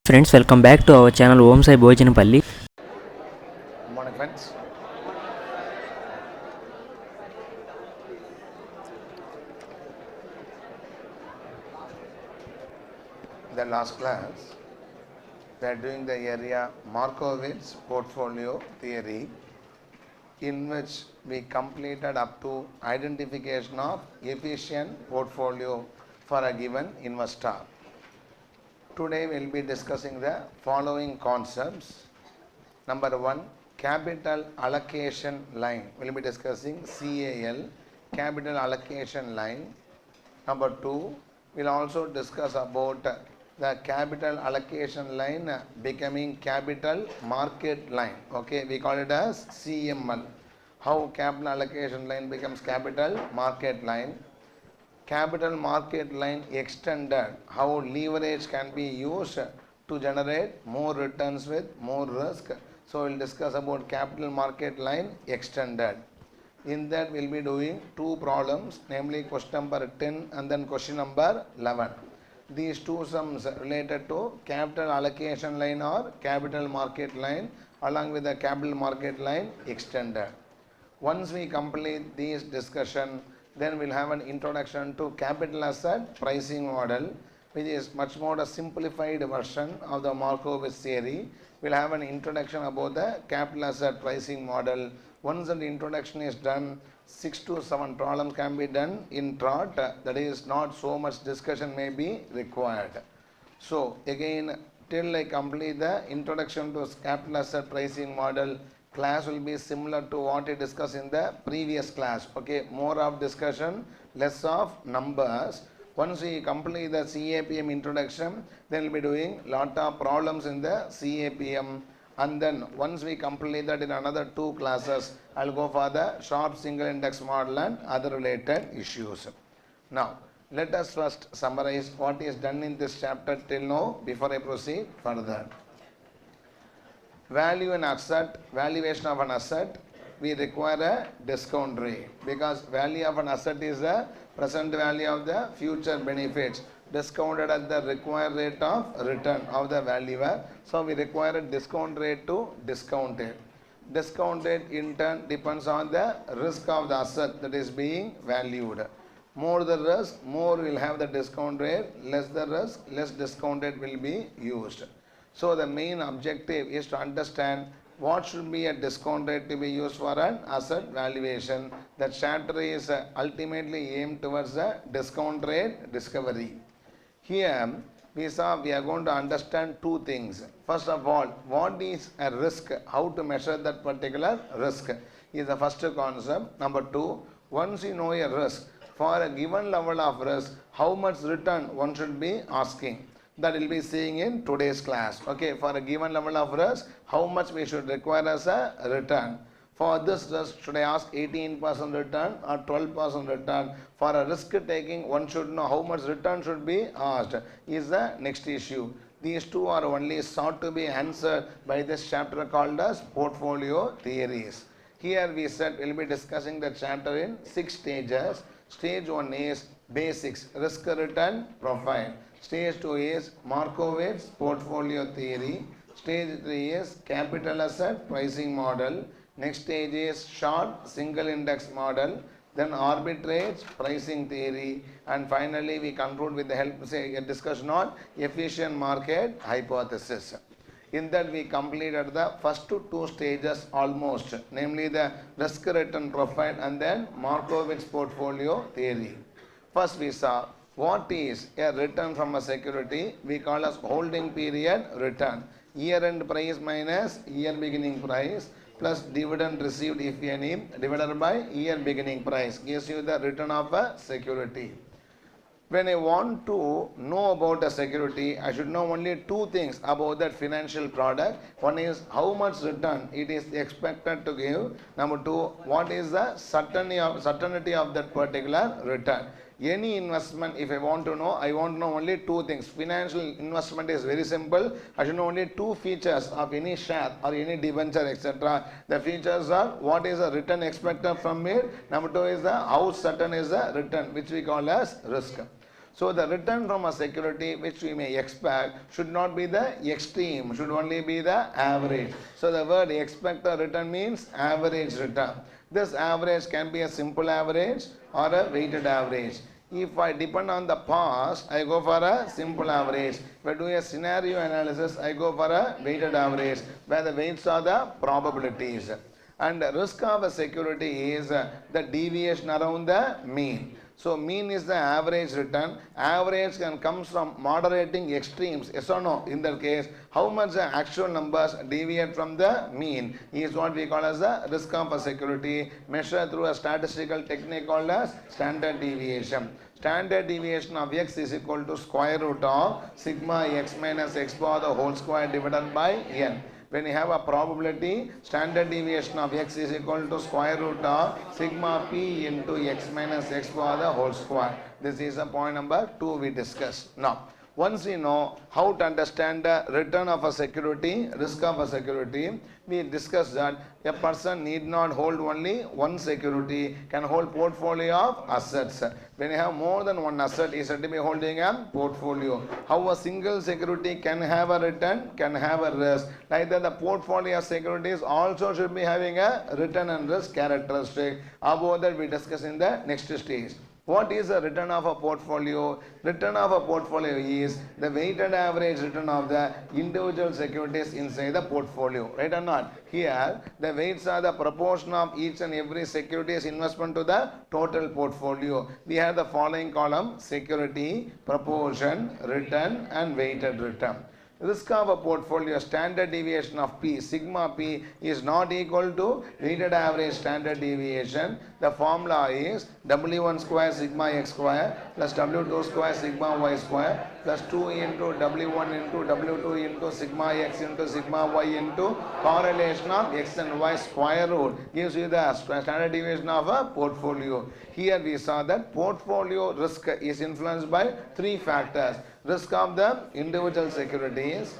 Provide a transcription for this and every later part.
Friends, welcome back to our channel OMSAI Bhojanapalli. Good morning, friends. In the last class, we are doing the area Markowitz portfolio theory, in which we completed up to identification of efficient portfolio for a given investor. Today we will be discussing the following concepts. Number one, capital allocation line. We will be discussing CAL, capital allocation line. Number two, we will also discuss about the capital allocation line becoming capital market line. Okay, we call it as CML. How capital allocation line becomes capital market line. Capital market line extended, how leverage can be used to generate more returns with more risk. So we will discuss about capital market line extended. In that we will be doing two problems, namely question number 10 and then question number 11. These two sums related to capital allocation line or capital market line along with the capital market line extended. Once we complete this discussion, then we'll have an introduction to capital asset pricing model, which is much more a simplified version of the Markowitz theory. We'll have an introduction about the capital asset pricing model. Once the introduction is done, 6 to 7 problems can be done in trot. That is, not so much discussion may be required. So again, till I complete the introduction to capital asset pricing model, class will be similar to what we discussed in the previous class. Okay, more of discussion, less of numbers. Once we complete the CAPM introduction, then we'll be doing lot of problems in the CAPM. And then once we complete that in another 2 classes, I'll go for the short single index model and other related issues. Now, let us first summarize what is done in this chapter till now before I proceed further. Value an asset, valuation of an asset, we require a discount rate, because value of an asset is the present value of the future benefits discounted at the required rate of return of the valuer. So we require a discount rate to discount it. Discount rate in turn depends on the risk of the asset that is being valued. More the risk, more will have the discount rate, less the risk, less discount rate will be used. So the main objective is to understand what should be a discount rate to be used for an asset valuation. The chapter is ultimately aimed towards the discount rate discovery. Here we are going to understand two things. First of all, what is a risk? How to measure that particular risk is the first concept. Number two, once you know a risk, for a given level of risk, how much return one should be asking. That will be seeing in today's class. Okay, for a given level of risk, how much we should require as a return. For this risk, should I ask 18% return or 12% return? For a risk taking, one should know how much return should be asked is the next issue. These two are only sought to be answered by this chapter called as portfolio theories. Here we said we will be discussing the chapter in 6 stages. Stage 1 is basics, risk return profile. Stage 2 is Markowitz portfolio theory. Stage 3 is capital asset pricing model. Next stage is short single index model. Then arbitrage pricing theory. And finally we conclude with the help of a discussion on efficient market hypothesis. In that we completed the first 2 stages almost, namely the risk return profile and then Markowitz portfolio theory. First we saw what is a return from a security. We call as holding period return. Year end price minus year beginning price plus dividend received if any divided by year beginning price gives you the return of a security. When I want to know about a security, I should know only 2 things about that financial product. One is how much return it is expected to give. Number 2, what is the certainty of that particular return. Any investment, if I want to know, I want to know only 2 things. Financial investment is very simple. I should know only 2 features of any share or any debenture, etc. The features are what is the return expected from it. Number 2 is the how certain is the return, which we call as risk. So the return from a security which we may expect should not be the extreme, should only be the average. So the word expect a return means average return. This average can be a simple average or a weighted average. If I depend on the past, I go for a simple average. If I do a scenario analysis, I go for a weighted average, where the weights are the probabilities. And the risk of a security is the deviation around the mean. So mean is the average return. Average can come from moderating extremes. Yes or no? In that case, how much the actual numbers deviate from the mean is what we call as the risk of a security, measured through a statistical technique called as standard deviation. Standard deviation of x is equal to square root of sigma x minus x power the whole square divided by n. When you have a probability, standard deviation of x is equal to square root of sigma p into x minus x power the whole square. This is a point number 2 we discussed. Now, once we know how to understand the return of a security, risk of a security, we discussed that a person need not hold only one security, can hold portfolio of assets. When you have more than one asset, is said to be holding a portfolio. How a single security can have a return, can have a risk. Like that, the portfolio of securities also should be having a return and risk characteristic. About that we discuss in the next stage. What is the return of a portfolio? Return of a portfolio is the weighted average return of the individual securities inside the portfolio. Right or not? Here, the weights are the proportion of each and every security's investment to the total portfolio. We have the following column: security, proportion, return, and weighted return. Risk of a portfolio, standard deviation of P, sigma P is not equal to weighted average standard deviation. The formula is W1 square sigma x square plus W2 square sigma y square plus 2 into W1 into W2 into sigma x into sigma y into correlation of x and y square root gives you the standard deviation of a portfolio. Here we saw that portfolio risk is influenced by 3 factors. Risk of the individual securities,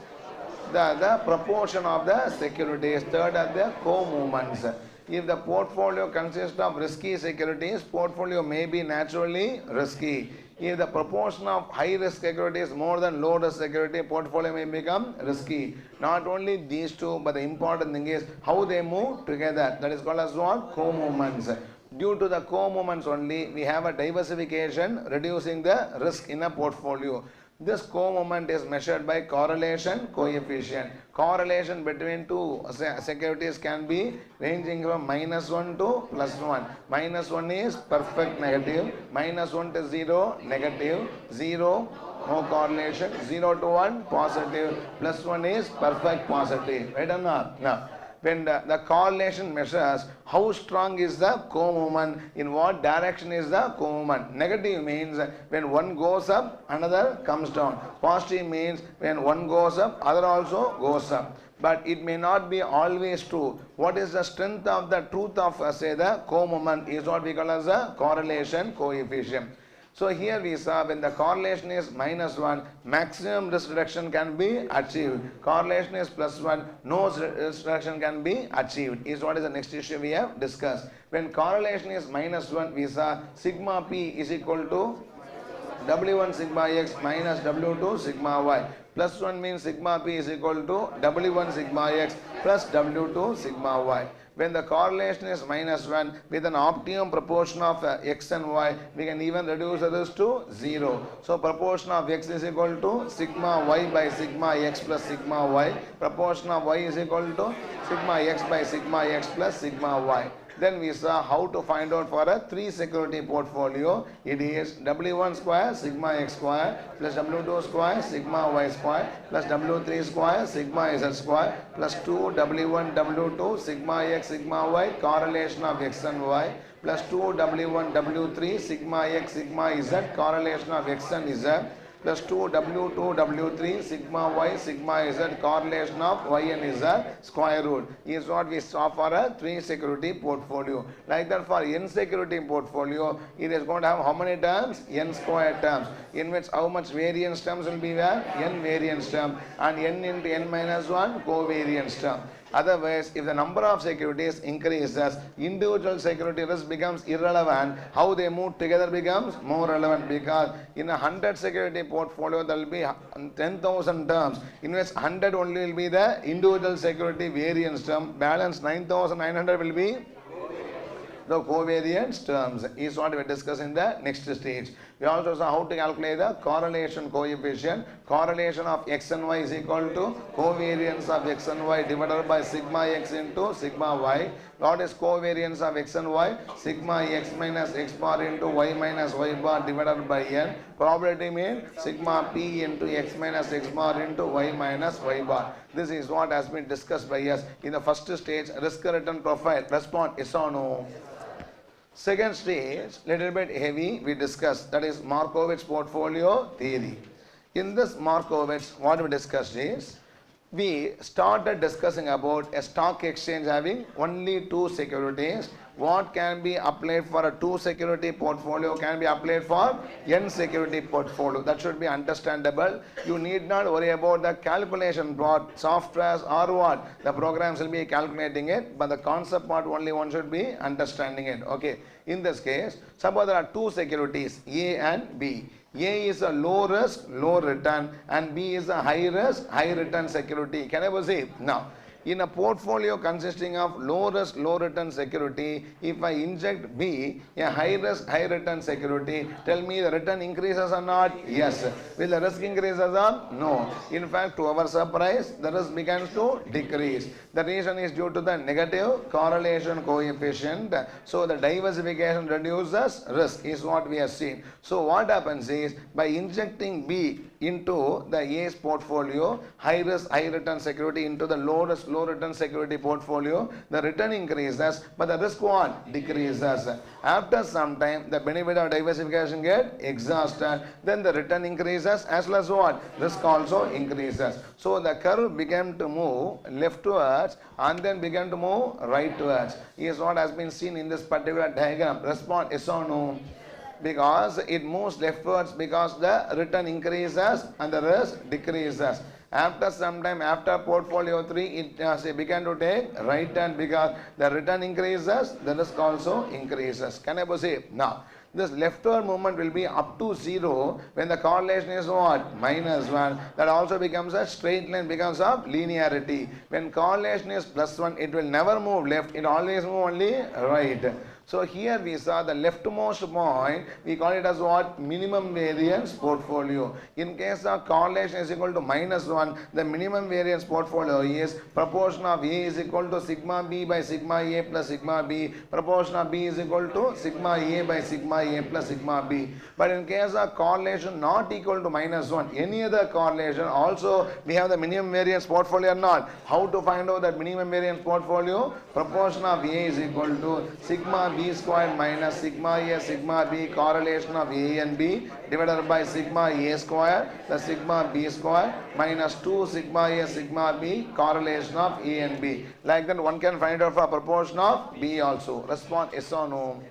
the proportion of the securities, third are the co-movements. If the portfolio consists of risky securities, portfolio may be naturally risky. If the proportion of high risk securities more than low risk security, portfolio may become risky. Not only these two, but the important thing is how they move together. That is called as what? Co-movements. Due to the co-movements only, we have a diversification reducing the risk in a portfolio. This co-movement is measured by correlation coefficient. Correlation between two securities can be ranging from -1 to +1. -1 is perfect negative, -1 to 0 negative, 0 no correlation, 0 to 1 positive, +1 is perfect positive. Right or not? Now, when the correlation measures how strong is the co-movement, in what direction is the co-movement. Negative means when one goes up, another comes down. Positive means when one goes up, other also goes up. But it may not be always true. What is the strength of the truth of say the co-movement is what we call as a correlation coefficient. So here we saw when the correlation is -1, maximum risk reduction can be achieved. Correlation is +1, no risk reduction can be achieved. Is what is the next issue we have discussed. When correlation is -1, we saw sigma P is equal to W1 sigma x minus W2 sigma y. +1 means sigma P is equal to W1 sigma x plus W2 sigma y. When the correlation is -1 with an optimum proportion of x and y, we can even reduce this to 0. So proportion of x is equal to sigma y by sigma x plus sigma y. Proportion of y is equal to sigma x by sigma x plus sigma y. Then we saw how to find out for a 3 security portfolio. It is W1 square sigma x square plus W2 square sigma y square plus W3 square sigma z square plus 2 W1 W2 sigma x sigma y correlation of x and y plus 2 W1 W3 sigma x sigma z correlation of x and z plus 2 W2 W3 sigma y sigma z correlation of y and z square root is what we saw for a 3 security portfolio. Like that for n security portfolio, it is going to have how many terms? N square terms, in which how much variance terms will be there? N variance term, and n into n minus 1 covariance term. Otherwise, if the number of securities increases, individual security risk becomes irrelevant. How they move together becomes more relevant, because in a 100 security portfolio there will be 10,000 terms. In which 100 only will be the individual security variance term. Balance 9,900 will be the covariance terms, is what we discuss in the next stage. We also saw how to calculate the correlation coefficient. Correlation of x and y is equal to covariance of x and y divided by sigma x into sigma y. What is covariance of x and y? Sigma x minus x bar into y minus y bar divided by n. Probability means sigma p into x minus x bar into y minus y bar. This is what has been discussed by us in the first stage, risk return profile. Respond yes or no. Second stage, little bit heavy, we discussed, that is Markowitz portfolio theory. In this Markowitz, what we discussed is, we started discussing about a stock exchange having only two securities. What can be applied for a two security portfolio can be applied for n security portfolio. That should be understandable. You need not worry about the calculation part, softwares or what. The programs will be calculating it, but the concept part only one should be understanding it. Okay. In this case, suppose there are two securities, A and B. A is a low risk, low return, and B is a high risk, high return security. Can I proceed? Now, in a portfolio consisting of low risk, low return security, if I inject B, a high risk, high return security, tell me the return increases or not? Yes. Will the risk increases or no? In fact, to our surprise, the risk begins to decrease. The reason is due to the negative correlation coefficient. So the diversification reduces risk, is what we have seen. So what happens is, by injecting B into the A's portfolio, high risk, high return security into the low risk, low return security portfolio, the return increases, but the risk what? Decreases. After some time, the benefit of diversification get exhausted, then the return increases as well as what? Risk also increases. So the curve began to move leftwards and then began to move rightwards. Is what has been seen in this particular diagram. Respond yes or no. Because it moves leftwards because the return increases and the risk decreases. After some time, after portfolio 3, it began to take right turn because the return increases, the risk also increases. Can I proceed? Now, this leftward movement will be up to 0 when the correlation is what? -1. That also becomes a straight line because of linearity. When correlation is +1, it will never move left, it always move only right. So here we saw the leftmost point, we call it as what? Minimum variance portfolio. In case of correlation is equal to -1, the minimum variance portfolio is proportion of A is equal to sigma B by sigma A plus sigma B. Proportion of B is equal to sigma A by sigma A plus sigma B. But in case of correlation not equal to -1, any other correlation, also we have the minimum variance portfolio or not. How to find out that minimum variance portfolio? Proportion of A is equal to sigma B squared minus sigma A sigma B correlation of A and B divided by sigma A squared plus sigma B squared minus 2 sigma A sigma B correlation of A and B. Like that one can find out for proportion of B also. Respond yes or no.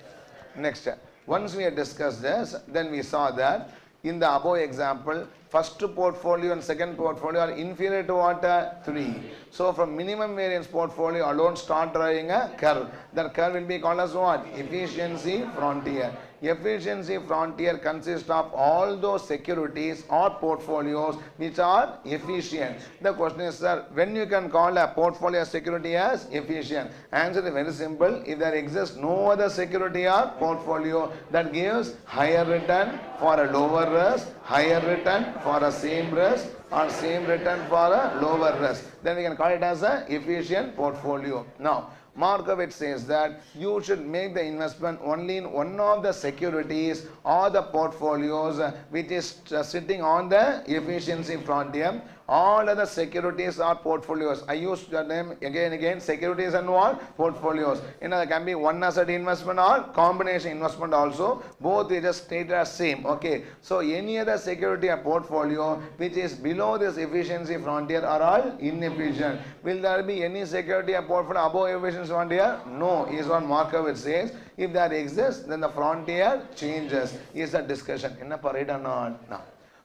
Next, once we had discussed this, then we saw that in the above example, first portfolio and second portfolio are inferior to what? 3. So from minimum variance portfolio alone start drawing a curve. That curve will be called as what? Efficiency frontier. Efficiency frontier consists of all those securities or portfolios which are efficient. The question is, sir, when you can call a portfolio security as efficient? Answer is very simple. If there exists no other security or portfolio that gives higher return for a lower risk, higher return for a same risk, or same return for a lower risk, then we can call it as a efficient portfolio. Now, Markowitz says that you should make the investment only in one of the securities or the portfolios which is sitting on the efficiency frontier. All other securities or portfolios. I use the name again, securities and what? Portfolios. There can be one asset investment or combination investment also. Both is just stated as same. Okay. So any other security or portfolio which is below this efficiency frontier are all inefficient. Will there be any security or portfolio above efficiency frontier? No, is what Markowitz says. If there exists, then the frontier changes. Is a discussion. In a parade or not? No.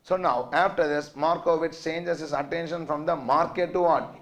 So now, after this, Markowitz changes his attention from the market to what?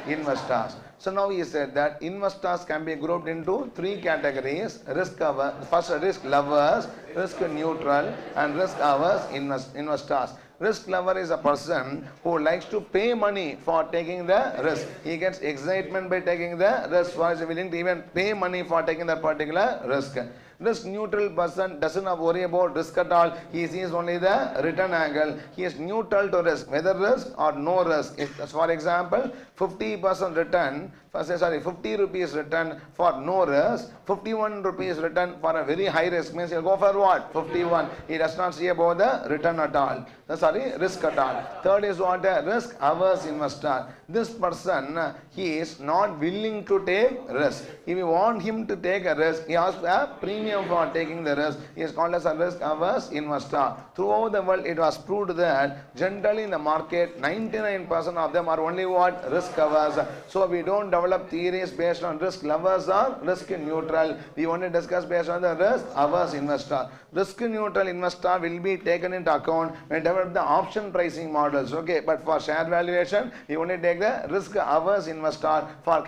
Investors. So now he said that investors can be grouped into three categories: risk averse, first risk lovers, risk neutral, and risk averse investors. Risk lover is a person who likes to pay money for taking the risk. He gets excitement by taking the risk, or is willing to even pay money for taking that particular risk. Risk neutral person doesn't worry about risk at all. He sees only the return angle. He is neutral to risk, whether risk or no risk. If, for example, 50% return, 50 rupees return for no risk, 51 rupees return for a very high risk, means he'll go for what? 51. He does not see about the return at all. Risk at all. Third is what? A risk averse investor. This person, he is not willing to take risk. If you want him to take a risk, he has a premium for taking the risk. He is called as a risk averse investor. Throughout the world, it was proved that generally in the market, 99% of them are only what? Risk averse. So we don't develop theories based on risk lovers or risk neutral. We only discuss based on the risk averse investor. Risk neutral investor will be taken into account when develop the option pricing models. Okay, but for share valuation, we only take the risk averse investor for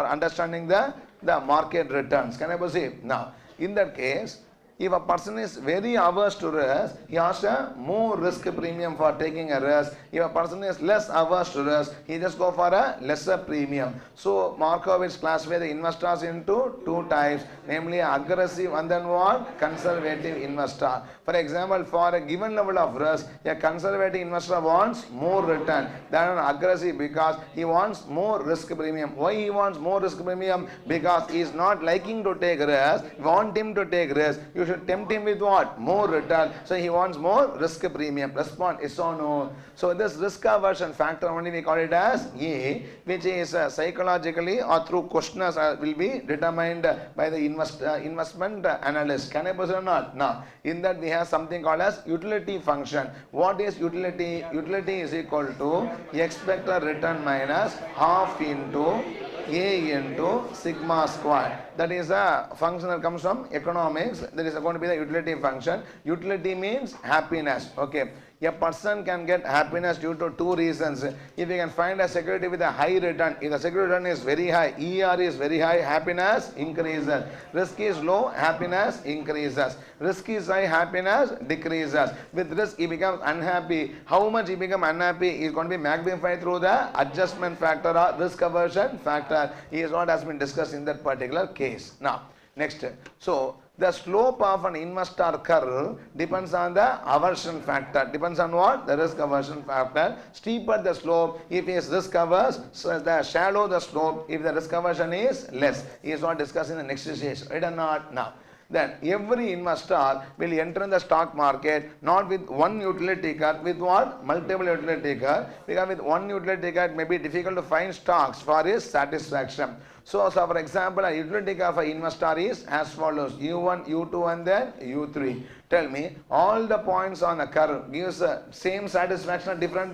understanding the market returns. Can I proceed? Now, in that case, if a person is very averse to risk, he has a more risk premium for taking a risk. If a person is less averse to risk, he just go for a lesser premium. So Markowitz classified the investors into two types, namely aggressive and then what? Conservative investor. For example, for a given level of risk, a conservative investor wants more return than an aggressive because he wants more risk premium. Why he wants more risk premium? Because he is not liking to take risk. You want him to take risk. You should tempt him with what? More return. So he wants more risk premium. Response is or no. So this risk aversion factor only we call it as A, which is psychologically or through questionnaires will be determined by the investment analyst. Can I proceed or not? Now, in that we have something called as utility function. What is utility? Utility is equal to expected return minus half into A into sigma squared. That is a function that comes from economics. That is going to be the utility function. Utility means happiness. Okay. A person can get happiness due to two reasons. If you can find a security with a high return, if the security return is very high, ER is very high, happiness increases. Risk is low, happiness increases. Risk is high, happiness decreases. With risk, he becomes unhappy. How much he becomes unhappy is going to be magnified through the adjustment factor or risk aversion factor. Is what has been discussed in that particular case. Now, next. So, the slope of an investor curve depends on the aversion factor. Depends on what? The risk aversion factor. Steeper the slope if he is risk averse, so the shallow the slope if the risk aversion is less. He is not discussed in the next stage. Right or not? Now, then every investor will enter in the stock market not with one utility curve, with what? Multiple utility curve. Because with one utility curve it may be difficult to find stocks for his satisfaction. So for example, a utility curve for investor is as follows: U1, U2 and then U3. Tell me, all the points on the curve gives the same satisfaction or different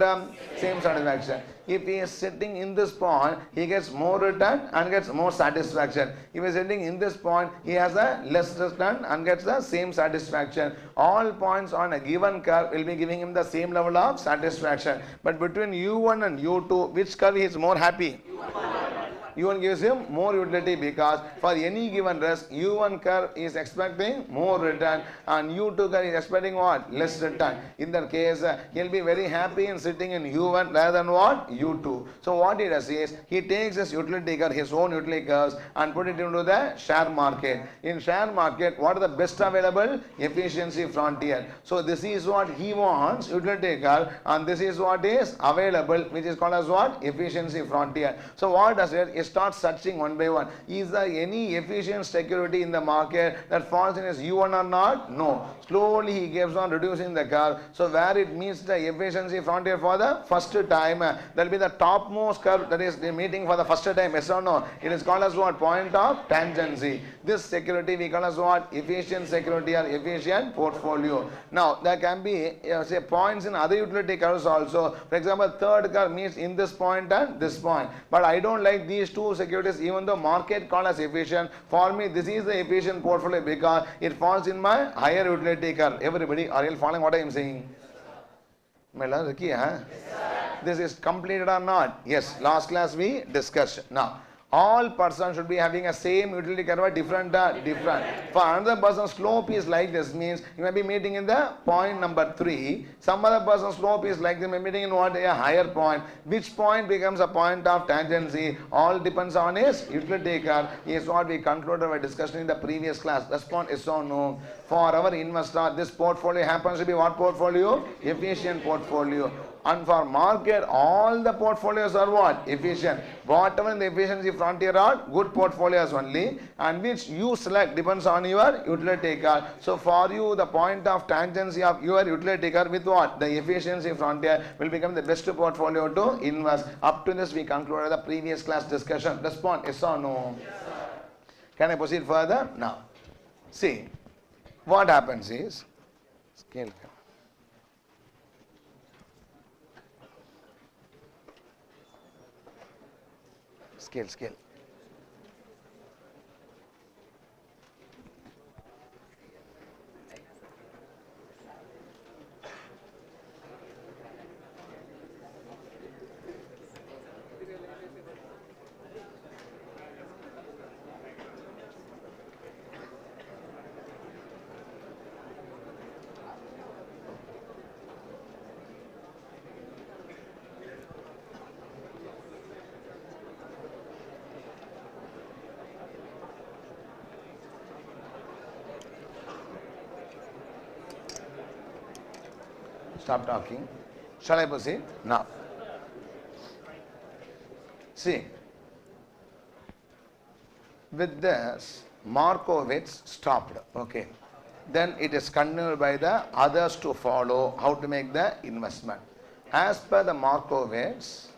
same satisfaction. If he is sitting in this point, he gets more return and gets more satisfaction. If he is sitting in this point, he has a less return and gets the same satisfaction. All points on a given curve will be giving him the same level of satisfaction. But between U1 and U2, which curve he is more happy? U1 gives him more utility because for any given risk, U1 curve is expecting more return and U2 curve is expecting what? Less return. In that case, he'll be very happy in sitting in U1 rather than what? U2. So what he does is, he takes his utility curve, his own utility curves and put it into the share market. In share market, what are the best available? Efficiency frontier. So this is what he wants, utility curve, and this is what is available, which is called as what? Efficiency frontier. So what does it? It starts searching one by one. Is there any efficient security in the market that falls in his U1 or not? No. Slowly he keeps on reducing the curve. So where it meets the efficiency frontier for the first time, there will be the topmost curve that is meeting for the first time. Yes or no? It is called as what? Point of tangency. This security we call as what? Efficient security or efficient portfolio. Now there can be say points in other utility curves also. For example, third curve meets in this point and this point. But I don't like these two securities even though market call as efficient. For me this is the efficient portfolio because it falls in my higher utility curve. Everybody, are you following what I am saying? Yes, sir. This is completed or not? Yes, last class we discussed. Now, all persons should be having a same utility curve, different. For another person, slope is like this, means you may be meeting in the point number 3. Some other person slope is like this, may be meeting in what? A higher point. Which point becomes a point of tangency? All depends on his utility curve. Is what we concluded by discussing in the previous class. Response is or no. For our investor, this portfolio happens to be what portfolio? Efficient portfolio. And for market, all the portfolios are what? Efficient. Whatever in the efficiency frontier are good portfolios only, and which you select depends on your utility curve. So for you, the point of tangency of your utility curve with what? The efficiency frontier will become the best portfolio to invest. Up to this, we concluded the previous class discussion. Response yes or no? Yes, can I proceed further? Now, see, what happens is, scale. Scale. Stop talking. Shall I proceed? Now, see, with this, Markowitz stopped. Okay. Then it is continued by the others to follow how to make the investment. As per the Markowitz,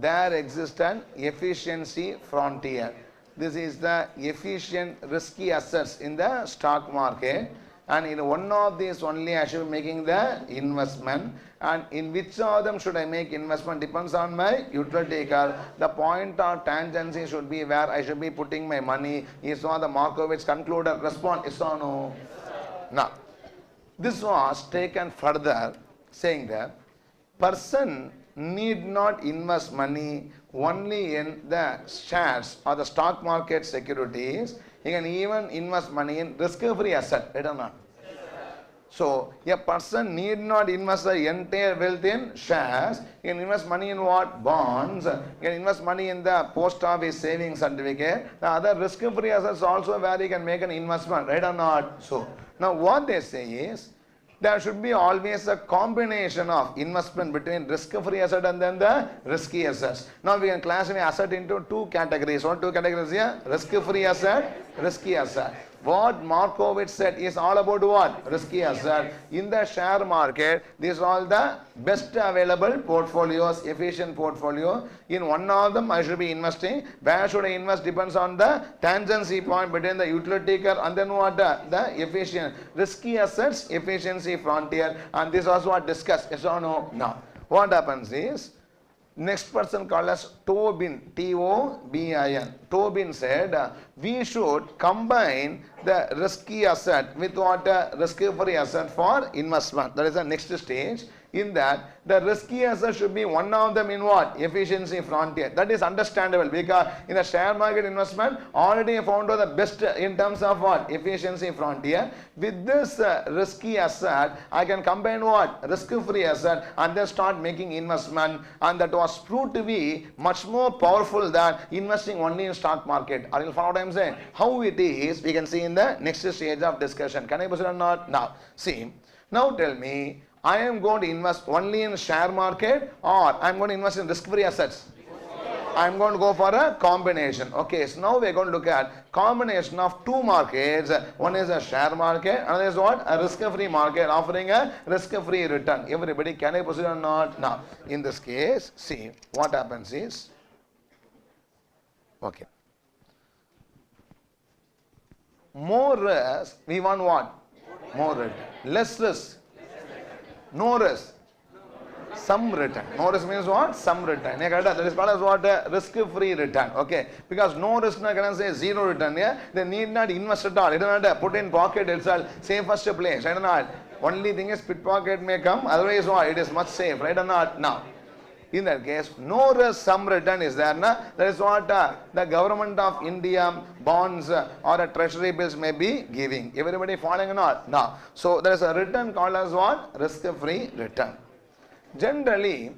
there exists an efficiency frontier. This is the efficient risky assets in the stock market. And in one of these only I should be making the investment, and in which of them should I make investment depends on my utility curve. The point of tangency should be where I should be putting my money. Is what the Markowitz concluded. Response is or no? Now, this was taken further, saying that person need not invest money only in the shares or the stock market securities. He can even invest money in risk-free asset, right or not? So, a person need not invest the entire wealth in shares. He can invest money in what? Bonds. He can invest money in the post office savings certificate. The other risk-free assets also where he can make an investment, right or not? So, now what they say is, there should be always a combination of investment between risk-free asset and then the risky assets. Now we can classify asset into two categories. What two categories here? Risk-free asset, risky asset. What Markowitz said is all about what? Risky asset. In the share market, these are all the best available portfolios, efficient portfolio. In one of them, I should be investing. Where should I invest depends on the tangency point between the utility curve and then what? The efficient. Risky assets, efficiency frontier. And this was what discussed. Yes or no? Now, what happens is, next person called as Tobin, T-O-B-I-N. Tobin said, we should combine the risky asset with what? Risk-free asset for investment. That is the next stage. In that, the risky asset should be one of them in what? Efficiency frontier. That is understandable because in the share market investment, already I found out the best in terms of what? Efficiency frontier. With this risky asset, I can combine what? Risk-free asset and then start making investment, and that was proved to be much more powerful than investing only in stock market. Are you follow what I am saying? How it is, we can see in the next stage of discussion. Can I proceed or not? Now, see, now tell me, I am going to invest only in share market or I am going to invest in risk-free assets? I am going to go for a combination. Okay, so now we are going to look at combination of two markets. One is a share market, another is what? A risk-free market offering a risk-free return. Everybody, can I proceed or not? Now, in this case, see, what happens is, okay, more risk, we want what? More return. Less risk. No risk, some return. No risk means what? Some return. That is called as what? Risk-free return. Okay. Because no risk, I can say zero return. Yeah? They need not invest at all. It does not put in pocket itself. Safest place. Right or not? Only thing is pickpocket may come. Otherwise what? It is much safe. Right or not? Now, In that case, no risk, some return is there. That is what the government of India bonds or a treasury bills may be giving. Everybody following or not? No. So there is a return called as what? Risk-free return. Generally,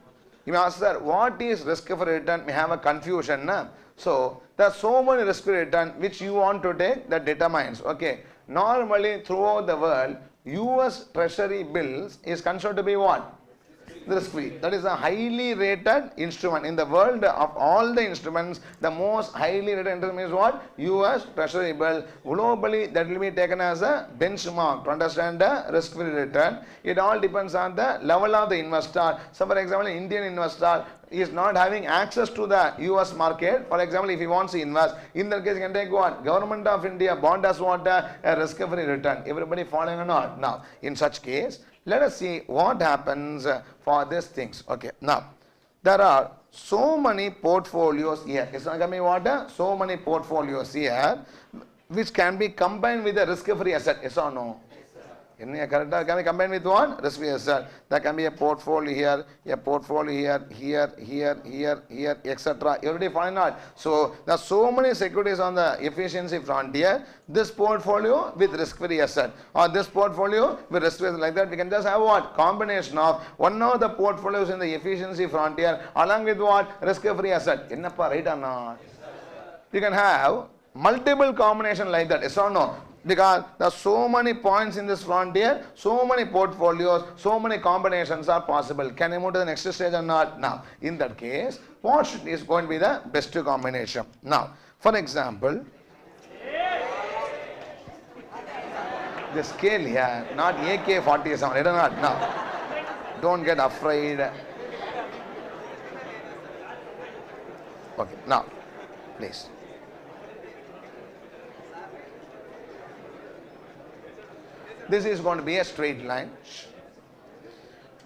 you may ask, sir, what is risk-free return? We have a confusion. So there are so many risk-free return which you want to take that determines. Okay. Normally throughout the world, US treasury bills is considered to be what? Risk-free. That is a highly rated instrument. In the world of all the instruments, the most highly rated instrument is what? US Treasury bill. Globally, that will be taken as a benchmark to understand the risk-free return. It all depends on the level of the investor. So, for example, an Indian investor is not having access to the US market. For example, if he wants to invest, in that case, he can take what? Government of India bond as what? A risk-free return. Everybody following or not? Now, in such case, let us see what happens for these things. Okay, now there are so many portfolios here. It's not going to be what? So many portfolios here which can be combined with a risk-free asset. Yes or no? Can be combined with what? Risk-free asset. There can be a portfolio here, etc. Everybody find out. So there are so many securities on the efficiency frontier. This portfolio with risk-free asset, or this portfolio with risk-free asset, like that. We can just have what? Combination of one of the portfolios in the efficiency frontier along with what? Risk-free asset. Ennappa, right or not? You can have multiple combination like that. Yes or no? Because there are so many points in this frontier, so many portfolios, so many combinations are possible. Can I move to the next stage or not? Now, in that case, what is going to be the best combination? Now, for example, the scale here, not AK-47, I don't know. No. Don't get afraid. Okay, now, please. This is going to be a straight line.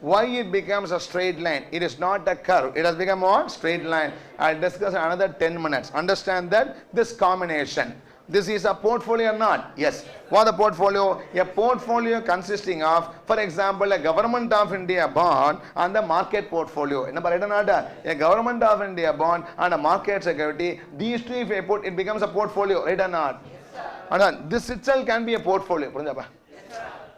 Why it becomes a straight line? It is not a curve. It has become what? Straight line. I'll discuss another 10 minutes. Understand that this combination. This is a portfolio or not? Yes. What the portfolio? A portfolio consisting of, for example, a government of India bond and the market portfolio. A government of India bond and a market security. These two, if I put, it becomes a portfolio. Right or not? Yes, this itself can be a portfolio.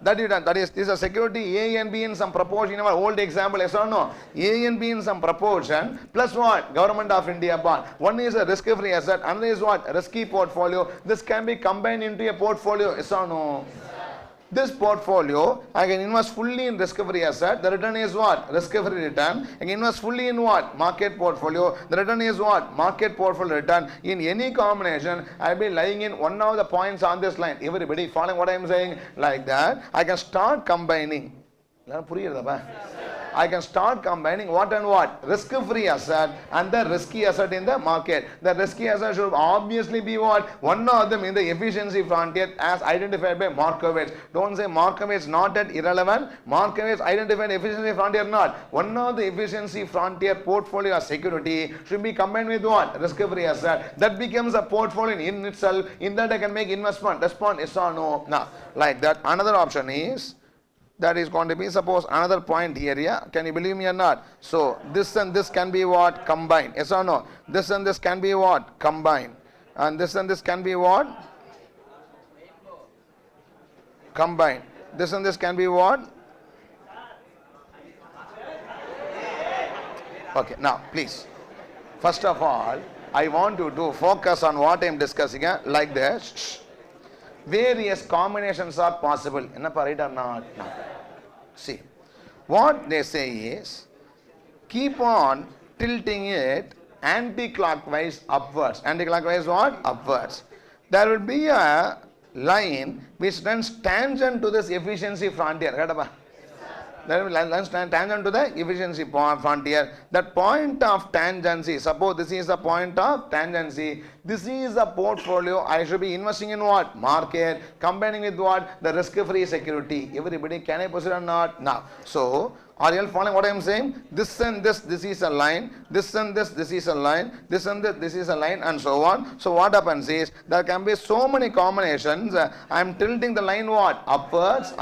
That is, this is a security A and B in some proportion. In our old example, yes or no? A and B in some proportion, plus what? Government of India bond. One is a risk-free asset, another is what? Risky portfolio. This can be combined into a portfolio, yes or no? This portfolio, I can invest fully in risk-free asset. The return is what? Risk-free return. I can invest fully in what? Market portfolio. The return is what? Market portfolio return. In any combination, I will be lying in one of the points on this line. Everybody following what I am saying? Like that. I can start combining. I can start combining what and what? Risk-free asset and the risky asset in the market. The risky asset should obviously be what? One of them in the efficiency frontier as identified by Markowitz. Don't say Markowitz not that irrelevant. Markowitz identified efficiency frontier not. One of the efficiency frontier portfolio or security should be combined with what? Risk-free asset. That becomes a portfolio in itself. In that I can make investment. Respond yes or no. Now, like that. Another option is, that is going to be, suppose another point here, yeah? Can you believe me or not? So this and this can be what? Combined. Yes or no? This and this can be what? Combined. And this can be what? Combined. This and this can be what? Okay, now please. First of all, I want you to focus on what I am discussing, like this. Various combinations are possible. Right or not? No. See, what they say is, keep on tilting it anti-clockwise upwards. Anti-clockwise what? Upwards. There will be a line which runs tangent to this efficiency frontier. There will runs tangent to the efficiency frontier. That point of tangency, suppose this is a point of tangency. This is a portfolio. I should be investing in what? Market. Combining with what? The risk-free security. Everybody, can I proceed or not? Now, so Are you all following what I am saying? This and this is a line. This and this is a line. This and this is a line, and so on. So what happens is there can be so many combinations. I am tilting the line what? Upwards,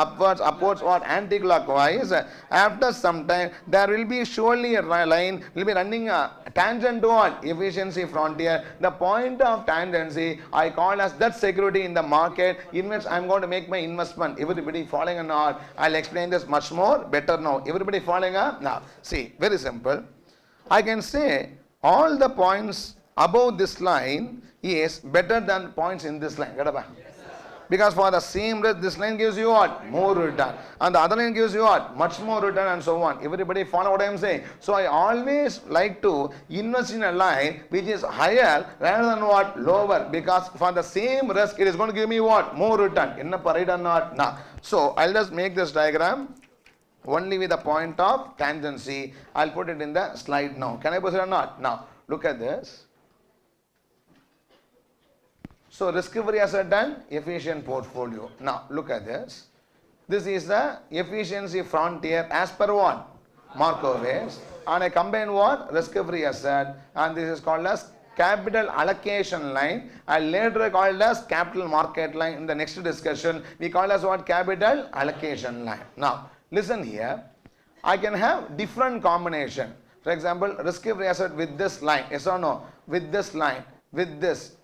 what? Anti-clockwise. After some time, there will be surely a line will be running a tangent to what? Efficiency frontier. The point of tangency I call as that security in the market in which I am going to make my investment. Everybody following or not? I'll explain this much more better now. Everybody following up? Now, see, very simple. I can say all the points above this line is better than points in this line. Because for the same risk, this line gives you what? More return. And the other line gives you what? Much more return, and so on. Everybody follow what I am saying? So I always like to invest in a line which is higher rather than what? Lower. Because for the same risk, it is going to give me what? More return. Right or not? Nah. So I'll just make this diagram only with the point of tangency. I'll put it in the slide now. Can I proceed or not? Now, look at this. So risk-free asset and efficient portfolio. Now look at this. This is the efficiency frontier as per what? Markowitz. And I combine what? Risk-free asset, and this is called as capital allocation line. I later call it as capital market line. In the next discussion, we call it as what? Capital allocation line. Now listen here. I can have different combination. For example, risk-free asset with this line. Yes or no? With this line. With this,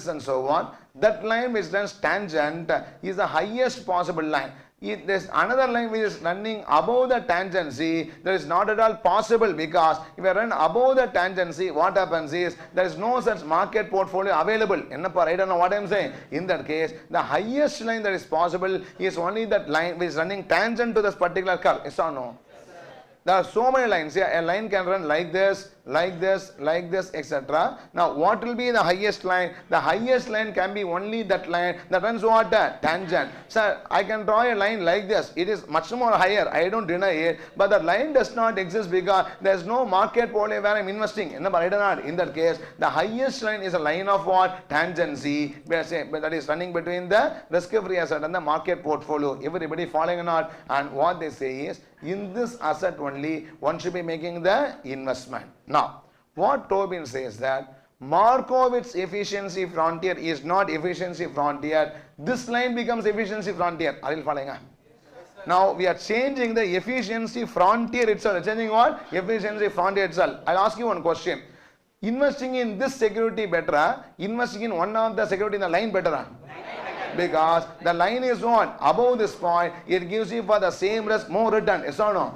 and so on. That line which runs tangent is the highest possible line. If there is another line which is running above the tangency, that is not at all possible, because if I run above the tangency, what happens is there is no such market portfolio available. I don't know what I am saying. In that case, the highest line that is possible is only that line which is running tangent to this particular curve. Yes or no? There are so many lines here. A line can run like this, etc. Now, what will be the highest line? The highest line can be only that line that runs what? Tangent. So, I can draw a line like this. It is much more higher. I don't deny it. But the line does not exist because there is no market portfolio where I am investing. In that case, the highest line is a line of what? Tangency. That is running between the risk-free asset and the market portfolio. Everybody following or not? And what they say is, in this asset only, one should be making the investment. Now, what Tobin says that Markowitz efficiency frontier is not efficiency frontier. This line becomes efficiency frontier. Are you following? Now, we are changing the efficiency frontier itself. Changing what? Efficiency frontier itself. I'll ask you one question. Investing in this security better, investing in one of the security in the line better? Because the line is what? Above this point, it gives you for the same risk more return. Yes or no?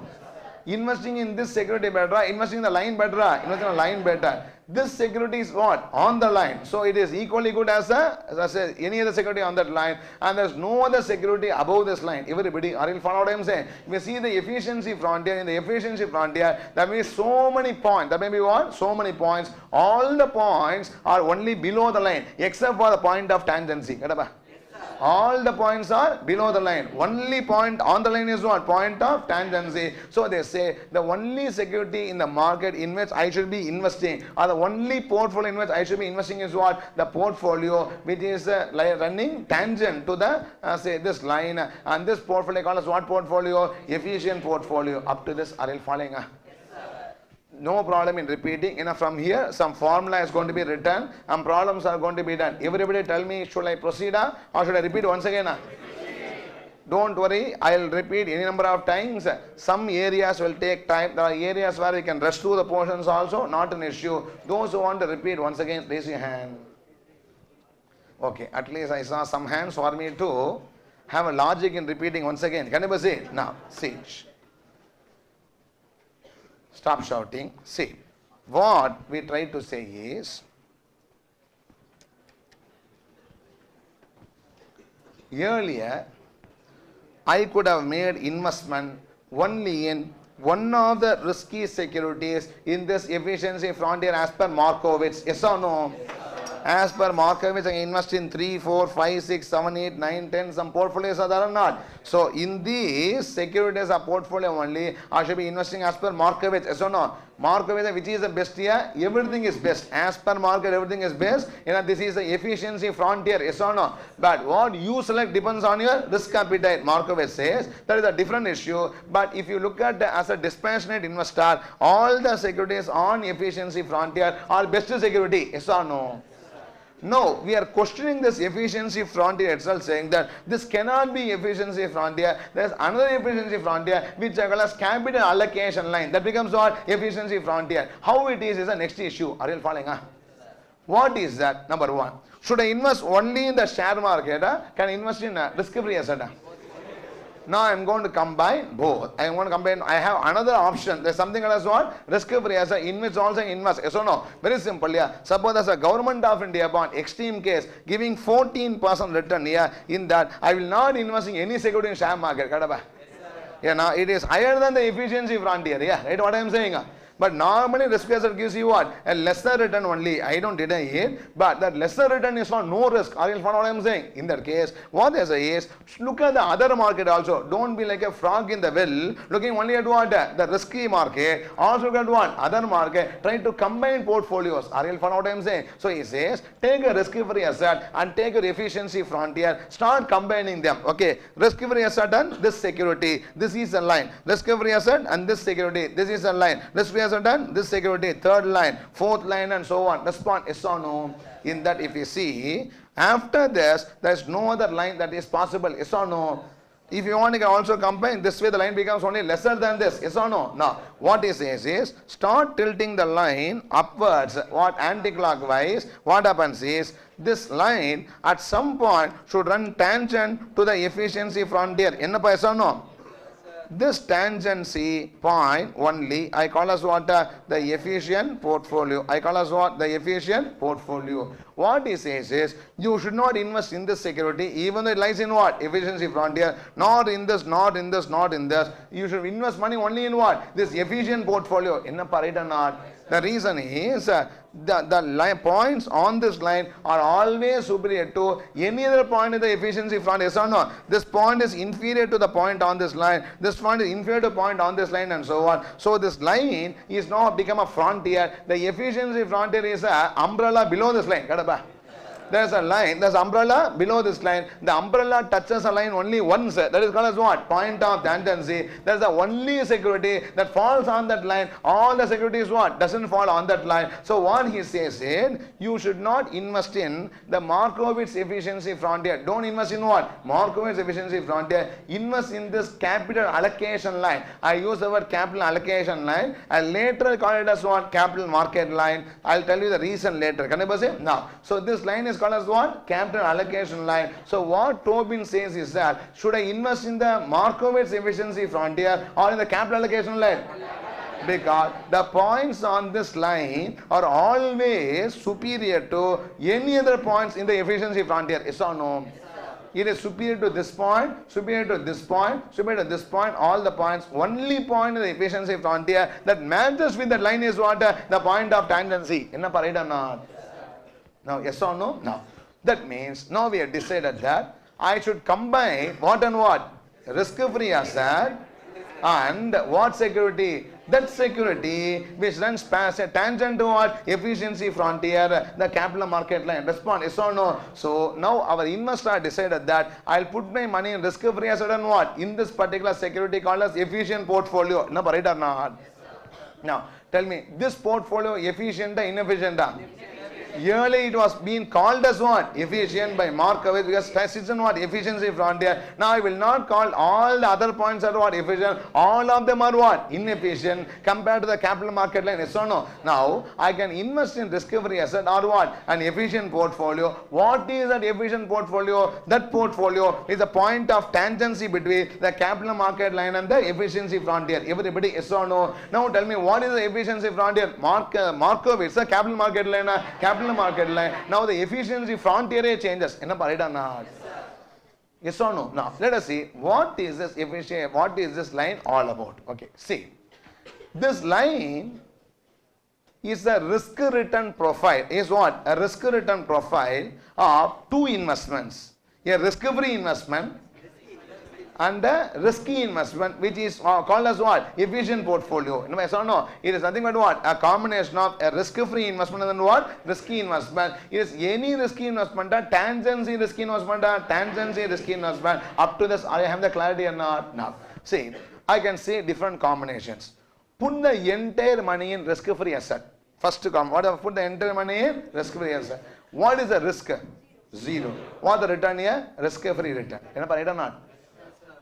Investing in this security better, investing in the line better, investing in the line better. This security is what? On the line. So it is equally good as any other security on that line, and there is no other security above this line. Everybody, are you following what I am saying? We see the efficiency frontier. In the efficiency frontier, there may be so many points. There may be what? So many points. All the points are only below the line, except for the point of tangency. All the points are below the line. Only point on the line is what? Point of tangency. So they say the only security in the market in which I should be investing, or the only portfolio in which I should be investing is what? The portfolio which is running tangent to the say this line, and this portfolio called as what portfolio? Efficient portfolio. Up to this, are you following? No problem in repeating. From here, some formula is going to be written and problems are going to be done. Everybody tell me, should I proceed or should I repeat once again? Don't worry, I will repeat any number of times. Some areas will take time. There are areas where we can rush through the portions also, not an issue. Those who want to repeat once again, raise your hand. Okay, at least I saw some hands for me to have a logic in repeating once again. Can you see? Now, see. Stop shouting. See, what we try to say is, earlier I could have made investment only in one of the risky securities in this efficiency frontier as per Markowitz. Yes or no? As per Markowitz, I invest in 3, 4, 5, 6, 7, 8, 9, 10. Some portfolios are there or not. So in these securities are portfolio only, I should be investing as per Markowitz. Yes or no? Markowitz, which is the best here? Everything is best. As per market, everything is best. This is the efficiency frontier. Yes or no? But what you select depends on your risk appetite. Markowitz says that is a different issue. But if you look at as a dispassionate investor, all the securities on efficiency frontier are best security. Yes or no? No, we are questioning this efficiency frontier itself, saying that this cannot be efficiency frontier. There is another efficiency frontier which I call as capital allocation line. That becomes what? Efficiency frontier. How it is the next issue. Are you following? What is that? Number one. Should I invest only in the share market? Can I invest in risk-free asset? Now I am going to combine both. I am going to combine. I have another option. There is something else what? Risk-free as a invest also invest. Yes or no? Very simple. Yeah. Suppose as a government of India bond, extreme case, giving 14% return here. In that, I will not invest in any security in share market. Yeah. Now it is higher than the efficiency frontier. Yeah. Right. What I am saying. But normally risk asset gives you what? A lesser return only. I don't deny it. But that lesser return is for no risk. Are you following what I am saying? In that case, what they say is, look at the other market also. Don't be like a frog in the well, looking only at what? The risky market. Also look at what? Other market. Try to combine portfolios. Are you following what I am saying? So he says, take a risk-free asset and take your efficiency frontier. Start combining them. Okay. Risk-free asset and this security. This is a line. Risk-free asset and this security. This is a line. Risk-free done, this security, third line, fourth line, and so on. Respond yes or no. In that, if you see, after this, there is no other line that is possible. Yes or no. If you want, you can also combine. This way, the line becomes only lesser than this. Yes or no. Now, what he says is, start tilting the line upwards. What anti-clockwise? What happens is, this line at some point should run tangent to the efficiency frontier. Enna yes or no. This tangency point only I call as what? The efficient portfolio. I call as what? The efficient portfolio. What he says is, you should not invest in this security even though it lies in what? Efficiency frontier. Not in this, not in this, not in this. You should invest money only in what? This efficient portfolio. Enna right or not? The reason is, the points on this line are always superior to any other point in the efficiency front. Yes or no? This point is inferior to the point on this line. This point is inferior to point on this line and so on. So this line is now become a frontier. The efficiency frontier is an umbrella below this line. There is a line, there is umbrella below this line. The umbrella touches a line only once. That is called as what? Point of tangency. That is the only security that falls on that line. All the security is what? Doesn't fall on that line. So what he says is, you should not invest in the Markowitz efficiency frontier. Don't invest in what? Markowitz efficiency frontier. Invest in this capital allocation line. I use the word capital allocation line. I later call it as what? Capital market line. I'll tell you the reason later. Can I say? Now, so this line is called as what? Capital allocation line. So what Tobin says is that, should I invest in the Markowitz efficiency frontier or in the capital allocation line? Because the points on this line are always superior to any other points in the efficiency frontier. Yes or no? It is superior to this point, superior to this point, superior to this point, all the points. Only point in the efficiency frontier that matches with the line is what? The point of tangency. Enna right or not? Now, yes or no? No. That means, now we have decided that I should combine what and what? Risk-free asset and what security? That security which runs past a tangent to what? Efficiency frontier, the capital market line. Respond, yes or no? So, now our investor decided that I'll put my money in risk-free asset and what? In this particular security called as efficient portfolio. No, right or not? Now, tell me, this portfolio efficient or inefficient? Earlier it was being called as what? Efficient by Markowitz, because it's in what? Efficiency frontier. Now I will not call all the other points are what? Efficient. All of them are what? Inefficient compared to the capital market line. Yes or no? Now I can invest in risk-free asset or what? An efficient portfolio. What is that efficient portfolio? That portfolio is a point of tangency between the capital market line and the efficiency frontier. Everybody, yes or no? Now tell me, what is the efficiency frontier? Markowitz, the capital market line, capital market line. Now the efficiency frontier changes. Enna right or not? Yes or no? Now let us see, what is this efficiency, what is this line all about? Okay, see, this line is a risk return profile. Is what? A risk return profile of two investments. A risk-free investment and a risky investment, which is called as what? Efficient portfolio. No, it is nothing but what? A combination of a risk-free investment and what? Risky investment. It is any risky investment, a tangency risky investment, a tangency risky investment. Up to this, I have the clarity or not? Now, see, I can see different combinations. Put the entire money in risk-free asset. First what put the entire money in risk-free asset. What is the risk? Zero. What the return here? Risk-free return. Right or not?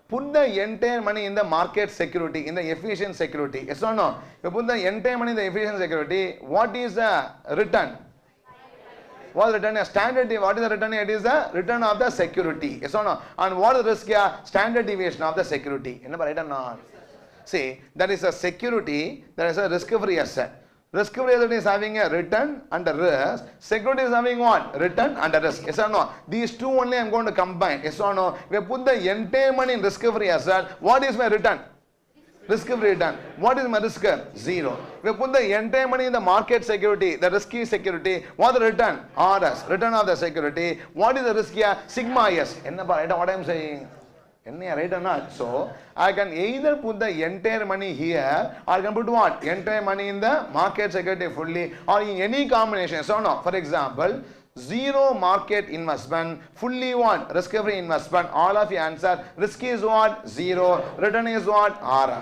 Put the entire money in the market security, in the efficient security. Yes or no? You put the entire money in the efficient security. What is the return? What is the return? Standard. What is the return? It is the return of the security. Yes or no? And what is the risk? Standard deviation of the security. Right or not? See, that is a security. That is a risk-free asset. Risk-free asset is having a return and a risk. Security is having what? Return and a risk. Yes or no? These two only I am going to combine. Yes or no? We put the entire money in risk-free asset. What is my return? Risk-free return. What is my risk? Zero. We put the entire money in the market security, the risky security. What is the return? RS. Return of the security. What is the risk here? Sigma S. What I am saying? Right or not? So, I can either put the entire money here or I can put what? Entire money in the market security fully or in any combination. So, no. For example, zero market investment, fully what? Risk-free investment. All of you answer. Risk is what? Zero. Return is what? RF.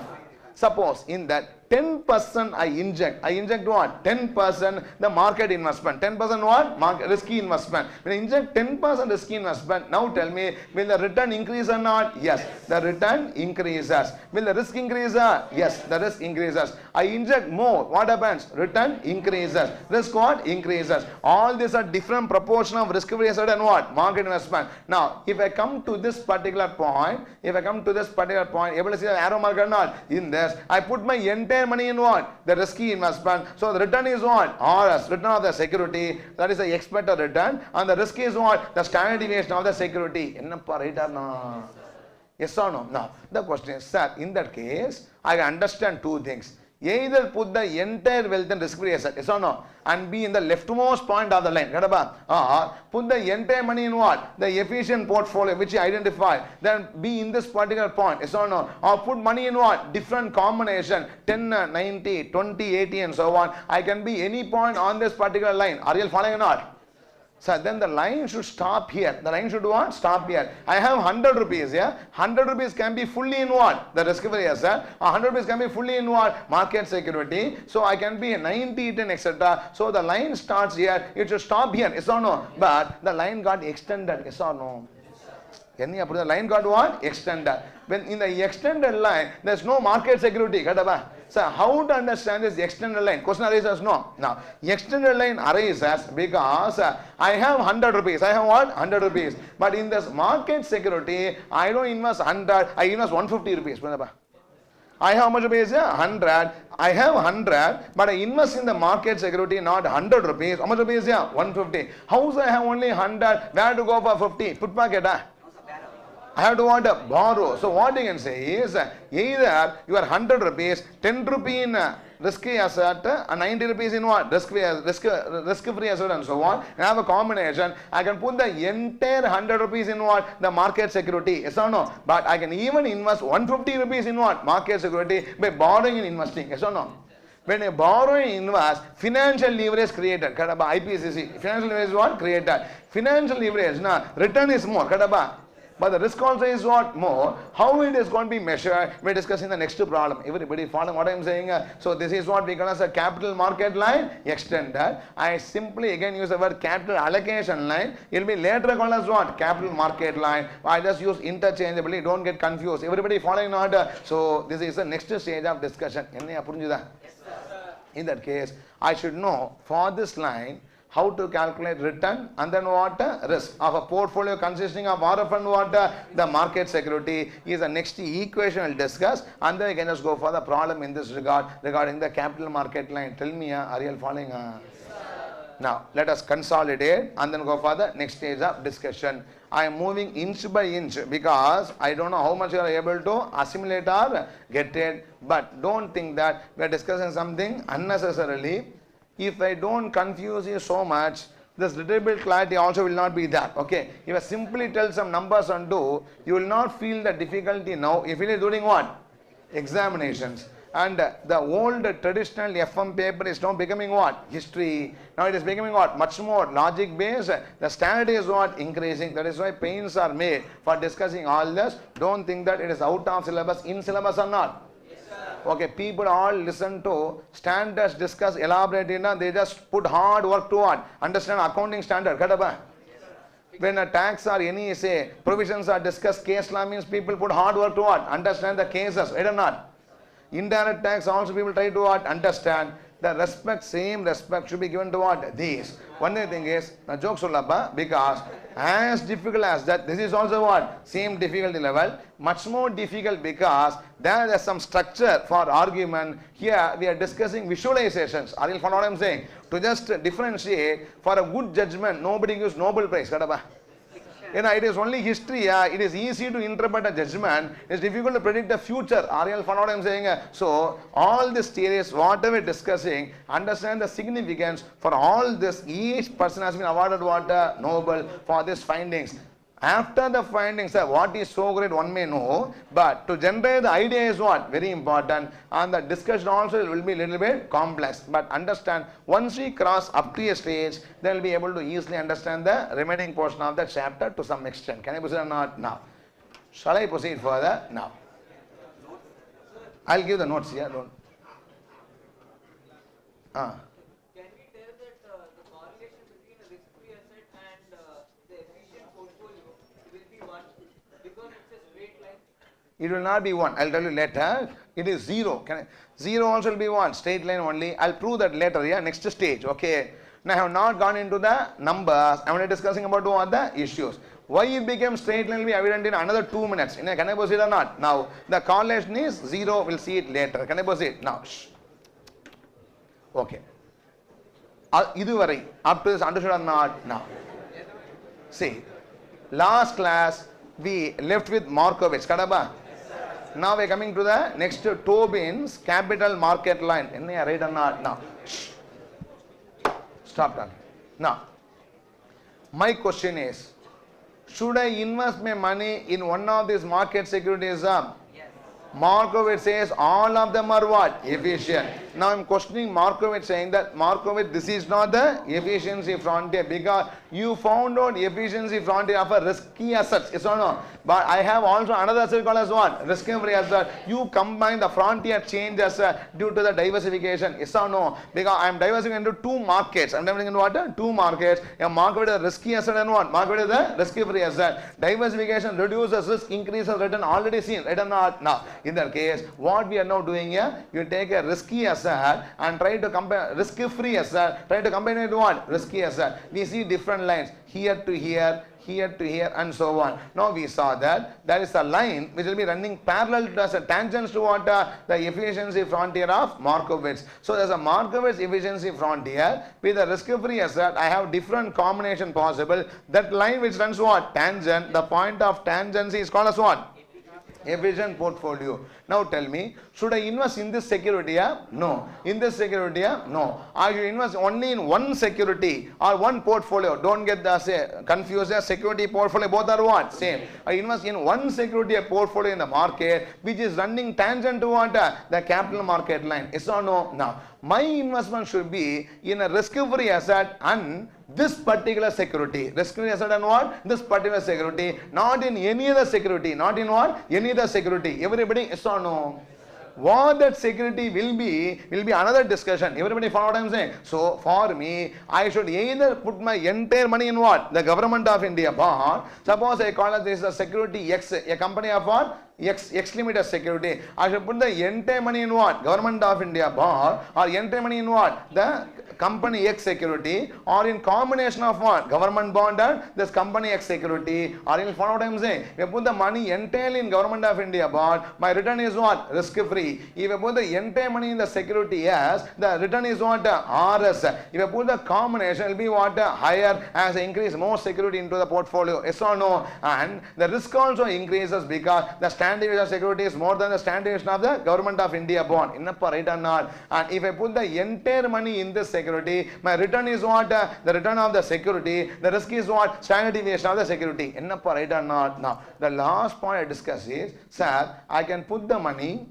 Suppose in that 10% I inject what? 10% the market investment. 10% what? Market risky investment. When I inject 10% risky investment, now tell me, will the return increase or not? Yes, the return increases. Will the risk increase? Yes, the risk increases. I inject more. What happens? Return increases. Risk what? Increases. All these are different proportion of risk-free asset and what? Market investment. Now, if I come to this particular point, able to see the arrow mark or not? In this, I put my entire money in what? The risky investment. So the return is what? RS, return of the security. That is the expected return. And the risk is what? The standard deviation of the security. Right or no? Yes or no? Now, the question is, sir, in that case, I understand two things. Either put the entire wealth in risk-free asset, yes or no, and be in the leftmost point of the line, or put the entire money in what? The efficient portfolio which you identify, then be in this particular point, yes or no, or put money in what? Different combination, 10, 90, 20, 80 and so on. I can be any point on this particular line. Are you following or not? So then the line should stop here. The line should what? Stop here. I have 100 rupees, yeah? 100 rupees can be fully in what? The risk-free asset. 100 rupees can be fully in what? Market security. So I can be 90, 10, etc. So the line starts here. It should stop here, yes or no? But the line got extended, yes or no? The line got what? Extended. When in the extended line, there is no market security. So how to understand this extended line? Question arises, no. Now, extended line arises because I have 100 rupees. I have what? 100 rupees. But in this market security, I don't invest 100. I invest 150 rupees. I have how much rupees? 100. I have 100, but I invest in the market security not 100 rupees. How much rupees? 150. How I have only 100? Where to go for 50? Put pocket. I have to want to borrow. So what you can say is either you are 100 rupees, 10 rupees in risky asset and 90 rupees in what? Risk-free asset and so on. And I have a combination. I can put the entire 100 rupees in what? The market security. Yes or no? But I can even invest 150 rupees in what? Market security by borrowing and investing. Yes or no? When a borrower invests, financial leverage created. IPCC. Financial leverage is what? Created. Financial leverage, return is more. But the risk also is what? More. How it is going to be measured? We are discussing the next problem. Everybody following what I am saying? So this is what we call as a capital market line extended. I simply again use the word capital allocation line. It will be later called as what? Capital market line. I just use interchangeably. Don't get confused. Everybody following what? So this is the next stage of discussion. In that case, I should know for this line how to calculate return and then what? Risk of a portfolio consisting of RF and what? The market security is the next equation I will discuss, and then you can just go for the problem in this regard regarding the capital market line. Tell me, are you following? Now, let us consolidate and then go for the next stage of discussion. I am moving inch by inch because I don't know how much you are able to assimilate or get it, but don't think that we are discussing something unnecessarily. If I don't confuse you so much, this little bit clarity also will not be there. Okay. If I simply tell some numbers and do, you will not feel the difficulty now. If it is doing what? Examinations. And the old traditional FM paper is now becoming what? History. Now it is becoming what? Much more logic based. The standard is what? Increasing. That is why pains are made for discussing all this. Don't think that it is out of syllabus. In syllabus or not? Okay, people all listen to standards discuss elaborately, they just put hard work to what? Understand accounting standard. When a tax or any say provisions are discussed, case law means people put hard work to what? Understand the cases, right or not? Indirect tax also people try to what? Understand. The respect, same respect should be given to what? These. One thing is, the joke sullappa, because as difficult as that, this is also what? Same difficulty level. Much more difficult because there is some structure for argument. Here we are discussing visualizations. Are you following what I am saying? To just differentiate, for a good judgment, nobody gives Nobel Prize. It is only history. It is easy to interpret a judgment. It is difficult to predict the future. Are you following what I am saying? So, all these theories, whatever we are discussing, understand the significance. For all this, each person has been awarded what? Nobel for these findings. After the findings, what is so great one may know, but to generate the idea is what? Very important, and the discussion also will be a little bit complex. But understand, once we cross up to a stage, they will be able to easily understand the remaining portion of the chapter to some extent. Can I proceed or not? Now. Shall I proceed further? Now. I'll give the notes here. Don't. Can we tell that the correlation between a risk-free asset and the efficient portfolio will be 1 because it's a straight line? It will not be 1. I'll tell you later. It is 0. 0 also will be 1. Straight line only. I'll prove that later. Yeah. Next stage. Okay. Now I have not gone into the numbers. I'm only discussing about what the issues. Why it became straight line will be evident in another 2 minutes. Can I proceed or not? Now the correlation is 0. We'll see it later. Can I proceed? Now. Okay. Up to this understood or not? Now. See, last class we left with Markowitz. Kadaba? Now we are coming to the next Tobin's capital market line. Right or not? Now. Stop talking. Now, my question is, should I invest my money in one of these market securities? Yes. Markowitz says all of them are what? Efficient. Now I am questioning Markowitz, saying that Markowitz, this is not the efficiency frontier because you found out efficiency frontier of a risky assets. Yes or no? But I have also another asset called as what? Risk-free asset. You combine the frontier changes due to the diversification. Yes or no? Because I am diversifying into 2 markets. I am diversifying into what? 2 markets. A market with a risky asset and what? Market with a risk-free asset. Diversification reduces risk, increases return. Already seen. Right or not? Now, in that case, what we are now doing here, you take a risky asset and try to compare risk-free asset, try to combine it with what? Risky asset. We see different lines here to here, here to here, and so on. Now we saw that there is a line which will be running parallel to as a tangent to what? The efficiency frontier of Markowitz. So there's a Markowitz efficiency frontier with a risk-free asset. I have different combination possible. That line which runs what? Tangent. The point of tangency is called as what? Efficient portfolio. Now tell me, should I invest in this security? No. In this security? No. I should invest only in one security or one portfolio. Don't get the confused. Security portfolio, both are what? Same. I invest in one security portfolio in the market which is running tangent to what? The capital market line. Yes or no? Now, my investment should be in a risk-free asset and this particular security. Risk-free asset and what? This particular security. Not in any other security. Not in what? Any other security. Everybody, yes or no? What that security will be another discussion. Everybody follow what I am saying? So, for me, I should either put my entire money in what? The government of India bond. Suppose I call it this is a security X, a company of what? X limited security. I should put the entire money in what? Government of India bond, or entire money in what? The company X security, or in combination of what? Government bond and this company X security. Or you will follow what I am saying? If I put the money entirely in Government of India bond, my return is what? Risk free. If I put the entire money in the security S, the return is what? RS. If I put the combination, it will be what? Higher as I increase more security into the portfolio. Yes or no? And the risk also increases because the standard deviation of security is more than the standard deviation of the Government of India bond. Innappa, right or not? And if I put the entire money in this security. My return is what? The return of the security. The risk is what? Standard deviation of the security. Ennappa, right or not? Now, the last point I discuss is, sir, I can put the money.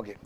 Okay.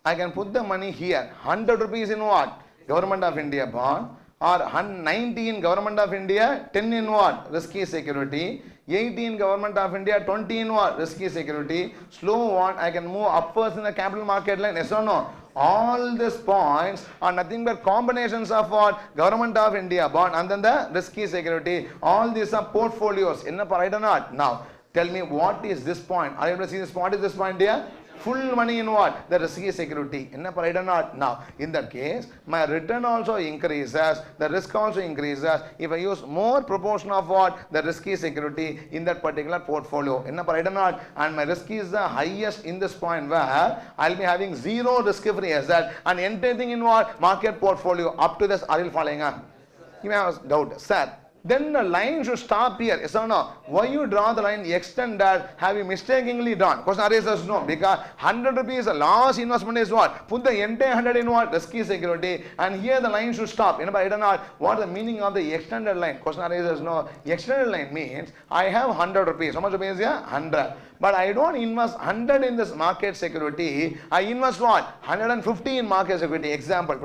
I can put the money here. 100 rupees in what? Government of India bond. Or 90 in Government of India, 10 in what? Risky security. 80 in Government of India, 20 in what? Risky security. Slow one, I can move upwards in the capital market line. Yes or no? All these points are nothing but combinations of what? Government of India bond and then the risky security. All these are portfolios. Right or not? Now, tell me what is this point? Are you able to see this point? What is this point here? Full money in what? The risky security. Right or not? Now, in that case, my return also increases, the risk also increases if I use more proportion of what? The risky security in that particular portfolio. Right or not? And my risk is the highest in this point where I'll be having zero risk-free asset and anything in what? Market portfolio. Up to this, are you following up? You may have a doubt. Sir, then the line should stop here. Yes or no? Why you draw the line extended? Have you mistakenly drawn? Question arises no. Because 100 rupees last investment is what? Put the entire 100 in what? Risky security. And here the line should stop. Right or not? What is the meaning of the extended line? Question arises no. Extended line means I have 100 rupees. How much rupees here? 100. But I don't invest 100 in this market security. I invest what? 150 in market security. Example.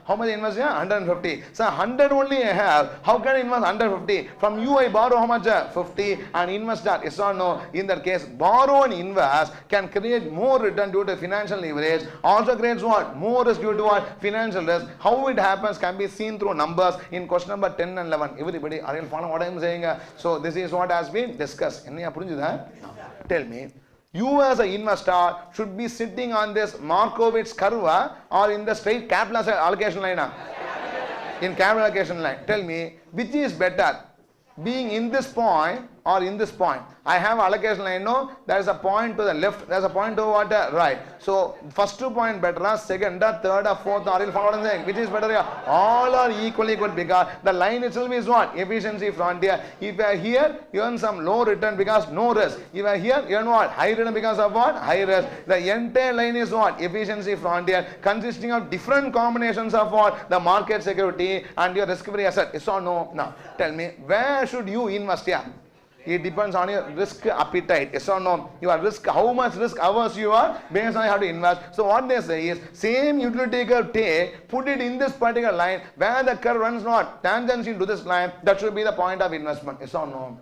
How much I invest here? 150. So 100 only I have. How can I invest 150? From you I borrow how much? 50 and invest that. Yes or no? In that case, borrow and invest can create more return due to financial leverage. Also creates what? More risk due to what? Financial risk. How it happens can be seen through numbers in question number 10 and 11. Everybody, are you following what I am saying? So this is what has been discussed. Tell me, you as an investor should be sitting on this Markowitz curve or in the straight capital allocation line? In capital allocation line. Tell me, which is better? Being in this point or in this point? I have allocation line. No, there is a point to the left, there is a point to what? Right. So, first 2 point better, second, third, fourth, or what I'm saying? Which is better here? All are equally good because the line itself is what? Efficiency frontier. If you are here, you earn some low return because no risk. If you are here, you earn what? High return because of what? High risk. The entire line is what? Efficiency frontier consisting of different combinations of what? The market security and your risk-free asset. Yes or no? Now, tell me, where should you invest here? It depends on your risk appetite. Yes or no? Your risk, how much risk averse you are, based on how to invest. So what they say is, same utility curve take, put it in this particular line, where the curve runs not tangents into this line, that should be the point of investment. Yes or no?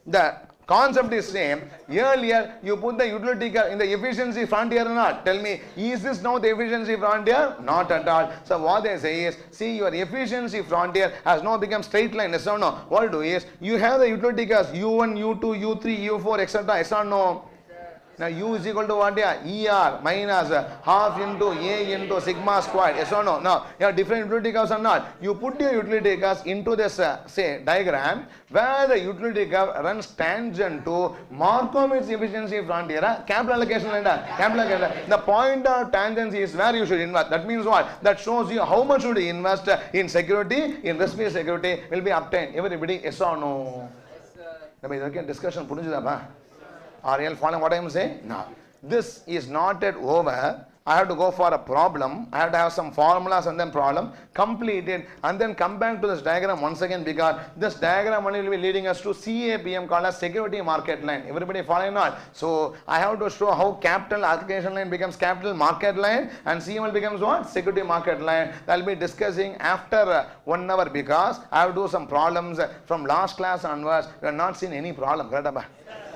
The concept is same. Earlier, you put the utility curve in the efficiency frontier or not? Tell me, is this now the efficiency frontier? Not at all. So what they say is, see, your efficiency frontier has now become straight line. Yes or no? What you do is, you have the utility curves U1, U2, U3, U4, etc. Yes or no? Now U is equal to what? ER minus half into A into sigma squared. Yes or no? Now you have different utility curves or not? You put your utility curves into this say diagram where the utility curve runs tangent to Markowitz efficiency frontier. Capital allocation line. Capital allocation. The point of tangents is where you should invest. That means what? That shows you how much should you invest in security, in risk-free security will be obtained. Everybody, yes or no? Yes, discussion. Are you following what I am saying? No. This is not yet over. I have to go for a problem. I have to have some formulas and then problem, complete it, and then come back to this diagram once again because this diagram only will be leading us to CAPM called as security market line. Everybody following not? So I have to show how capital allocation line becomes capital market line and CML becomes what? Security market line. I will be discussing after 1 hour because I have to do some problems from last class onwards. We have not seen any problem. Correct?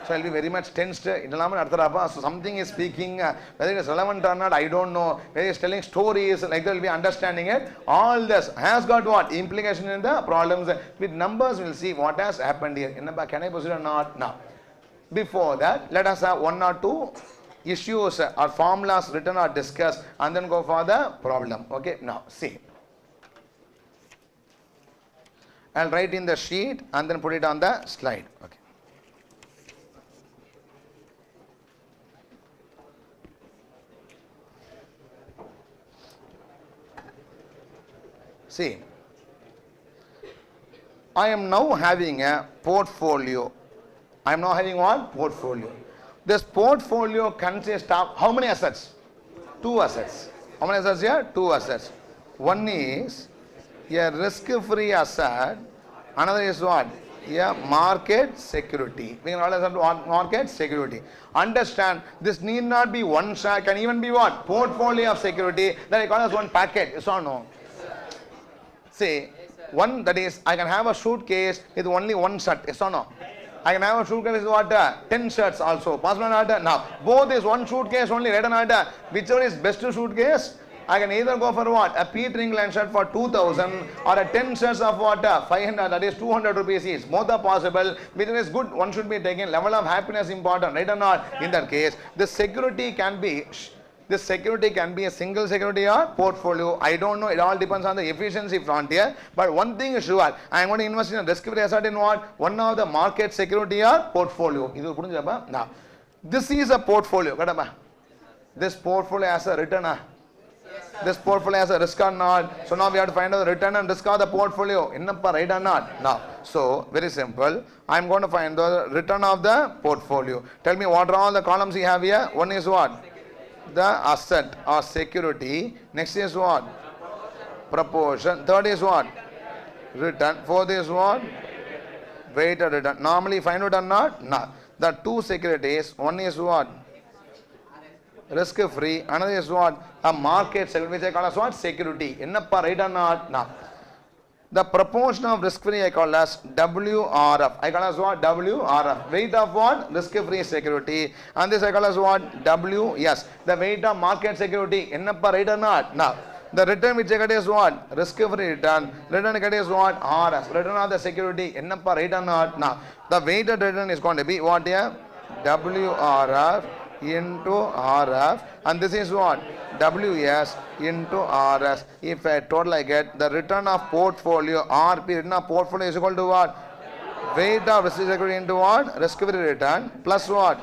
So I will be very much tensed. So something is speaking, whether it is relevant or not, I don't know. Whether it is telling stories, like they will be understanding it. All this has got what? Implication in the problems. With numbers, we will see what has happened here. Can I proceed or not? Now, before that, let us have 1 or 2 issues or formulas written or discussed and then go for the problem. Okay, now see. I will write in the sheet and then put it on the slide. Okay. See, I am now having a portfolio. I am now having what? Portfolio. This portfolio consists of how many assets? Two assets. How many assets here? Two assets. One is a risk-free asset. Another is what? A market security. We can call it what? Market security. Understand, this need not be one share, can even be what? Portfolio of security. That I call as one packet. Yes or no? Say, one, that is, I can have a suitcase with only one shirt. Yes or no? I can have a suitcase with what? 10 shirts also. Possible or not? Now, both is one suitcase only, right or not? Whichever is best suitcase, I can either go for what? A Peter England shirt for 2000 or a 10 shirts of what? 500, that is 200 rupees each. Both are possible. Whichever is good, one should be taken. Level of happiness important, right or not? In that case, the security can be a single security or portfolio. I don't know. It all depends on the efficiency frontier. But one thing is sure. I am going to invest in a risk-free asset in what? One of the market security or portfolio. Now, this is a portfolio. This portfolio has a return. This portfolio has a risk or not. So now we have to find out the return and risk of the portfolio. Right or not? Now, so very simple. I am going to find the return of the portfolio. Tell me what are all the columns you have here. One is what? The asset or security. Next is what? Proportion. Third is what? Return. Fourth is what? Weighted return. Normally find out or not? No. The two securities. One is what? Risk free. Another is what? A market security, which I call as what? Security. Right or not? No. The proportion of risk free I call as WRF. I call as what? WRF. Weight of what? Risk free security. And this I call as what? WS. The weight of market security. Right or not? No. The return which I get is what? Risk free return. Return I get is what? RF. Return of the security. Right or not? No. The weighted return is going to be what here? WRF into RF, and this is what? WS into RS. If I total I get the return of portfolio, RP, return of portfolio is equal to what? Weight of risk security into what? Risk free return plus what?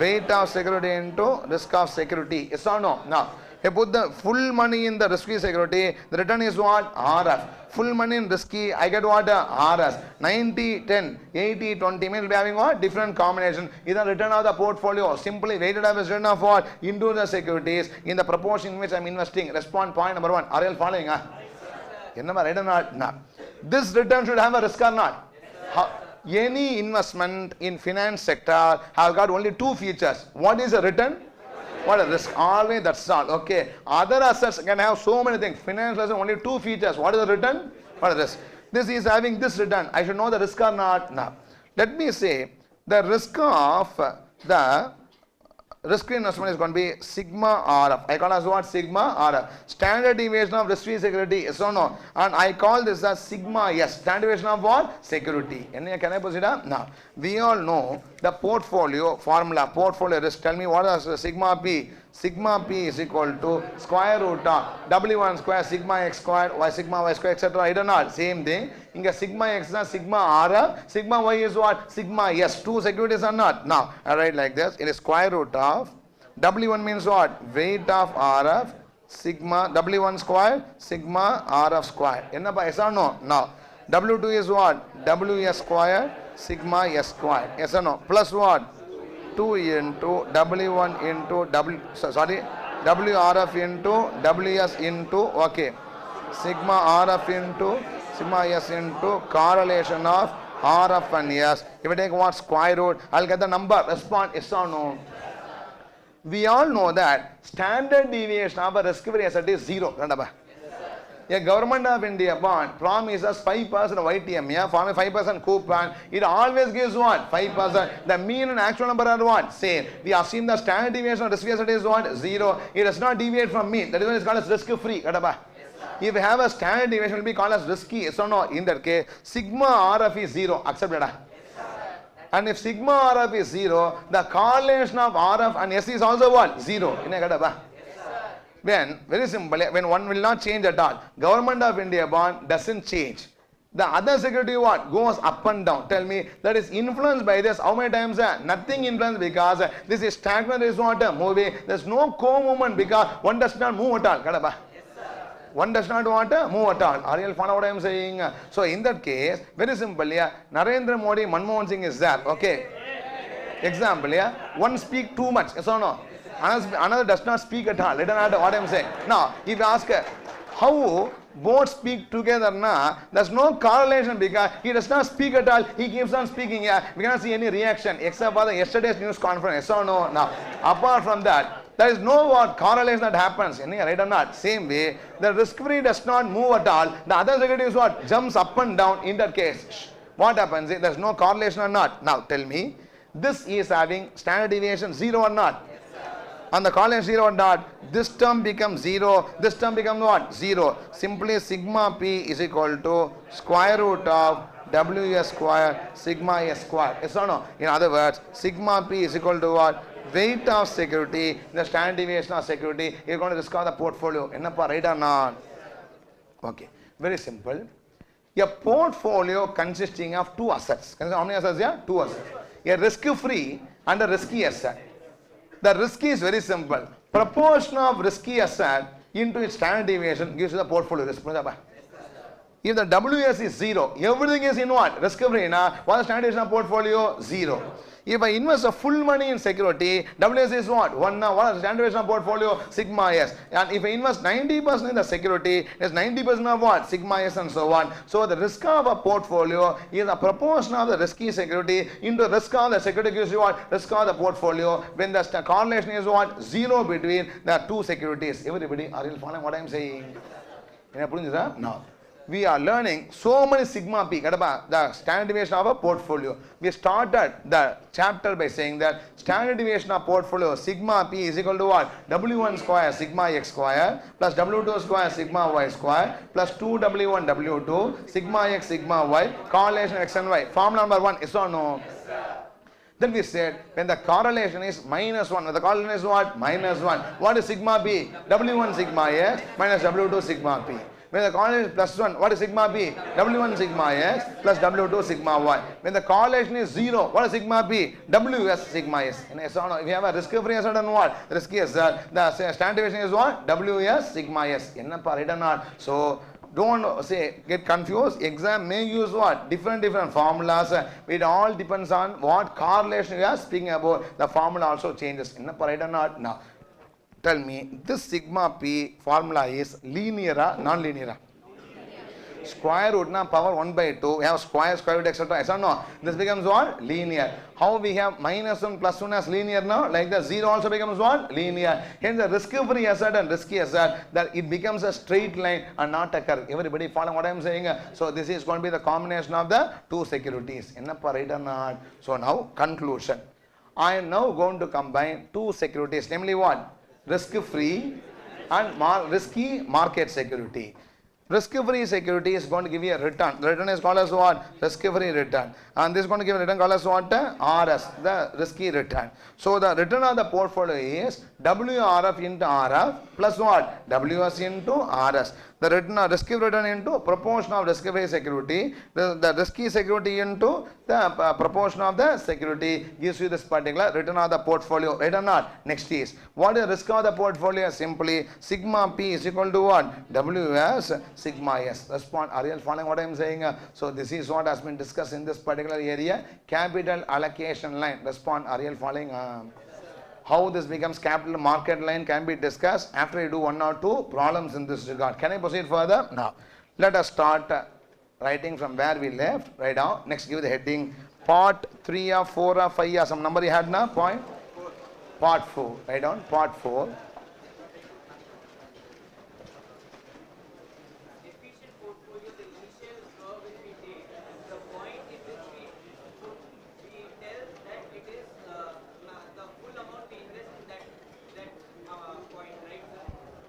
Weight of security into risk of security. Yes or no? Now, I put the full money in the risky security, the return is what? RF. Full money in risky, I get what? RS. 90, 10, 80, 20 means be having what? Different combination. Either return of the portfolio, simply weighted average return of what? Into the securities in the proportion in which I am investing. Respond point number one. Are you all following? Right or not? No. This return should have a risk or not? Any investment in finance sector have got only two features. What is a return? What is risk? Always that's all. Okay. Other assets can have so many things. Finance has only two features. What is the return? What is risk? This is having this return. I should know the risk or not? No. Let me say the risk of the risk-free investment is going to be sigma RF. I call as what? Sigma RF. Standard deviation of risk-free security. Yes or no? And I call this as sigma S. Standard deviation of what? Security. Can I proceed? Now, we all know the portfolio formula. Portfolio risk. Tell me what is sigma P? Sigma P is equal to square root of W1 square sigma X squared, Y sigma Y square, etc. I don't know. Same thing. Inga sigma X is sigma RF. Sigma Y is what? Sigma S. Two securities are not. Now, I write like this. It is square root of W1 means what? Weight of RF. Sigma W1 squared. Sigma RF squared. Yes or no? Now, W2 is what? WS squared. Sigma S squared. Yes or no? Plus what? 2 into W1 into WRF into WS into, okay, sigma RF into sigma S into correlation of RF and S. If I take what? Square root, I'll get the number. Respond yes or no. We all know that standard deviation of a risk-free asset is 0. A Government of India bond promises 5% YTM, yeah, for 5% coupon. It always gives what? 5%. The mean and actual number are what? Same. We assume the standard deviation of risk-free asset is what? 0. It does not deviate from mean. That is why it is called as risk-free. If we have a standard deviation, it will be called as risky. Yes or no? In that case, sigma RF is 0. Accepted? And if sigma RF is 0, the correlation of RF and S is also what? 0. When, very simple, when one will not change at all. Government of India bond doesn't change. The other security what? Goes up and down. Tell me, that is influenced by this. How many times? Nothing influenced because this is stagnant, is not moving. There is no co-movement because one does not move at all. One does not want to move at all. Are you all follow what I am saying? So in that case, very simple, yeah. Narendra Modi, Manmohan Singh is there. Okay. Example, yeah. One speak too much. Yes or no? Another does not speak at all. Let us know what I am saying. Now, if you ask how both speak together, there's no correlation because he does not speak at all. He keeps on speaking. Yeah, we cannot see any reaction except for the yesterday's news conference. Yes or no? Now, apart from that, there is no correlation that happens. Right or not? Same way, the risk-free does not move at all. The other security is what? Jumps up and down in that case. What happens? There is no correlation or not? Now, tell me, this is having standard deviation 0 or not? And the correlation 0 or not, this term becomes 0, this term becomes what? 0. Simply sigma p is equal to square root of ws square sigma s square. Yes or no? In other words, sigma p is equal to what? Weight of security, the standard deviation of security. You're going to discover the portfolio. Ennappa, right or not? Okay, very simple. A portfolio consisting of two assets. How many assets? Yeah, two assets. A risk-free and a risky asset. The risky is very simple. Proportion of risky asset into its standard deviation gives you the portfolio risk. If the WS is 0, everything is in what? Risk-free. What is the standard deviation of portfolio? 0. If I invest a full money in security, WS is what? 1 now. What is the standard deviation of portfolio? Sigma S. And if I invest 90% in the security, it's 90% of what? Sigma S and so on. So the risk of a portfolio is a proportion of the risky security into risk of the security gives you what? Risk of the portfolio. When the correlation is what? 0 between the two securities. Everybody, are you following what I am saying? No. We are learning so many sigma p, the standard deviation of a portfolio. We started the chapter by saying that standard deviation of portfolio sigma p is equal to what? W1 square sigma x square plus W2 square sigma y square plus 2W1 W2 sigma x sigma y correlation x and y. Formula number 1, yes or no? Then we said when the correlation is -1, when the correlation is what? -1. What is sigma p? W1 sigma x minus W2 sigma p. When the correlation is +1, what is sigma p? W1 sigma x plus W2 sigma y. When the correlation is 0, what is sigma p? Ws sigma s. If you have a risk-free asset and what? Risky asset, the standard deviation is what? Ws sigma s. Right or not? So, don't get confused. Exam may use what? Different formulas. It all depends on what correlation you are speaking about. The formula also changes. Right or not? Now, tell me, this sigma p formula is linear or non-linear? Square root power 1 by 2. We have square root, etc. Yes or no? This becomes what? Linear. How we have -1 plus 1 as linear now? Like the 0 also becomes what? Linear. Hence the risk-free asset and risky asset, that it becomes a straight line and not a curve. Everybody follow what I am saying? So this is going to be the combination of the two securities. Right or not? So now conclusion. I am now going to combine two securities. Namely what? Risk-free and risky market security. Risk-free security is going to give you a return. The return is called as what? Risk-free return. And this is going to give a return called as what? RS, the risky return. So the return of the portfolio is WRF into RF plus what? WS into RS. The return of risky return into proportion of risk-free security. The risky security into the proportion of the security gives you this particular return of the portfolio. Right or not? Next is, what is risk of the portfolio? Simply sigma p is equal to what? Ws sigma s. Respond. Are you following what I am saying? So this is what has been discussed in this particular area. Capital allocation line. Respond. Are you following? How this becomes capital market line can be discussed after you do 1 or 2 problems in this regard. Can I proceed further? Now, let us start writing from where we left. Right now, next give the heading part 3 or 4 or 5 or some number you had now? Point? Part 4. Write down part 4. Efficient portfolio, the initial curve which we take, the point in which we tell that it is the full amount we invest in that point, right, sir?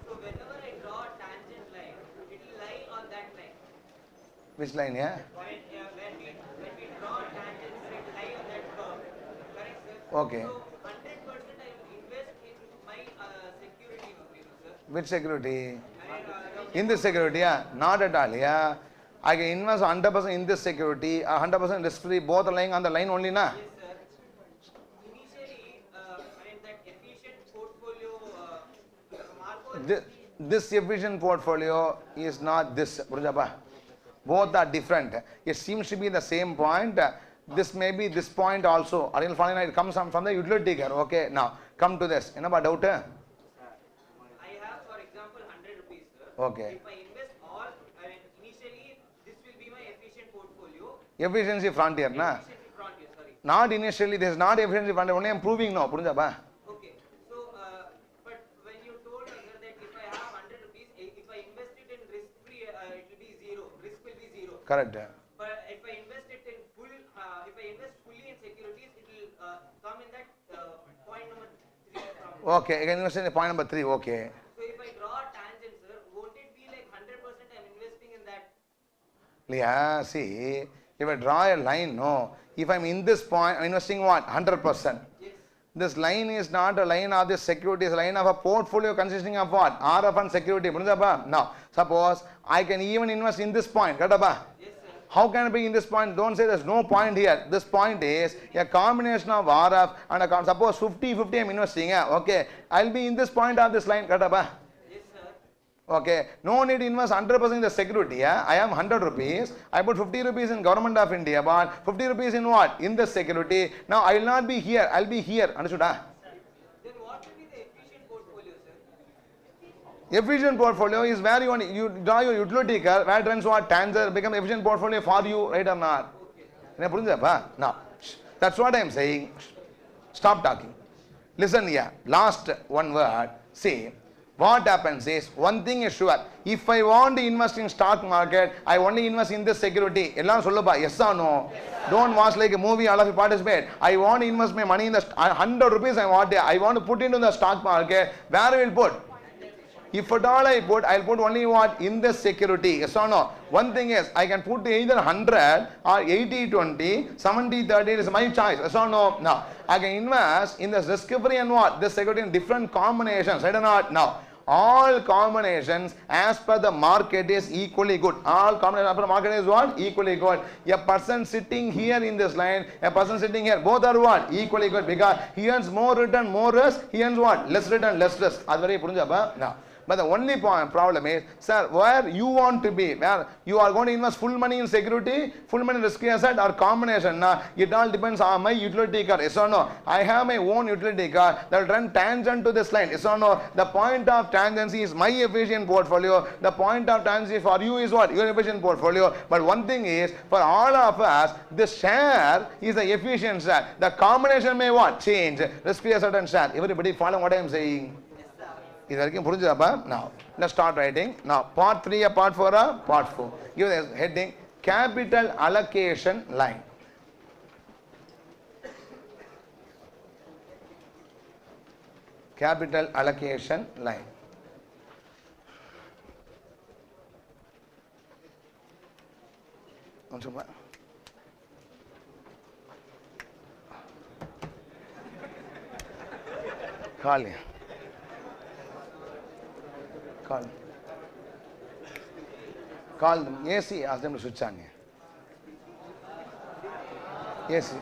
So whenever I draw a tangent line, it will lie on that line. Which line, yeah? When we draw a tangent, it will lie on that curve. Correct, sir? Okay. So 100% I will invest in my security only, sir. Which security? In this security, yeah? Not at all, yeah? I can invest 100% in this security, 100% risk-free, both are lying on the line only, na? Yes, sir. Initially, that efficient portfolio, Marco, this efficient portfolio is not this. Both are different. It seems to be the same point. This may be this point also. It comes from the utility curve. Okay, now come to this. What doubt? I have, for example, 100 rupees, sir. Okay. If I invest all, initially, this will be my efficient portfolio. Efficiency frontier, na? Efficiency frontier, sorry. Not initially, this is not efficiency frontier. Only I am proving now. Okay. So, but when you told us that if I have 100 rupees, if I invest it in risk-free, it will be zero. Risk will be zero. Correct. But if I invest it in full, if I invest fully in securities, it will come in that point number 3. Okay, you can invest in point number 3. Okay. So if I draw a tangent, sir, won't it be like 100% I'm investing in that? Yeah, see, if I draw a line, no. If I'm in this point, I'm investing what? 100%. Yes. This line is not a line of the security, it's a line of a portfolio consisting of what? RF and security. Now, suppose I can even invest in this point. Yes, sir. How can I be in this point? Don't say there's no point here. This point is a combination of RF and a suppose 50-50 I'm investing. Okay, I'll be in this point of this line. Yes, sir. Okay, no need to invest 100% in the security. I am 100 rupees. I put 50 rupees in government of India, but 50 rupees in what? In the security. Now I will not be here. I'll be here. Understood? Then what will be the efficient portfolio, sir? Efficient portfolio is where you draw your utility curve, where trends what? Tangent become efficient portfolio for you, right or not? Okay. Now, that's what I am saying. Stop talking. Listen here. Last one word. See. What happens is, one thing is sure, if I want to invest in stock market, I only invest in this security. Yes or no? Yes, don't watch like a movie, all of you participate. I want to invest my money in the 100 rupees I want to put into the stock market. Where I will put? If at all I put, I'll put only what? In the security. Yes or no? One thing is, I can put either 100 or 80-20, 70-30 is my choice. Yes or no? Now, I can invest in this risk-free and what? This security in different combinations. Right or not? Now, all combinations as per the market is equally good. All combinations as per the market is what? Equally good. A person sitting here in this line, a person sitting here, both are what? Equally good, because he earns more return, more risk. He earns what? Less return, less risk. That's very important. Now, but the only problem is, sir, where you want to be, where you are going to invest full money in security, full money in risky asset, or combination. It all depends on my utility car. Yes or no? I have my own utility car that will run tangent to this line. Yes or no? The point of tangency is my efficient portfolio. The point of tangency for you is what? Your efficient portfolio. But one thing is, for all of us, the share is the efficient share. The combination may what? Change. Risky asset and share. Everybody follow what I am saying? Now, let's start writing. Now, part 3 or part 4 or part 4. Give the heading, capital allocation line. Capital allocation line. Call you. Call them. AC, ask them to switch on. AC.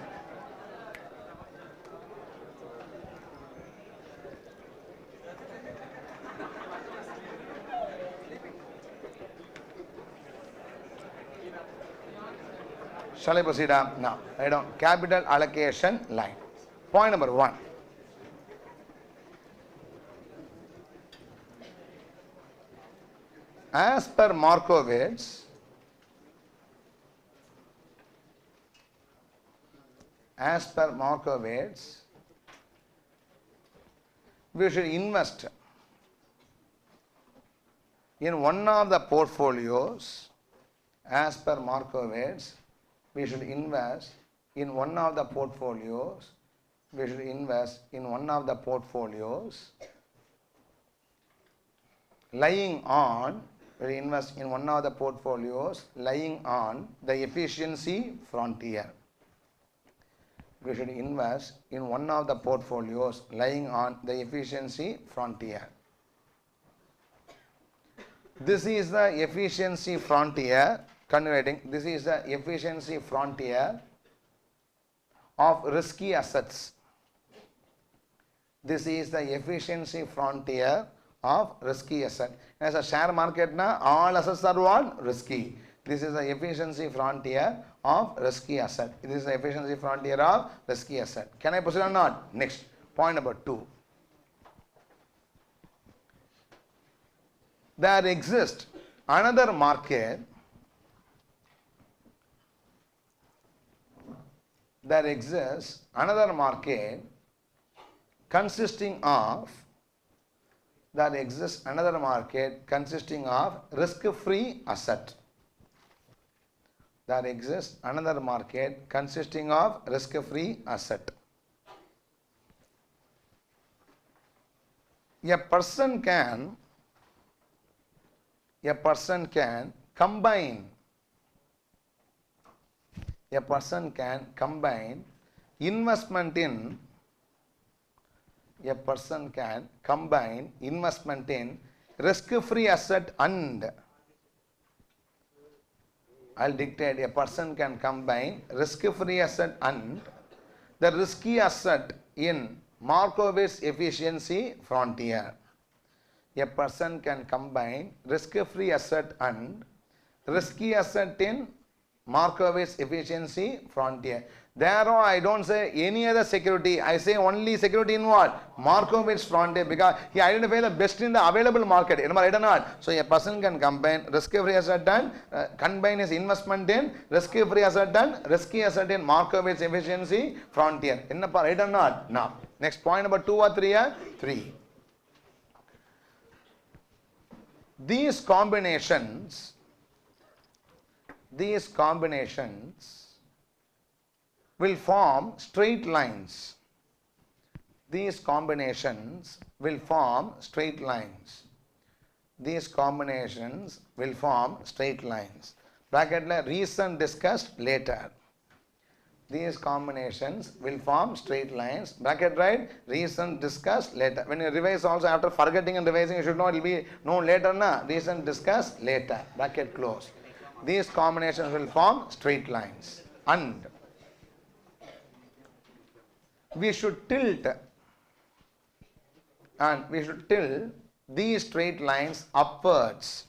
Shall I proceed? Now, write down capital allocation line. Point number 1. As per Markowitz, we should invest in one of the portfolios. As per Markowitz, we should invest in one of the portfolios. Lying on the efficiency frontier. We should invest in one of the portfolios lying on the efficiency frontier. This is the efficiency frontier. Converting. This is the efficiency frontier of risky assets. This is the efficiency frontier of risky asset. As a share market, na, all assets are what? Risky. This is the efficiency frontier of risky asset. This is the efficiency frontier of risky asset. Can I proceed or not? Next, point number 2. There exists another market. There exists another market consisting of risk-free asset. There exists another market consisting of risk-free asset. A person can combine investment in risk-free asset and I'll dictate. A person can combine risk-free asset and the risky asset in Markowitz efficiency frontier. A person can combine risk-free asset and risky asset in Markowitz efficiency frontier. Therefore, I don't say any other security. I say only security in what? Markowitz frontier, because he identifies the best in the available market. Am I right or not? So a person can combine risk-free asset and combine his investment in risk-free asset and risky asset in Markowitz efficiency frontier. Right or not? Now, next point number 2 or 3? 3. These combinations will form straight lines. These combinations will form straight lines. Bracket la reason discussed later. These combinations will form straight lines. Bracket right? Reason discussed later. When you revise also, after forgetting and revising, you should know it will be known later. Na? Reason discussed later. Bracket close. These combinations will form straight lines. And we should tilt these straight lines upwards.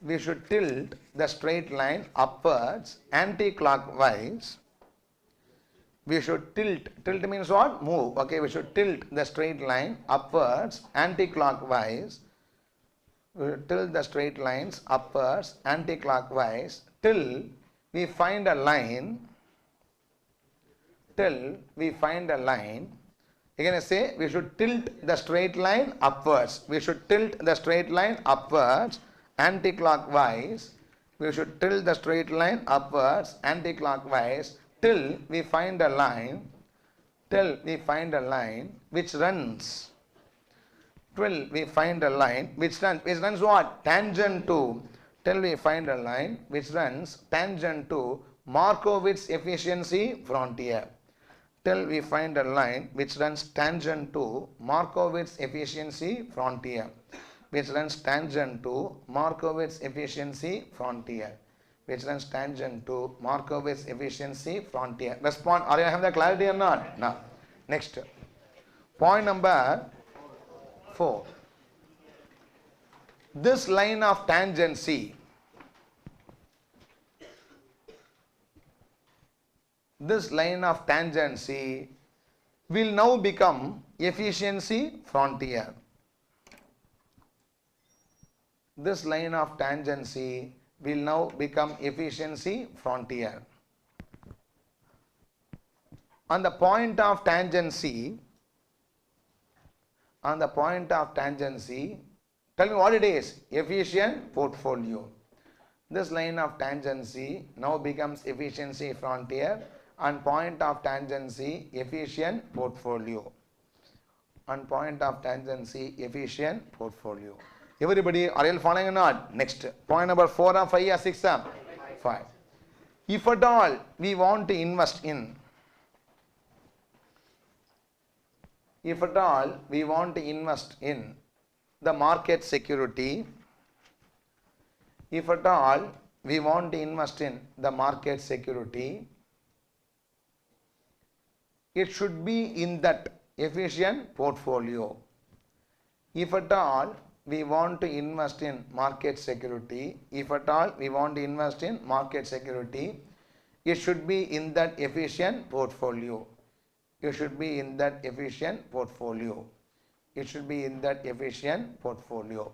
We should tilt the straight line upwards anti-clockwise. We should tilt means what? Move. Okay, we should tilt the straight line upwards anti-clockwise. We should tilt the straight lines upwards anti-clockwise till we find a line. Again I say we should tilt the straight line upwards. We should tilt the straight line upwards anti-clockwise. We should tilt the straight line upwards anti-clockwise till we find a line. Which runs. Till we find a line which runs what? Tangent to. Till we find a line which runs tangent to Markowitz efficiency frontier. Till we find a line which runs tangent to Markowitz efficiency frontier. Respond. Are you having the clarity or not? Now, next. Point number 4. This line of tangency. Will now become efficiency frontier. This line of tangency will now become efficiency frontier. On the point of tangency, tell me what it is. Efficient portfolio. This line of tangency now becomes efficiency frontier. On point of tangency, efficient portfolio. On point of tangency, efficient portfolio. Everybody, are you following or not? Next. Point number 4 or 5 or 6 or 5. If at all we want to invest in, the market security, it should be in that efficient portfolio. If at all we want to invest in market security, if at all we want to invest in market security, it should be in that efficient portfolio. You should be in that efficient portfolio. It should be in that efficient portfolio.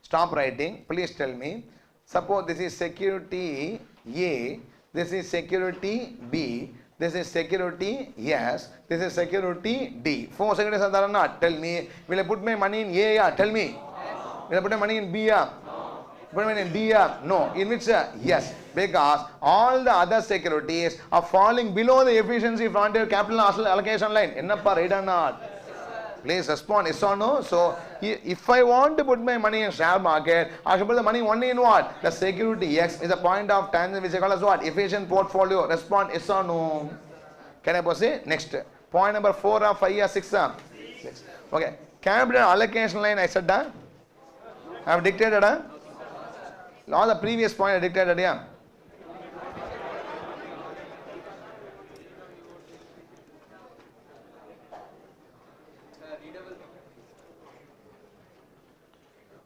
Stop writing. Please tell me. Suppose this is security A, this is security B, this is security S, this is security D. 4 securities are there or not? Tell me. Will I put my money in A? Yeah? Tell me. Will I put my money in B? Yeah? Put my money in D? Yeah? No. In which? Yes. Because all the other securities are falling below the efficiency frontier capital allocation line. Ennappa, right or not? Please respond, yes or no. So, if I want to put my money in share market, I should put the money only in what? The security X is a point of tangent which is called as what? Efficient portfolio. Respond, yes or no. Can I proceed? Next. Point number 4 or 5 or 6? 6. Okay. Capital allocation line I said that. I have dictated. All the previous point I dictated. Yeah.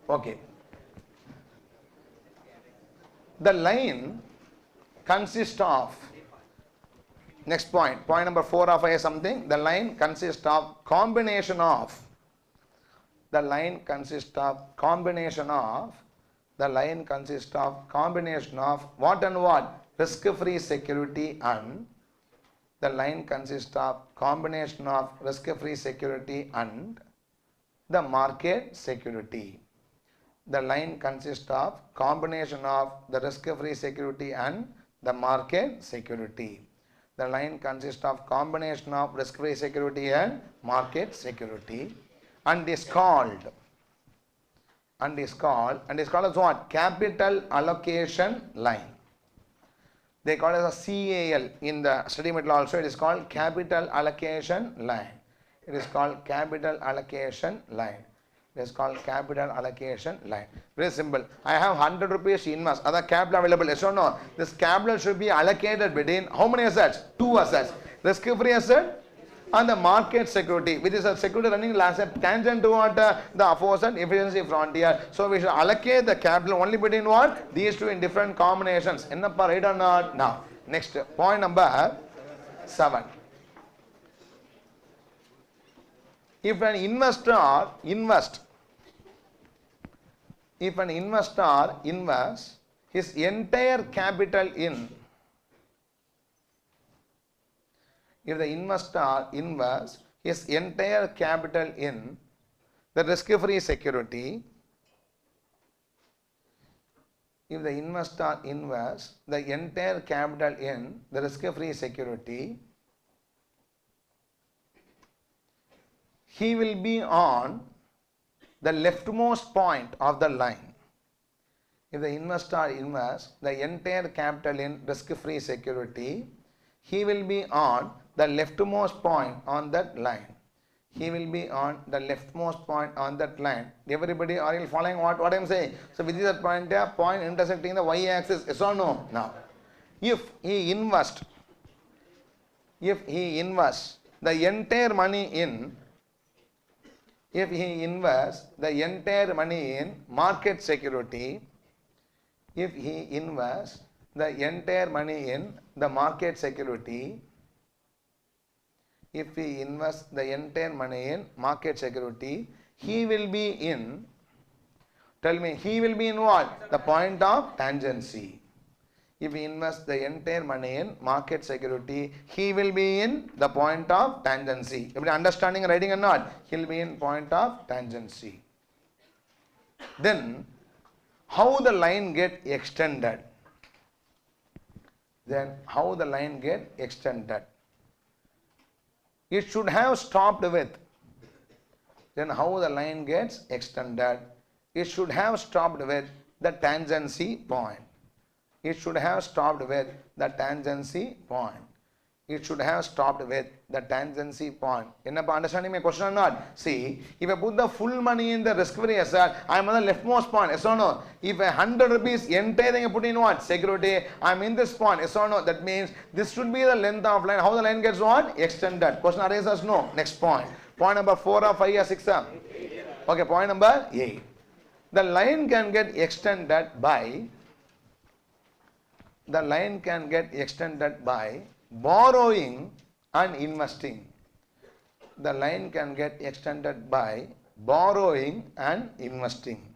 Okay. The line consists of, next point, point number 4 or 5 something, the line consists of combination of, the line consists of combination of, the line consists of combination of what and what? Risk-free security and, the line consists of combination of risk-free security and the market security. The line consists of combination of the risk-free security and the market security. The line consists of combination of risk-free security and market security, and is called as what? Capital allocation line. They call it as a CAL in the study material also. It is called capital allocation line. It is called capital allocation line. It is called capital allocation line. Very simple. I have 100 rupees to invest. Other capital available. Yes or no? This capital should be allocated between how many assets? 2 assets. Risk-free asset and the market security, which is a security running asset tangent to what? The aforesaid efficiency frontier. So we should allocate the capital only between what? These two in different combinations. Ennappa, right or not? Now, next point number 7. If an investor invests his entire capital in, if the investor invests his entire capital in the risk-free security, if the investor invests the entire capital in the risk-free security, he will be on the leftmost point of the line. If the investor invests the entire capital in risk-free security, he will be on the leftmost point on that line. He will be on the leftmost point on that line. Everybody, are you following what I am saying? So which is that point here? Point intersecting the y-axis. Yes or no? Now, if he invests the entire money in, if he invests the entire money in market security, if he invests the entire money in the market security, if he invests the entire money in market security, he will be in, tell me, he will be in what? The point of tangency. If he invests the entire money in market security, he will be in the point of tangency. Everybody understanding writing or not? He will be in point of tangency. Then, how the line get extended? Then, how the line get extended? It should have stopped with. Then, how the line gets extended? It should have stopped with the tangency point. It should have stopped with the tangency point. It should have stopped with the tangency point. Understanding my question or not? See, if I put the full money in the risk-free asset, I am on the leftmost point. Yes or no? If 100 rupees, entire thing I put in what? Security, I am in this point. Yes or no? That means this should be the length of line. How the line gets what? Extended. Question arises? No. Next point. Point number 4 or 5 or 6? Okay, point number 8. The line can get extended by borrowing and investing. The line can get extended by borrowing and investing.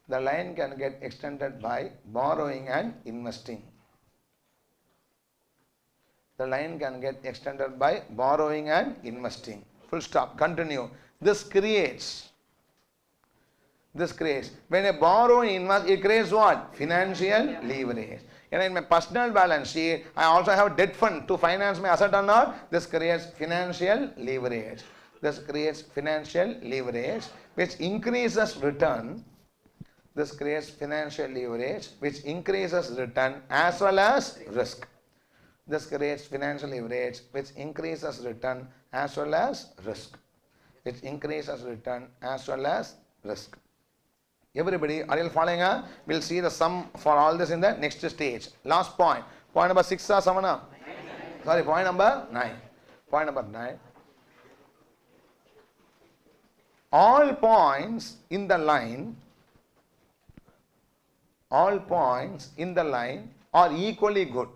The line can get extended by borrowing and investing. The line can get extended by borrowing and investing. Full stop. Continue. This creates. When I borrow and invest, it creates what? Financial leverage. And in my personal balance sheet, I also have debt fund to finance my asset or not. This creates financial leverage. Which increases return. This creates financial leverage which increases return as well as risk. This creates financial leverage which increases return as well as risk. Everybody, are you following? We'll see the sum for all this in the next stage. Last point. Point number 6 or 7? Sorry, point number 9. Point number 9. All points in the line are equally good.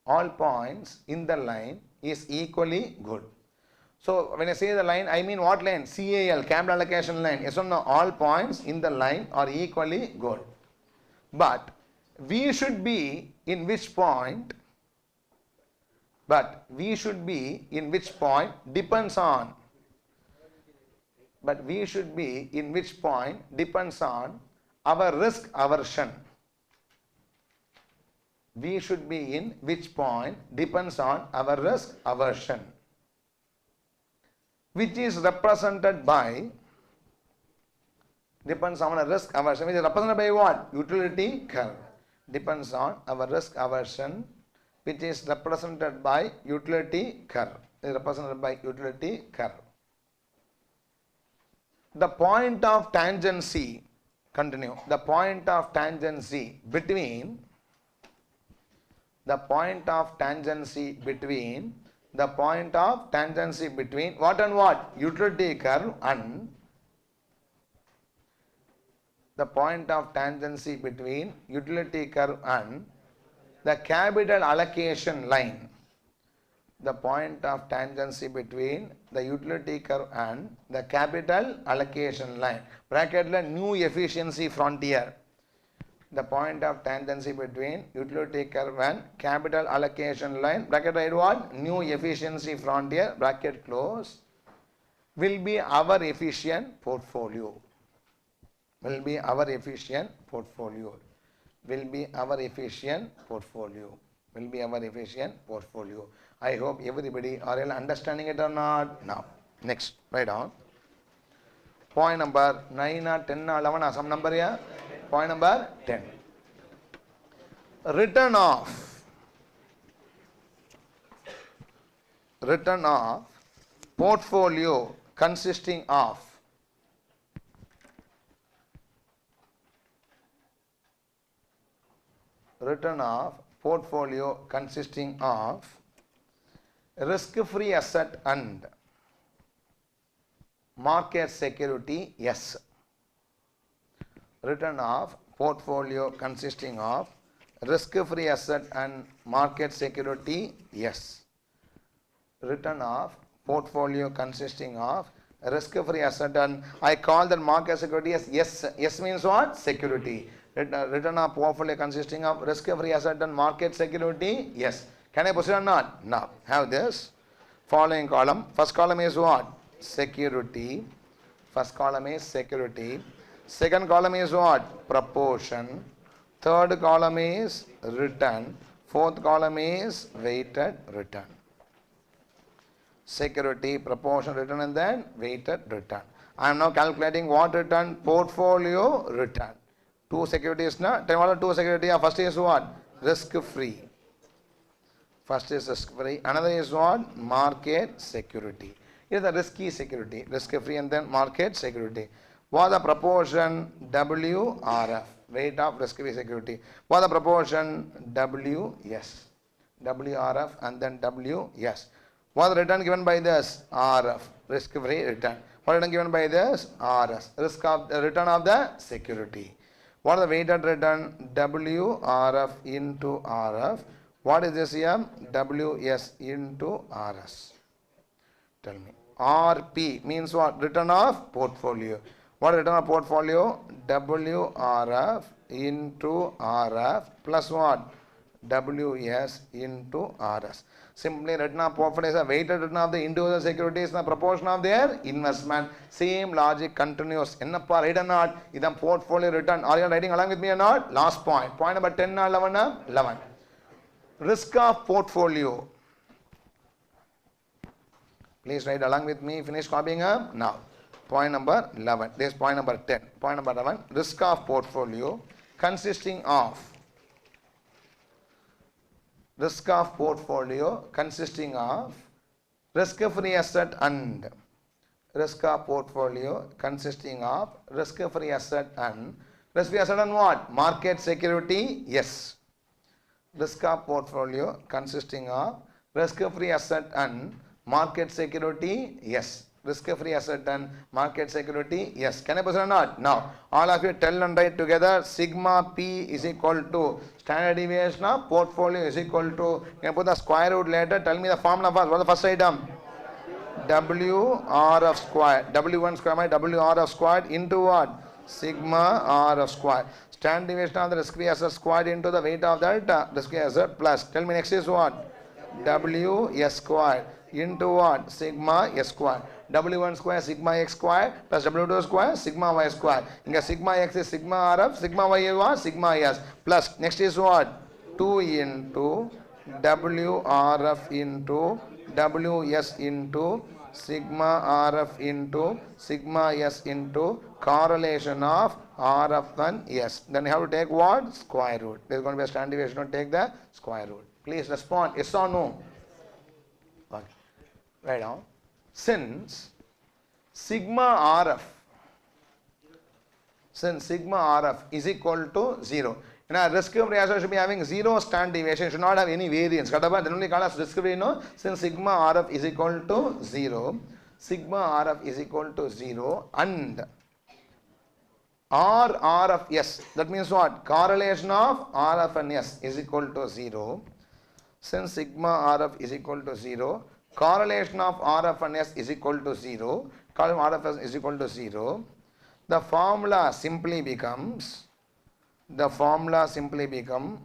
All points in the line is equally good. So when I say the line, I mean what line? CAL, capital allocation line. Yes or no? All points in the line are equally good. But we should be in which point? Depends on. Our risk aversion. We should be in which point depends on our risk aversion, which is represented by, depends on our risk aversion, which is represented by what? Utility curve. Depends on our risk aversion, which is represented by utility curve. The point of tangency, continue. The point of tangency between what and what? Utility curve and the point of tangency between utility curve and the capital allocation line. The point of tangency between the utility curve and the capital allocation line. Bracket la new efficiency frontier. The point of tangency between utility curve and capital allocation line, bracket right what? New efficiency frontier, bracket close, will be our efficient portfolio. I hope everybody are understanding it or not. Now, next, write down. Point number 9 or 10 or 11 or some number here. Point number 10. Return of portfolio consisting of risk-free asset and market security, yes. Return of portfolio consisting of risk-free asset and market security, yes. Return of portfolio consisting of risk-free asset and I call that market security as yes. Yes means what? Security. Return of portfolio consisting of risk-free asset and market security, yes. Can I proceed or not? Now, have this. Following column. First column is what? Security. First column is security. Second column is what? Proportion. Third column is return. Fourth column is weighted return. Security, proportion, return and then weighted return. I am now calculating what return? Portfolio return. Two securities now. Tell me what are two securities. First is what? Risk-free. Another is what? Market security. It is the risky security. Risk-free and then market security. What the proportion? WRF. Weight of risk-free security. What the proportion? WS. WRF and then WS. What the return given by this? RF. Risk-free return. What is given by this? RS. Risk of the return of the security. What is the weighted return? WRF into RF. What is this here? WS into RS. Tell me. RP means what? Return of portfolio. What is return of portfolio? WRF into RF plus what? WS into RS. Simply return of portfolio is a weighted return of the individual securities in the proportion of their investment. Same logic continues. Ennappa right or not? This portfolio return. Are you writing along with me or not? Last point. Point number 10 or 11? 11. Risk of portfolio. Please write along with me. Finish copying up now. Point number 11. This is point number 10. Point number 11. Risk of portfolio consisting of risk of portfolio consisting of risk-free asset and risk of portfolio consisting of risk-free asset and risk-free asset and what? Market security? Yes. Risk of portfolio consisting of risk-free asset and market security? Yes. Risk-free asset and market security? Yes. Can I proceed or not? Now, all of you tell and write together. Sigma P is equal to standard deviation of portfolio is equal to, you can put the square root later. Tell me the formula first. What is the first item? WRF squared. W1 squared by WRF squared into what? Sigma RF squared. Standard deviation of the risk-free asset squared into the weight of that risk-free asset plus. Tell me next is what? WS squared into what? Sigma S squared. W1 square sigma x square plus W2 square sigma y square. Inga sigma x is sigma RF, sigma y is what? Sigma S plus next is what? 2 into WRF into WS into sigma RF into sigma S into correlation of RF and S. Then you have to take what? Square root. There is going to be a standard deviation. Take the square root. Please respond. Yes or no? Okay. Right now. Since sigma RF is equal to 0. Now, risk-free asset should be having 0 standard deviation, should not have any variance. Then only call us risk-free, no? Since sigma RF is equal to 0, sigma RF is equal to 0 and RF S, that means what? Correlation of RF and S is equal to 0. Since sigma RF is equal to 0, correlation of RF and S is equal to 0. Correlation of RF is equal to 0. The formula simply becomes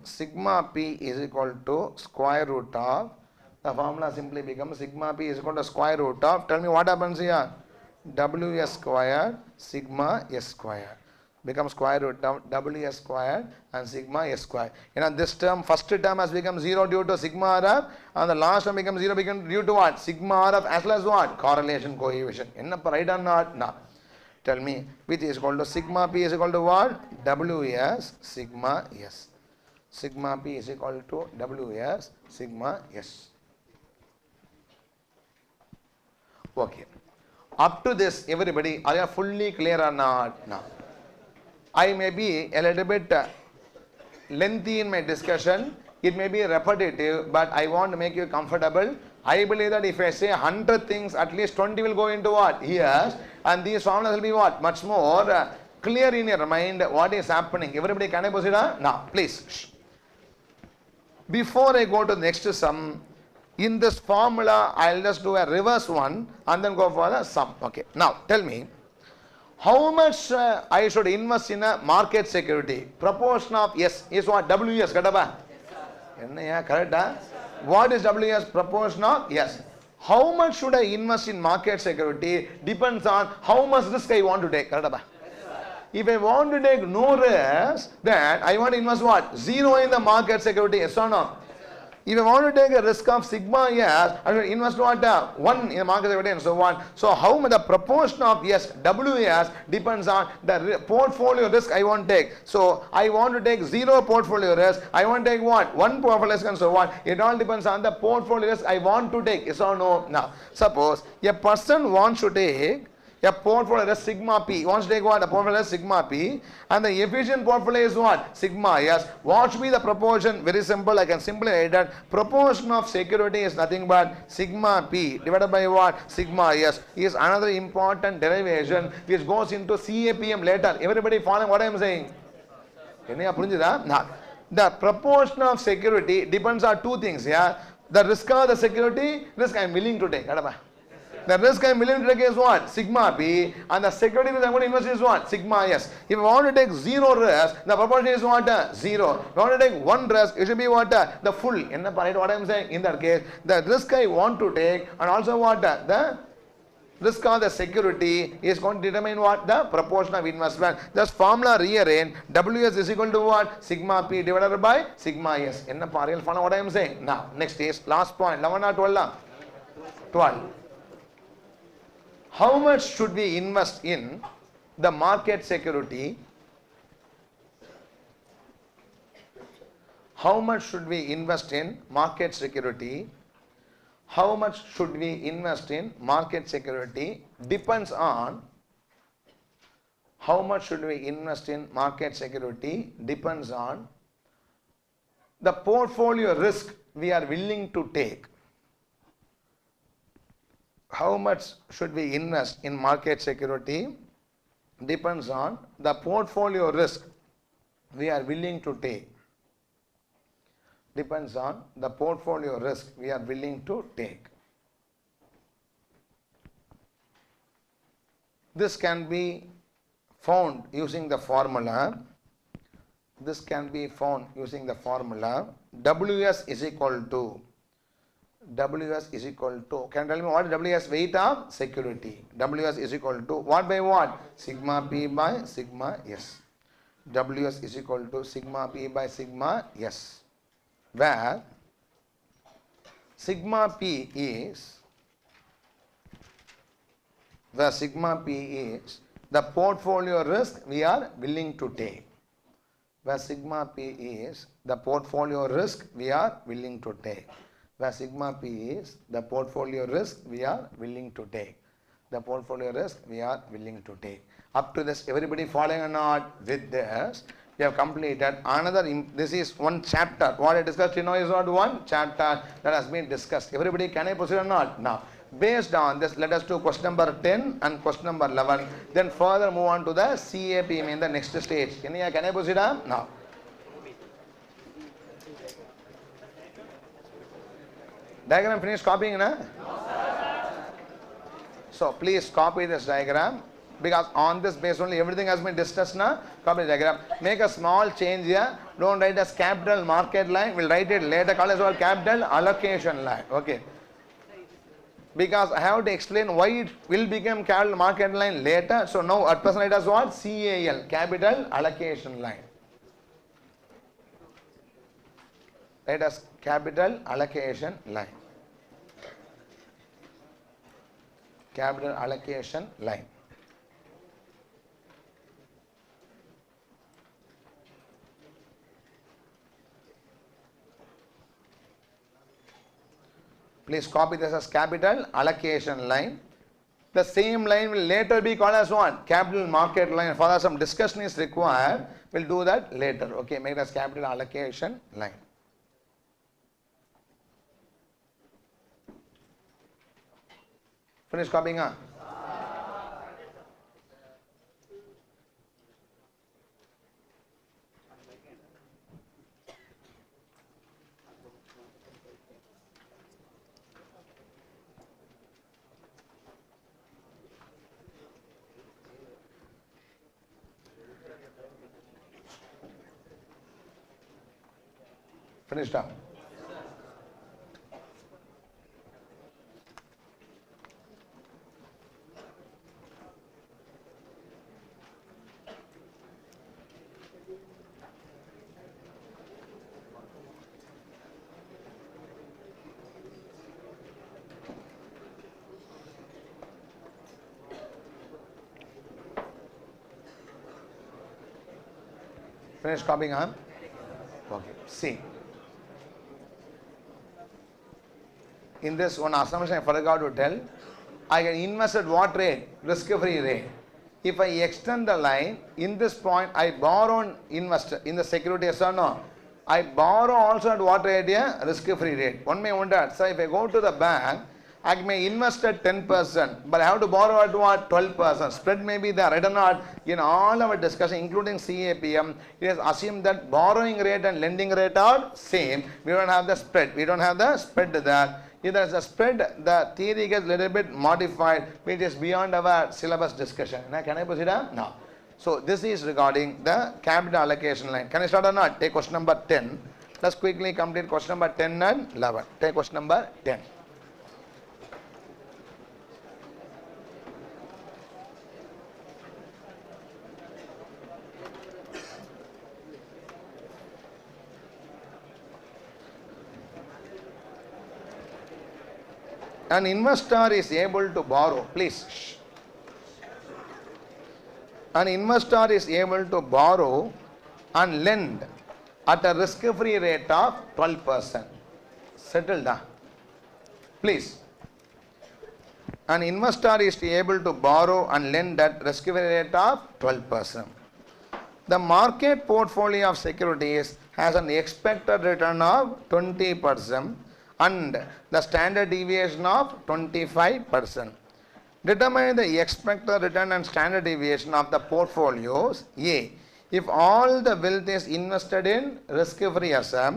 sigma P is equal to square root of. The formula simply becomes sigma P is equal to square root of. Tell me what happens here? WS squared sigma S squared becomes square root of WS squared and sigma S squared. This term, first term has become 0 due to sigma RF and the last term becomes 0 due to what? Sigma RF as well as what? Correlation coefficient. Right or not? No. Tell me which is equal to sigma P is equal to what? WS sigma S. Sigma P is equal to WS sigma S. Okay. Up to this, everybody, are you fully clear or not? No. I may be a little bit lengthy in my discussion. It may be repetitive, but I want to make you comfortable. I believe that if I say 100 things, at least 20 will go into what? Ears. And these formulas will be what? Much more clear in your mind what is happening. Everybody, can I proceed? Now, please. Shh. Before I go to the next sum, in this formula, I'll just do a reverse one and then go for the sum. Okay. Now, tell me, how much I should invest in a market security? Proportion of S is what? WS. Correct? What is WS? Proportion of S. How much should I invest in market security depends on how much risk I want to take. Correct? If I want to take no risk, then I want to invest what? 0 in the market security. Yes or no? If I want to take a risk of sigma S, I will invest what? 1 in the market security and so on. So how much the proportion of S, WS depends on the portfolio risk I want to take. So I want to take 0 portfolio risk. I want to take what? 1 portfolio risk and so on. It all depends on the portfolio risk I want to take. Yes or no? Now, suppose a person wants to take A portfolio is sigma P. You want to take what? A portfolio is sigma P. And the efficient portfolio is what? Sigma S. What should be the proportion? Very simple. I can simply write that proportion of security is nothing but sigma P divided by what? Sigma S. Is another important derivation which goes into CAPM later. Everybody following what I am saying? The proportion of security depends on two things. Yeah, the risk of the security, risk I am willing to take. The risk I am willing to take is what? Sigma P. And the security that I am going to invest is what? Sigma S. If I want to take zero risk, the proportion is what? Zero. If I want to take one risk, it should be what? The full. What I am saying? In that case, the risk I want to take and also what? The risk of the security is going to determine what? The proportion of investment. Thus formula rearrange. WS is equal to what? Sigma P divided by Sigma S. What I am saying? Now, next is last point. 11 or 12? 12. How much should we invest in the market security? How much should we invest in market security? How much should we invest in market security depends on how much should we invest in market security depends on the portfolio risk we are willing to take. How much should we invest in market security depends on the portfolio risk we are willing to take. Depends on the portfolio risk we are willing to take. This can be found using the formula. This can be found using the formula. WS is equal to WS is equal to, can you tell me what is WS? Weight of security. WS is equal to what by what? Sigma P by Sigma S. WS is equal to Sigma P by Sigma S. Where Sigma P is the portfolio risk we are willing to take. Where Sigma P is the portfolio risk we are willing to take. Where sigma P is the portfolio risk we are willing to take. The portfolio risk we are willing to take. Up to this, everybody following or not? With this, we have completed another, this is one chapter. What I discussed, is not one chapter that has been discussed. Everybody, can I proceed or not? Now, based on this, let us do question number 10 and question number 11. Then further move on to the CAPM in the next stage. Can I proceed now? Diagram finished copying, na? So please copy this diagram, because on this base only everything has been discussed, na? Copy the diagram. Make a small change here. Don't write as capital market line. We'll write it later. Call as well capital allocation line. Okay. Because I have to explain why it will become capital market line later. So now at present it as what? CAL, capital allocation line. Write as capital allocation line. Capital allocation line. Please copy this as capital allocation line. The same line will later be called as what? Capital market line. Further some discussion is required. We'll do that later. Okay, make it as capital allocation line. Finish copying, huh? Finished up. Finish copying, huh? Okay. See. In this one assumption I forgot to tell. I can invest at what rate? Risk-free rate. If I extend the line, in this point, I borrow and invest in the security, yes or no? I borrow also at what rate? Yeah? Risk-free rate. One may wonder, so if I go to the bank, I may invest at 10%, but I have to borrow at what? 12%. Spread may be there, right or not? In all our discussion, including CAPM, it is assumed that borrowing rate and lending rate are same. We don't have the spread. We don't have the spread there. If there is a spread, the theory gets a little bit modified, which is beyond our syllabus discussion. Now, can I proceed? No. So, this is regarding the capital allocation line. Can I start or not? Take question number 10. Let's quickly complete question number 10 and 11. Take question number 10. An investor is able to borrow, please. An investor is able to borrow and lend at a risk-free rate of 12%. Settled down. Please. An investor is able to borrow and lend at risk-free rate of 12%. The market portfolio of securities has an expected return of 20%. And the standard deviation of 25%. Determine the expected return and standard deviation of the portfolios. A. If all the wealth is invested in risk-free asset.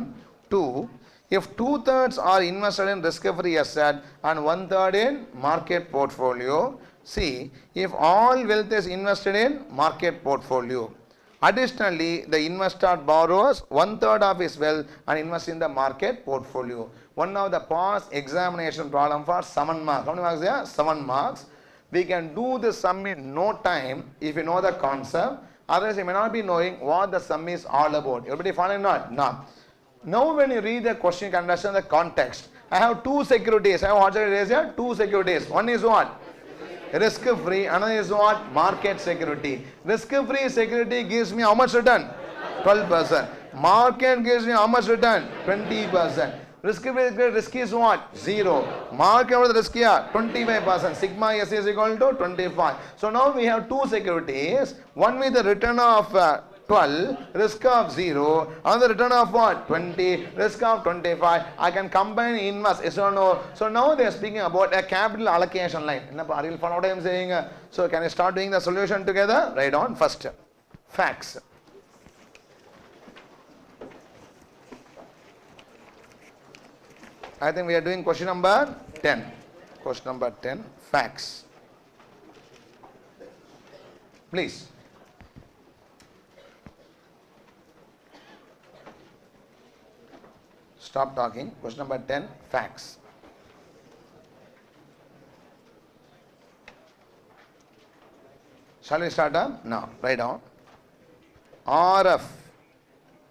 2. If 2/3 are invested in risk-free asset and 1/3 in market portfolio. C. If all wealth is invested in market portfolio. Additionally, the investor borrows 1/3 of his wealth and invests in the market portfolio. One of the past examination problem for 7 marks. How many marks there? 7 marks. We can do the sum in no time if you know the concept. Otherwise, you may not be knowing what the sum is all about. Everybody following not? No. Now, when you read the question, you can understand the context. I have two securities. I have what securities here? Two securities. One is what? Risk-free. Another is what? Market security. Risk-free security gives me how much return? 12%. Market gives me how much return? 20%. Risk is what? 0. Market over the risk here? 25%. Sigma S is equal to 25. So now we have two securities. One with the return of 12, risk of 0. Another return of what? 20, risk of 25. I can combine invest. Yes or no? So now they are speaking about a capital allocation line. Are you following what I am saying? So can you start doing the solution together? Write on first. Facts. I think we are doing question number 10. Question number 10. Facts. Please. Stop talking. Question number 10. Facts. Shall we start up? No. Write down. RF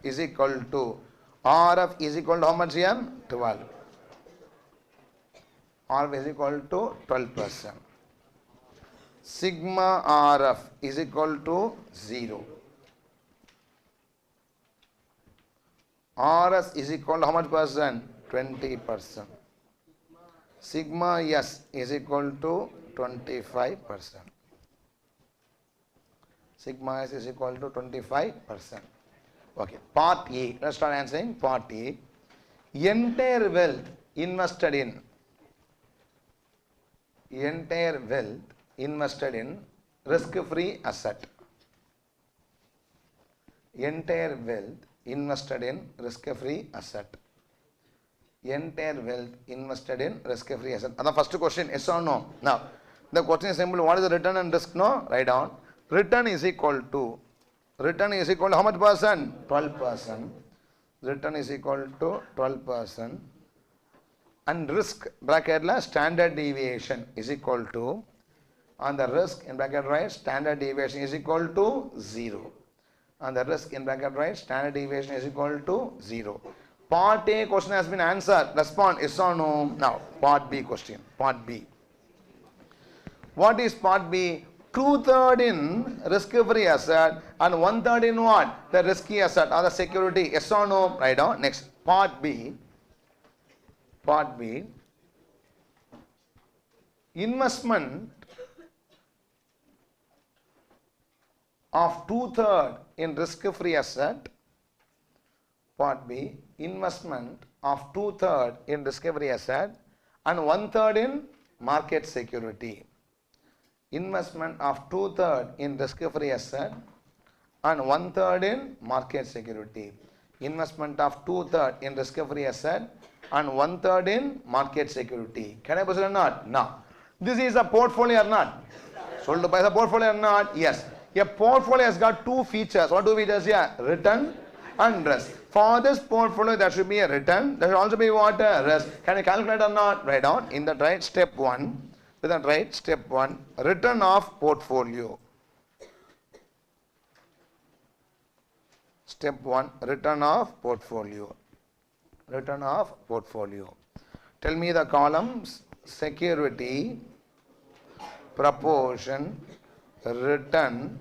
is equal to how much here? 12. RF is equal to 12%. Sigma RF is equal to 0. RS is equal to how much percent? 20%. Sigma S is equal to 25%. Sigma S is equal to 25%. Okay. Part A. Let's start answering. Part A. Entire wealth invested in. Entire wealth invested in risk-free asset. Entire wealth invested in risk-free asset. Entire wealth invested in risk-free asset. That's the first question. Yes or no? Now, the question is simple. What is the return and risk? No? Write down. Return is equal to how much percent? 12%. Return is equal to 12%. And risk bracket la standard deviation is equal to, on the risk in bracket right, standard deviation is equal to 0. And the risk in bracket right, standard deviation is equal to 0. Part A question has been answered. Respond yes or no. Now, part B question. Part B. What is part B? 2/3 in risk-free asset and 1/3 in what? The risky asset or the security. Yes or no? Write down. Next. Part B. Part B. investment of 2/3 in risk-free asset. Part B, investment of 2/3 in risk-free asset and 1/3 in market security. Investment of 2/3 in risk-free asset and 1/3 in market security. Investment of 2/3 in risk-free asset and 1/3 in market security. Can I proceed or not? No. This is a portfolio or not? Sold by the portfolio or not? Yes. A portfolio has got two features. What two features here? Return and risk. For this portfolio, there should be a return. There should also be what? A risk. Can I calculate or not? Write down in that right step 1. With that right step 1, return of portfolio. Step 1, return of portfolio. Return of portfolio. Tell me the columns. Security, proportion, return,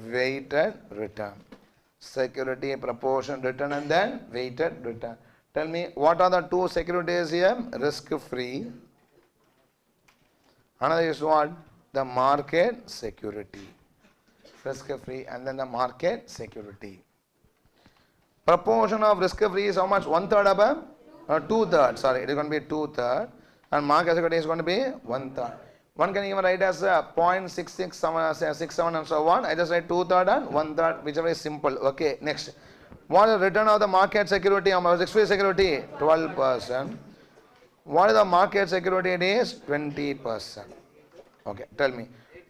weighted return. Security, proportion, return, and then weighted return. Tell me what are the two securities here? Risk free. Another is what? The market security. Risk free and then the market security. Proportion of risk free is how much? 1/3 above? 2/3. Sorry, it is going to be 2/3. And market security is going to be 1/3. One can even write as 0.6667 and so on. I just write 2/3 and 1/3, whichever is simple. Okay, next. What is the return of the market security? Risk-free security? 12%. What is the market security? It is 20%. Okay, tell me.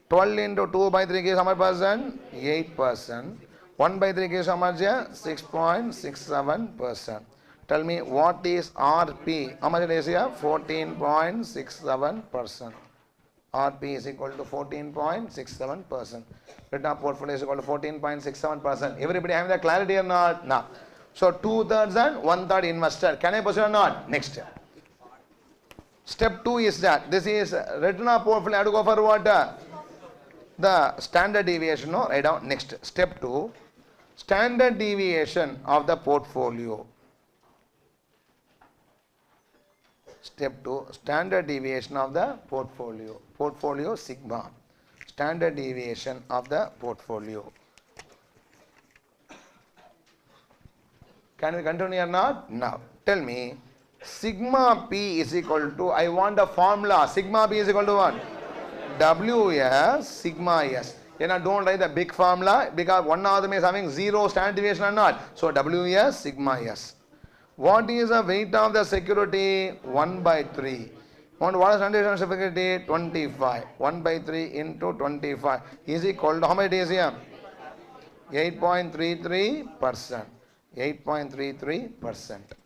12 into 2 by 3 gives how much percent? 8%. 1 by 3 gives how much? 6.67%. Tell me what is RP? How much it is here? 14.67%. RP is equal to 14.67%. Return of portfolio is equal to 14.67%. Everybody having the clarity or not? No. So 2/3 and 1/3 invested. Can I proceed or not? Next. Step 2 is that this is return of portfolio. I have to go for what? The standard deviation. No, write down. Next. Step 2. Standard deviation of the portfolio. Step 2. Standard deviation of the portfolio. Portfolio sigma. Standard deviation of the portfolio. Can we continue or not? Now, tell me. Sigma P is equal to, I want a formula. Sigma P is equal to what? WS sigma S. You know, don't write the big formula because one of them is having 0 standard deviation or not. So WS sigma S. What is the weight of the security? 1 by 3. What is standard deviation of security? 25. 1 by 3 into 25 is equal to how much it is here? 8.33%. 8.33%.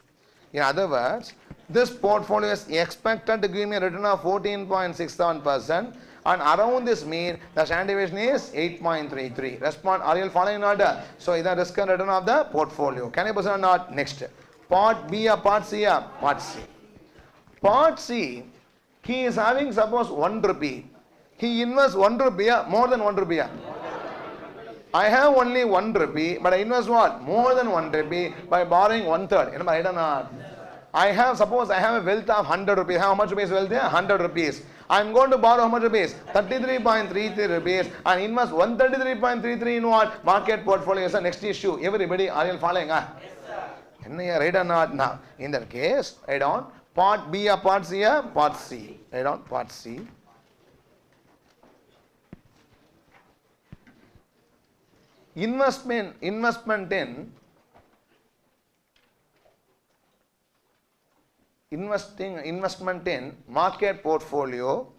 In other words, this portfolio is expected to give me a return of 14.67%, and around this mean the standard deviation is 8.33. Respond, are you following in order? So, is the risk and return of the portfolio. Can I proceed or not? Next. Part B or part C? Part C. Part C, he is having suppose 1 rupee. He invests 1 rupee, more than 1 rupee. I have only 1 rupee, but I invest what? More than 1 rupee by borrowing 1/3. You know, I don't know. I have, suppose I have a wealth of 100 rupees. How much rupees wealth there? 100 rupees. I am going to borrow how much rupees? 33.33 rupees and invest 133.33 in what? Market portfolio is the next issue. Everybody, are you following? Yes, sir. Right or not? Now, in that case, write down part B or part C? Part C. Write down part C. Investment in market portfolio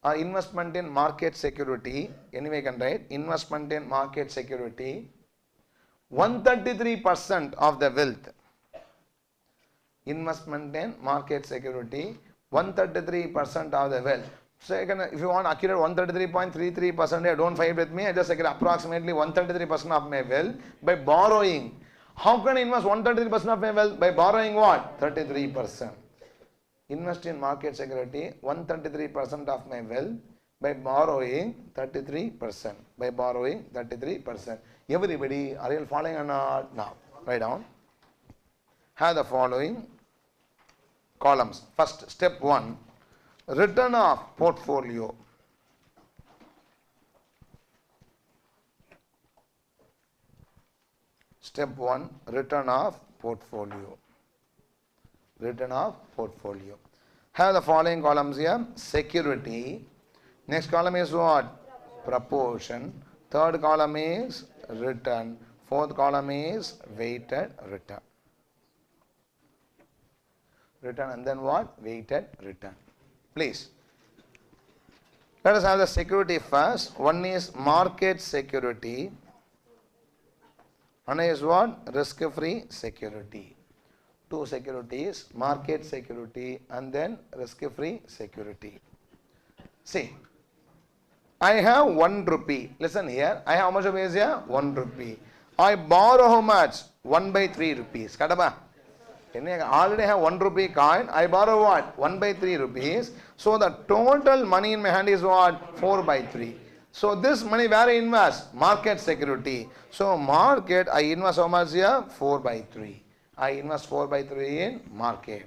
or investment in market security. Anyway, you can write investment in market security. 133% of the wealth. Investment in market security. 133% of the wealth. So, if you want accurate 133.33%, don't fight with me. I just say approximately 133% of my wealth by borrowing. How can I invest 133% of my wealth? By borrowing what? 33%. Invest in market security 133% of my wealth by borrowing 33%. By borrowing 33%. Everybody, are you following or not? Now, write down. Have the following columns. First, step 1. return of portfolio. Step 1, return of portfolio. Return of portfolio. Have the following columns here. Security. Next column is what? Proportion. Third column is return. Fourth column is weighted return. Return and then what? Weighted return. Please. Let us have the security first. One is market security. One is what? Risk-free security. Two securities, market security and then risk-free security. See, I have 1 rupee. Listen here, I have how much rupees here? 1 rupee. I borrow how much? 1/3 rupees. Kadaba? I already have 1 rupee coin. I borrow what? 1/3 rupees. So the total money in my hand is what? 4/3. So this money where I invest? Market security. So market, I invest how much here? 4/3. I invest 4/3 in market.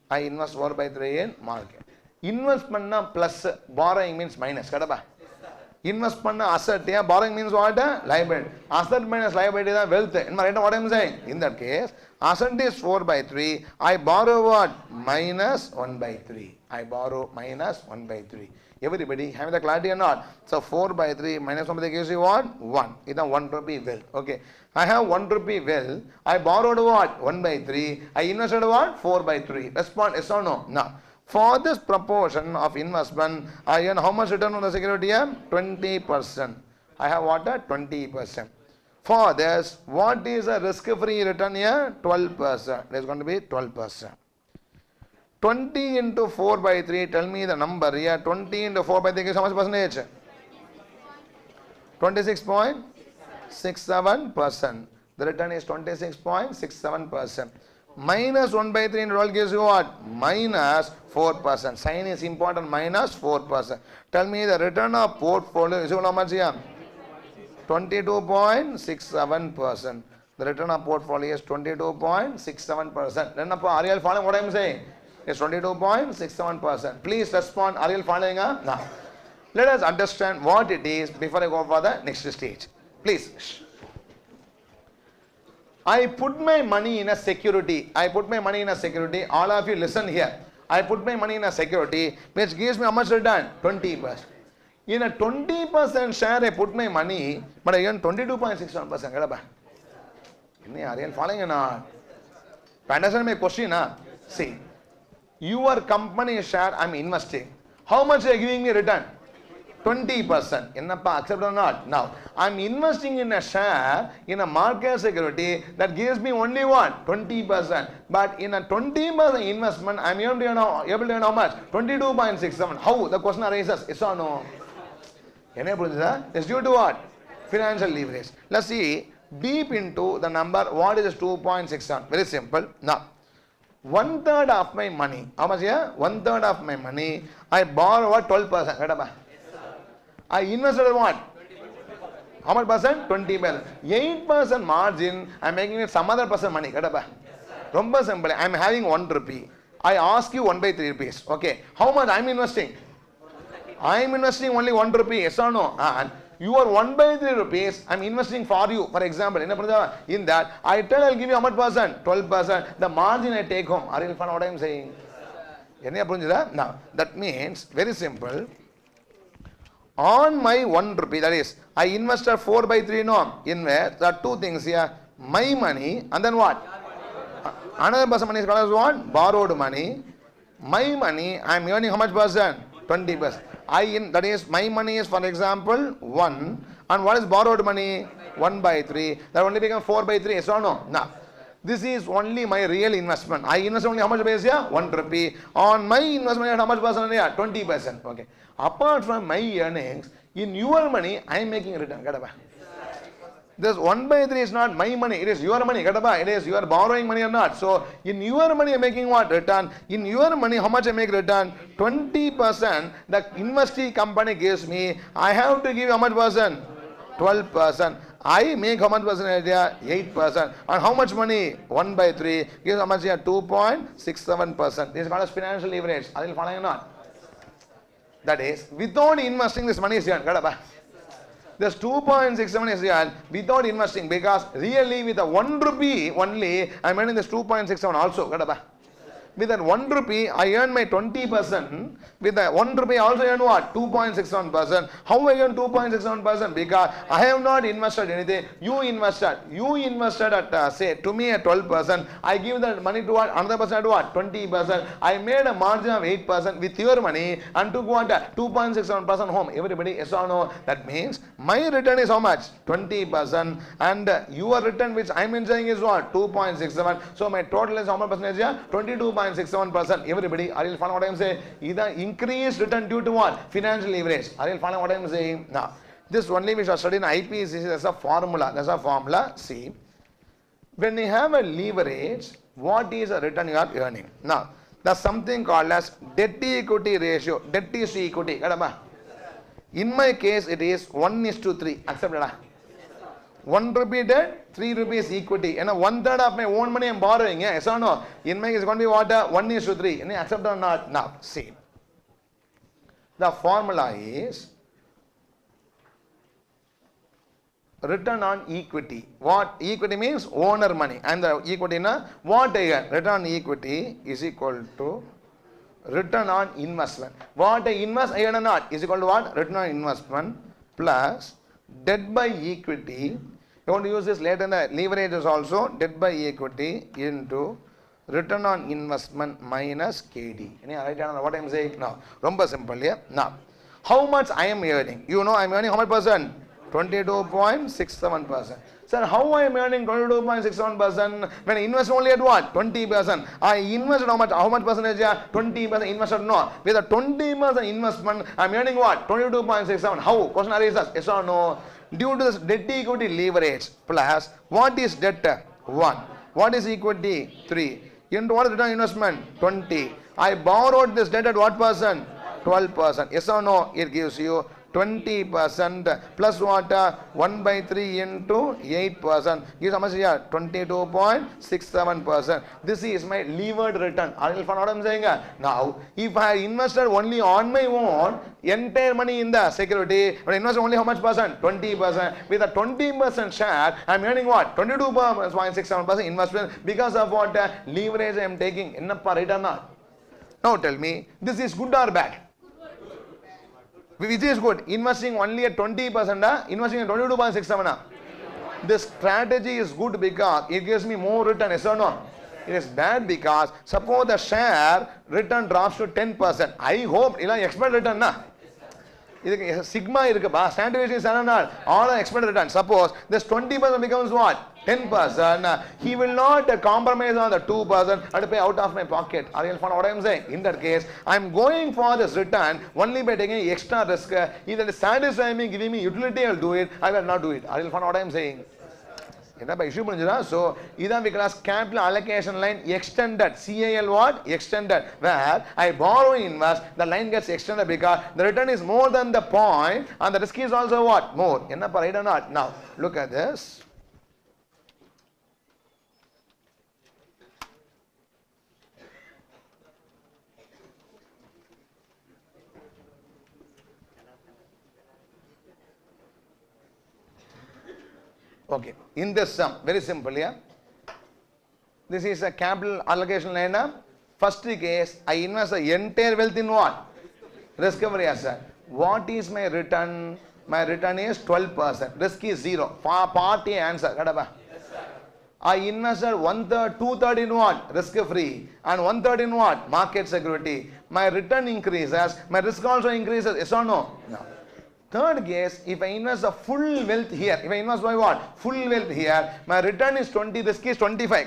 I invest 4/3 in market. Investment plus, borrowing means minus. Kadaba? Invest asset, yeah, borrowing means what? Liability. Asset minus liability is wealth. What I am saying? In that case, asset is 4/3. I borrow what? Minus 1/3. I borrow minus 1/3. Everybody having the clarity or not? So 4/3 minus 1/3 gives you what? 1. This is 1 rupee wealth. Okay. I have 1 rupee wealth. I borrowed what? 1/3. I invested what? 4/3. Respond yes or no? No. For this proportion of investment, I earn how much return on the security here? 20%. I have what? 20%. For this, what is a risk-free return here? 12%. It is going to be 12%. 20 into 4/3, tell me the number here. 20 into 4/3 is how much percentage? 26.67%. The return is 26.67%. Minus 1/3 into 12 gives you what? Minus 4%. Sign is important. Minus 4%. Tell me the return of portfolio is how much here? 22.67%. The return of portfolio is 22.67%. Then are you all following what I am saying? It's 22.67%. Please respond. Are you all following? Now, let us understand what it is before I go for the next stage. Please. I put my money in a security. I put my money in a security. All of you listen here. I put my money in a security which gives me how much return? 20%. In a 20% share, I put my money, but I earn 22.61%. Are you following or not? Understand my question? See, your company share I am investing. How much are you giving me return? 20%. Accept or not? Now, I am investing in a share in a market security that gives me only what? 20%. But in a 20% investment, I am able to earn how much? 22.67. How? The question arises. Yes or no? It's due to what? Financial leverage. Let's see deep into the number. What is 2.67? Very simple. Now, 1/3 of my money. How much here? 1/3 of my money. I borrow what? 12%. I invested what? How much percent? 20%. 8% margin, I am making it some other person money. Romba simple. I am having 1 rupee. I ask you 1/3 rupees. Okay. How much I am investing? I am investing only 1 rupee. Yes or no? And your 1/3 rupees, I am investing for you. For example, in that, I tell I will give you how much percent? 12%. The margin I take home. Are you understand what I am saying? Now, that means, very simple. On my 1 rupee, that is, I invested 4/3, no? Invest, there are two things here. My money, and then what? Another person money is called as what? Borrowed money. My money, I am earning how much percent? 20%. That is, my money is, for example, 1. And what is borrowed money? 1/3. That only become 4/3, yes or no? Now, this is only my real investment. I invest only how much base here? 1 rupee. On my investment, how much percent here? 20%. Okay. Apart from my earnings, in your money, I am making a return. This 1/3 is not my money. It is your money. It is your borrowing money or not. So, in your money, I am making what? Return. In your money, how much I make return? 20%. The investee company gives me. I have to give how much percent? 12%. I make how much percentage here? 8%. And how much money? 1/3. Gives how much here? 2.67%. This is called as financial leverage. Are you following or not? That is, without investing, this money is earned. This 2.67 is earned without investing, because really with the 1 rupee only, I am earning this 2.67 also. With that 1 rupee, I earn my 20%. With the 1 rupee, I also earn what? 2.61%. How I earn 2.61%? Because I have not invested anything. You invested. You invested at, say, to me at 12%. I give that money to what? Another person at what? 20%. I made a margin of 8% with your money and took what? 2.61% home. Everybody, yes or no? That means my return is how much? 20%. And your return which I am enjoying is what? 2.67. So my total is how much percentage here? 22.67%. Everybody, are you following what I am saying? Either increased return due to what? Financial leverage. Are you following what I am saying? Now, this only we shall study in IPC. There's a formula. There's a formula. See, when you have a leverage, what is the return you are earning? Now, there's something called as debt to equity ratio. Debt is to equity. In my case, it is 1:3. Accepted? 1 rupee debt, 3 rupees equity. And 1/3 of my own money I am borrowing. Yes or no? In my case, it's going to be what? 1:3. And accept or not? Now, see. The formula is return on equity. What equity means? Owner money. And the equity, what I earn? Return on equity is equal to return on investment. What I invest, I earn or not, is equal to what? Return on investment plus debt by equity. You want to use this later in the leverages also. Debt by equity into return on investment minus KD. What I am saying now? Rumba simple. Yeah? Now, how much I am earning? You know I am earning how much percent? 22.67%. Sir, how I am earning 22.61% when I invest only at what? 20%. I invested how much? How much percentage? 20% invested. No. With a 20% investment, I am earning what? 22.67. How? Question arises. Yes or no? Due to this debt equity leverage plus what is debt? 1. What is equity? 3. Into what is return on investment? 20. I borrowed this debt at what percent? 12%. Yes or no? It gives you 20% plus what? 1/3 into 8%. Gives how much here? 22.67%. This is my levered return. Are you following what I am saying? Now, if I invested only on my own, entire money in the security, but I invest only how much percent? 20%. With a 20% share, I am earning what? 22.67% investment because of what? Leverage I am taking. Ennappa, right or not? Now tell me, this is good or bad? Which is good? Investing only at 20%, investing at 22.67%. This strategy is good because it gives me more return. Yes or no? It is bad because suppose the share return drops to 10%. I hope you expect return. Sigma standard is all expected return. Suppose this 20% becomes what? 10%. He will not compromise on the 2% and pay out of my pocket. Are you understand what I am saying? In that case, I am going for this return only by taking extra risk. If it is satisfying me, giving me utility, I will do it. I will not do it. Are you understand what I am saying? So, this we class capital allocation line extended. CAL what? Extended. Where I borrow invest, the line gets extended because the return is more than the point and the risk is also what? More. Right or not? Now, look at this. Okay, in this sum, very simple, yeah. This is a capital allocation line. First case, I invest the entire wealth in what? Risk-free asset. What is my return? My return is 12%. Risk is 0. Party answer. I invested 1/3, 2/3 in what? Risk-free. And 1/3 in what? Market security. My return increases. My risk also increases. Yes or no? No. Third case, if I invest the full wealth here, if I invest my what? Full wealth here, my return is 20, risk is 25.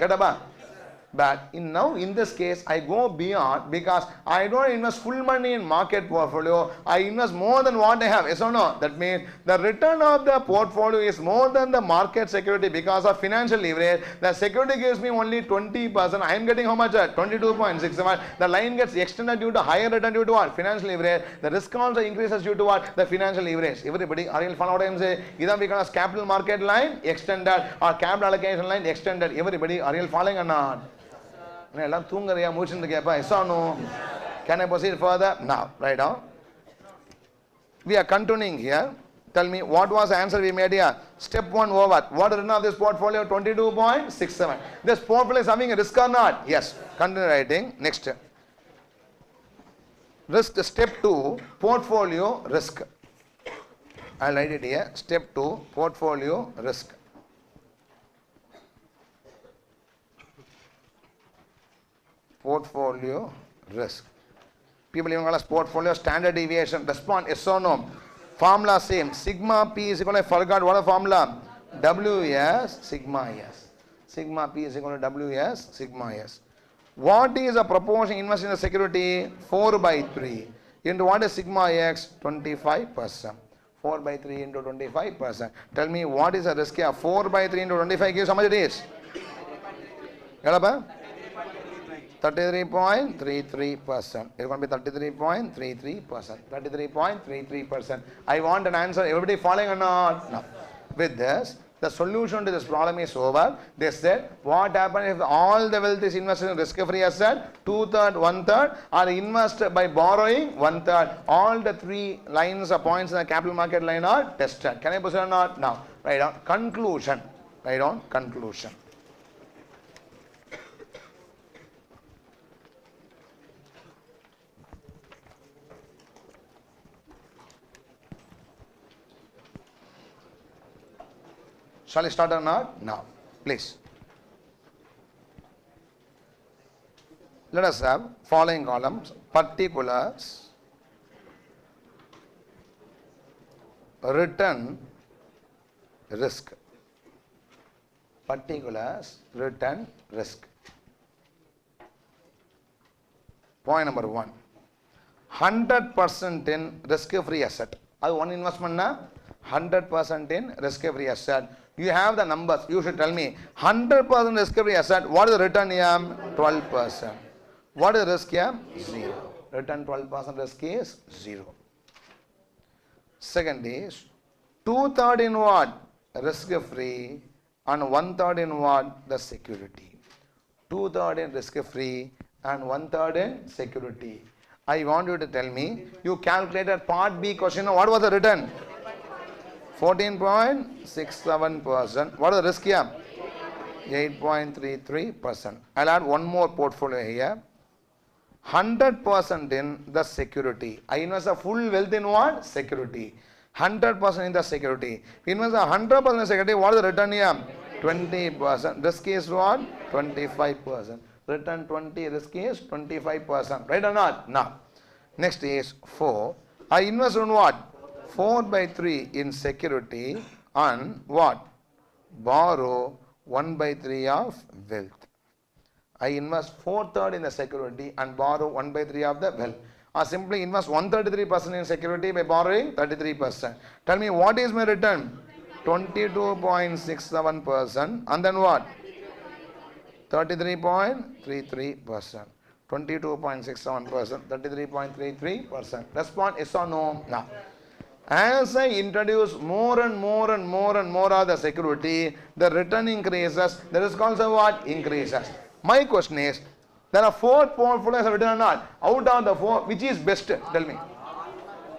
But now in this case, I go beyond because I don't invest full money in market portfolio. I invest more than what I have. Yes or no? That means the return of the portfolio is more than the market security because of financial leverage. The security gives me only 20%. I am getting how much? 22.67. The line gets extended due to higher return due to what? Financial leverage. The risk also increases due to what? The financial leverage. Everybody, are you following what I am saying? Either because capital market line extended or capital allocation line extended. Everybody, are you following or not? Can I proceed further? Now, right now. We are continuing here. Tell me what was the answer we made here. Step 1 over. What is written of this portfolio? 22.67. This portfolio is having a risk or not? Yes. Continue writing. Next. Risk step 2, portfolio risk. I'll write it here. Step 2, portfolio risk. Portfolio risk. People even call us portfolio standard deviation. Respond yes or no. Formula same. Sigma P is equal to, I forgot what a formula. WS sigma S. Sigma P is equal to WS sigma S. What is the proportion invested in the security? 4 by 3. Into what is sigma X? 25%. 4 by 3 into 25%. Tell me what is the risk here? 4 by 3 into 25 gives how much it is? 33.33%. It's going to be 33.33%. 33.33%. I want an answer. Everybody following or not? No. With this, the solution to this problem is over. They said, what happens if all the wealth is invested in risk-free asset? 2/3, 1/3 are invested by borrowing 1/3. All the 3 lines or points in the capital market line are tested. Can I proceed or not? Now, write down conclusion. Write down conclusion. Shall I start or not? Now, please. Let us have following columns. Particulars, return, risk. Particulars, return, risk. Point number 1. 100% in risk-free asset. That's one investment na? 100% in risk-free asset. You have the numbers. You should tell me 100% risk-free asset. What is the return here? 12%. What is risk here? 0. Return 12% risk is 0. Second is 2/3 in what? Risk-free and 1/3 in what? The security. 2/3 in risk-free and 1/3 in security. I want you to tell me. You calculated part B question. What was the return? 14.67%. What is the risk here? 8.33%. I'll add one more portfolio here. 100% in the security. I invest a full wealth in what? Security. 100% in the security. We invest 100% in security. What is the return here? 20%. Risk is what? 25%. Return 20. Risk is 25%. Right or not? Now. Next is 4. I invest in what? 4 by 3 in security and what? Borrow 1 by 3 of wealth. I invest 4/3 in the security and borrow 1 by 3 of the wealth. Or simply invest 133% in security by borrowing 33%. Tell me what is my return? 22.67% and then what? 33.33%. 22.67%, 33.33%. Respond yes or no? No. As I introduce more and more and more and more of the security, the return increases, the risk also what? Increases. My question is, there are 4 portfolios of return or not? Out of the 4, which is best? Tell me.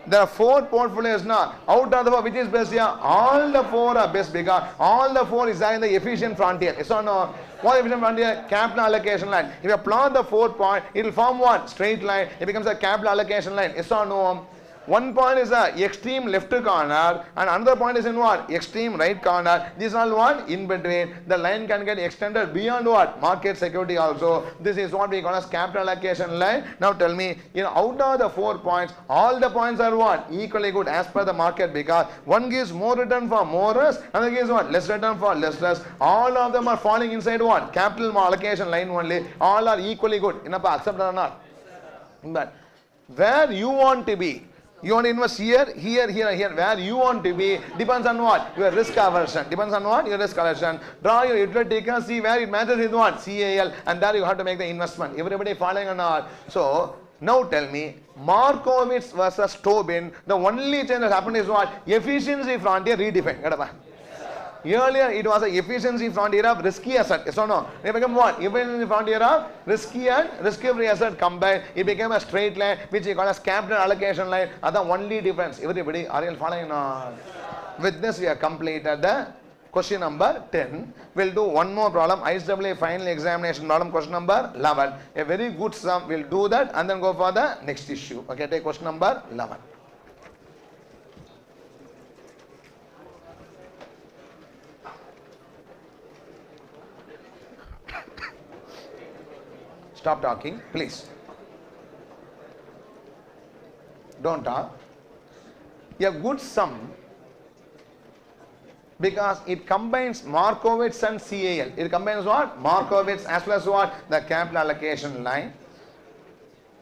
There are 4 portfolios now. Out of the 4, which is best here? All the 4 are best because all the 4 is in the efficient frontier. Yes or no? What efficient frontier? Capital allocation line. If you plot the 4 point, it will form what? Straight line. It becomes a capital allocation line. Yes or no? One point is the extreme left corner and another point is in what? Extreme right corner. This is all what? In between. The line can get extended beyond what? Market security also. This is what we call as capital allocation line. Now tell me, out of the 4 points, all the points are what? Equally good as per the market because one gives more return for more risk, another gives what? Less return for less risk. All of them are falling inside what? Capital allocation line only. All are equally good. Accept or not? But where you want to be, you want to invest here, here, here, here. Where you want to be depends on what? Your risk aversion. Depends on what? Your risk aversion. Draw your utility taker, see where it matches with what? CAL. And there you have to make the investment. Everybody following or not? So, now tell me, Markowitz versus Tobin, the only change that happened is what? Efficiency frontier redefined. Earlier it was an efficiency frontier of risky asset. Yes or no? It became what? Efficiency frontier of risky and risk-free asset combined. It became a straight line which we call as capital allocation line. That's the only difference. Everybody, are you following? With this we have completed the question number 10. We'll do one more problem. ISWA final examination problem, question number 11. A very good sum. We'll do that and then go for the next issue. Okay, take question number 11. Stop talking, please. Don't talk. A good sum, because it combines Markowitz and CAL. It combines what? Markowitz as well as what? The capital allocation line.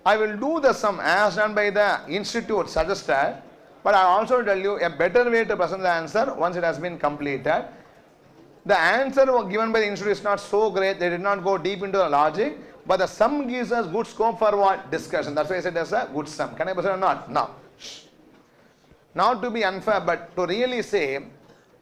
I will do the sum as done by the institute suggested, but I also tell you a better way to present the answer once it has been completed. The answer given by the institute is not so great. They did not go deep into the logic. But the sum gives us good scope for what? Discussion. That's why I said as a good sum. Can I present or not? Now. Not to be unfair, but to really say,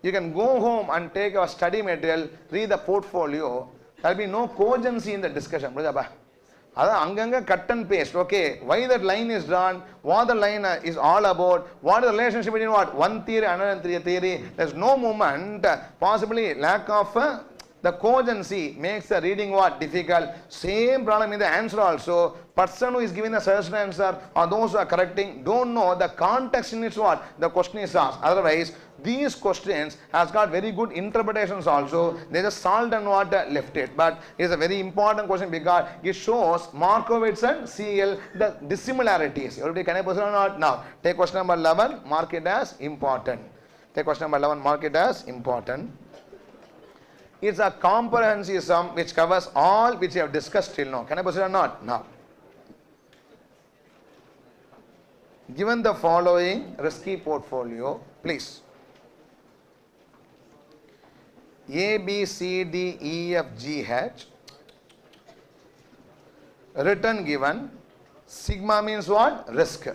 you can go home and take your study material, read the portfolio. There will be no cogency in the discussion. That's cut and paste. Okay, why that line is drawn, what the line is all about, what is the relationship between what? One theory, another theory. There's no movement, possibly lack of the cogency makes the reading what? Difficult. Same problem in the answer also. Person who is giving the suggested answer or those who are correcting don't know the context in which what? The question is asked. Otherwise, these questions has got very good interpretations also. They just solved and what? Left it. But it is a very important question because it shows Markowitz and CL the dissimilarities. Everybody, can I proceed or not? Now, take question number 11, mark it as important. Take question number 11, mark it as important. It's a comprehensive sum which covers all which we have discussed till now. Can I proceed or not? Now. Given the following risky portfolio, please. A, B, C, D, E, F, G, H. Return given. Sigma means what? Risk.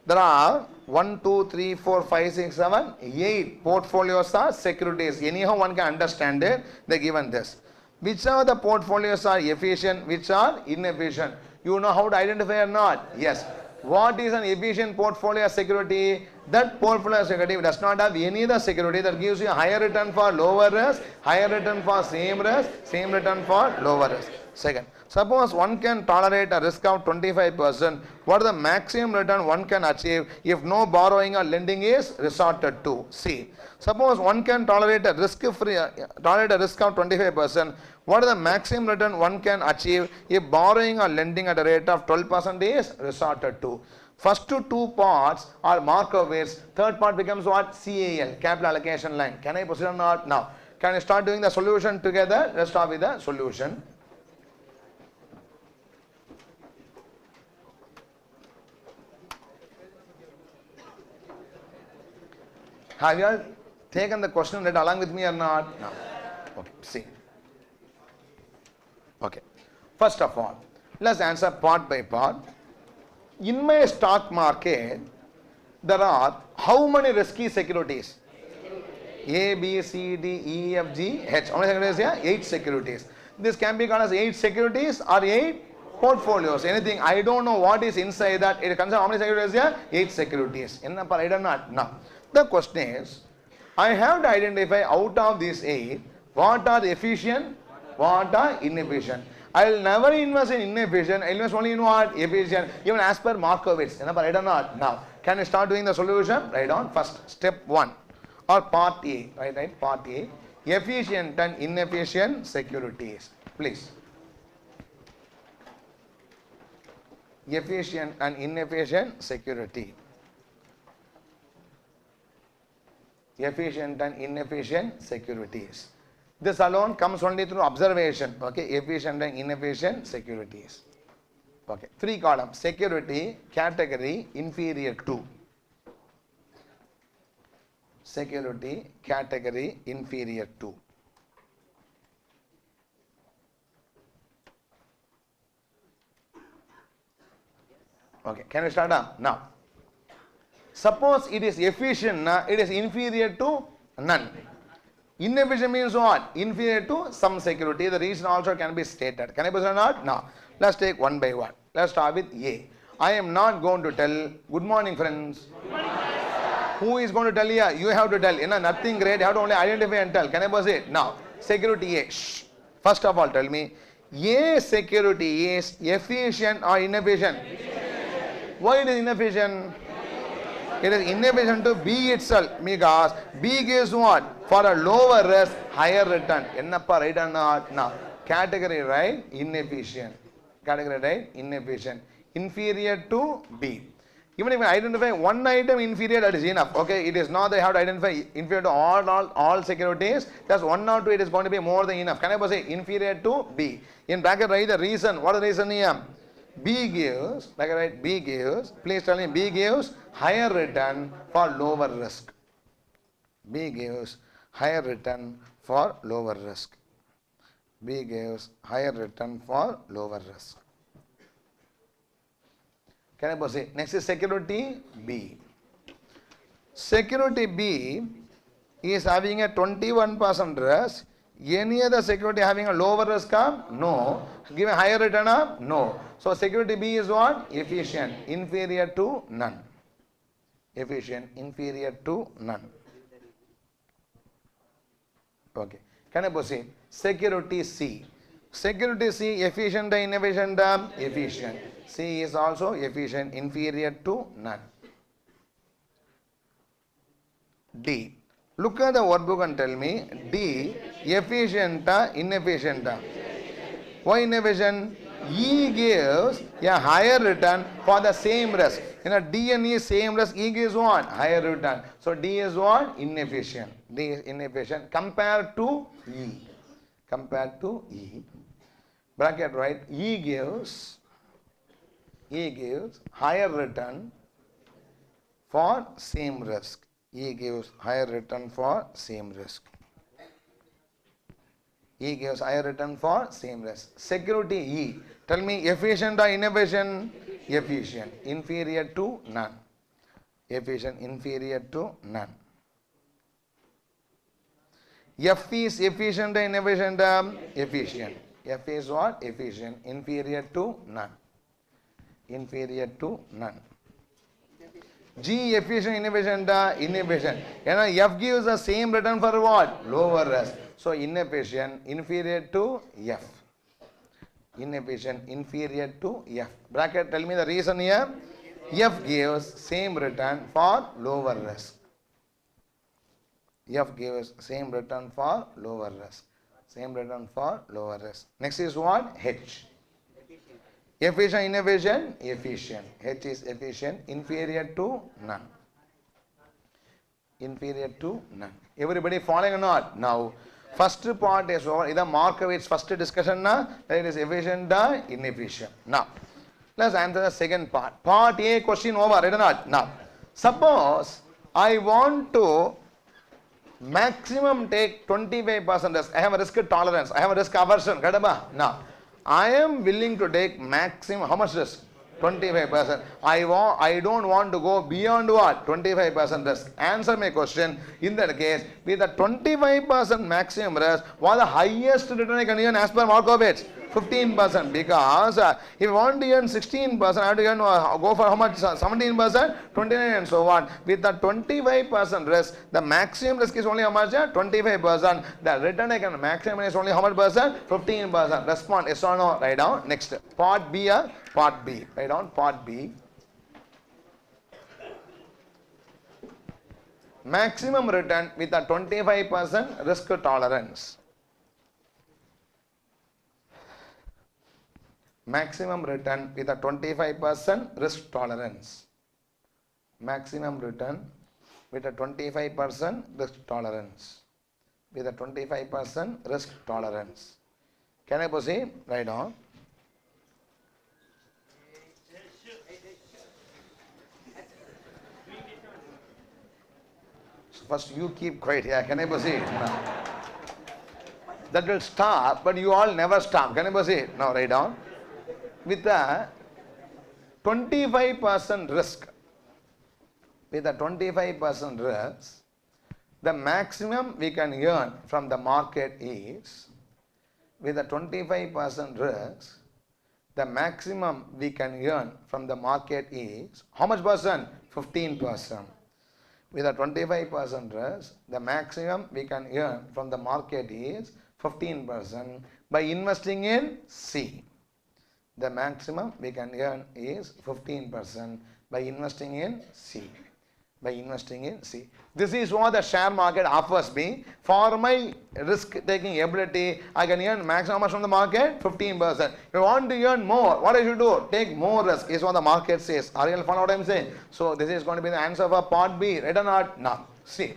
There are 1, 2, 3, 4, 5, 6, 7, 8 portfolios are securities. Anyhow one can understand it. They given this. Which are the portfolios are efficient, which are inefficient? You know how to identify or not? Yes. What is an efficient portfolio security? That portfolio security does not have any other security that gives you a higher return for lower risk, higher return for same risk, same return for lower risk. Second, suppose one can tolerate a risk of 25%. What is the maximum return one can achieve if no borrowing or lending is resorted to? C. Suppose one can tolerate a risk of 25%. What is the maximum return one can achieve if borrowing or lending at a rate of 12% is resorted to? First two parts are Markowitz. Third part becomes what? CAL, capital allocation line. Can I proceed or not? Now, can I start doing the solution together? Let's start with the solution. Have you all taken the question read along with me or not? No. Okay, see. Okay. First of all, let's answer part by part. In my stock market, there are how many risky securities? A, B, C, D, E, F, G, H. How many securities here? 8 securities. This can be called as 8 securities or 8 portfolios. Anything. I don't know what is inside that. It concerns how many securities here? 8 securities. I don't know. Now, the question is, I have to identify out of these 8, what are efficient, what are inefficient. I will never invest in inefficient. I will invest only in what? Efficient. Even as per Markowitz. I don't know. Now, can I start doing the solution? Write down first step 1 or part A. Right? Part A. Efficient and inefficient securities. Please. Efficient and inefficient security. Efficient and inefficient securities. This alone comes only through observation. Okay, efficient and inefficient securities. Okay, 3 columns. Security, category, inferior to. Security, category, inferior to. Okay, can we start up? Now, suppose it is efficient, it is inferior to none. Inefficient means what? Inferior to some security. The reason also can be stated. Can I proceed or not? No. Let's take one by one. Let's start with A. I am not going to tell, good morning friends. Good morning, who is going to tell you? You have to tell. Nothing great. You have to only identify and tell. Can I proceed? Now, security A. Shh. First of all, tell me, A security is efficient or inefficient? Why it is inefficient? It is inefficient to B itself because B gives what? For a lower risk, higher return. Ennappa right or not? Now, category right? Inefficient. Category right? Inefficient. Inferior to B. Even if I identify one item inferior, that is enough. Okay, it is not that I have to identify inferior to all securities. Just one or two, it is going to be more than enough. Can I say inferior to B? In bracket write the reason. What is the reason here? B gives, bracket write B gives, please tell me, B gives higher return for lower risk. B gives higher return for lower risk. B gives higher return for lower risk. Can I proceed? Next is security B. Security B is having a 21% risk. Any other security having a lower risk? No. Give a higher return? No. So security B is what? Efficient. Inferior to none. Efficient. Inferior to none. Okay. Can I proceed? Security C. Security C, efficient or inefficient? Efficient. C is also efficient, inferior to none. D. Look at the workbook and tell me, D, efficient or inefficient? Why inefficient? E gives a higher return for the same risk. D and E same risk, E gives what? Higher return. So D is what? Inefficient. D is inefficient compared to E. Compared to E. Bracket right, E gives higher return for same risk. E gives higher return for same risk. E gives higher return for same risk. Security E. Tell me efficient or inefficient? Efficient. Inferior to none. Efficient. Inferior to none. F is efficient or inefficient? Efficient. F is what? Efficient. Inferior to none. Inferior to none. G efficient, inefficient? Inefficient. F gives the same return for what? Lower risk. So inefficient, inferior to F. Inefficient, inferior to F. Bracket, tell me the reason here. F gives same return for lower risk. F gives same return for lower risk. Same return for lower risk. Next is what? H. Efficient, inefficient? Efficient. H is efficient, inferior to none. Inferior to none. Everybody following or not? Now, first part is over. This is Markowitz first discussion. That is efficient or inefficient. Now, let's answer the second part. Part A question over, right or not? Now, suppose I want to maximum take 25% risk. I have a risk tolerance. I have a risk aversion. Now, I am willing to take maximum, how much risk? 25%. I don't want to go beyond what? 25% risk. Answer my question. In that case, with the 25% maximum risk, what the highest return I can earn as per Markowitz? 15%. Because if you want to earn 16%, I have to earn, go for how much? 17%, 29% and so on. With the 25% risk, the maximum risk is only how much? 25%. The return I can maximum is only how much percent? 15%. Respond yes or no. Write down. Next. Part B. Part B. Write down part B. Maximum return with a 25% risk tolerance. Maximum return with a 25% risk tolerance. Maximum return with a 25% risk tolerance. With a 25% risk tolerance. Can I proceed? Write down. First you keep quiet here. Can I proceed? No. That will stop, but you all never stop. Can I proceed? Now write down. With a 25% risk. With a 25% risk, The maximum we can earn from the market is, with a 25% risk, the maximum we can earn from the market is, how much percent? 15%. With a 25% risk, the maximum we can earn from the market is 15% by investing in C. The maximum we can earn is 15% by investing in C. By investing in C. This is what the share market offers me. For my risk-taking ability, I can earn maximum much from the market? 15%. If you want to earn more, what I should do? Take more risk, is what the market says. Are you following what I am saying? So this is going to be the answer for part B. Right or not? No. See.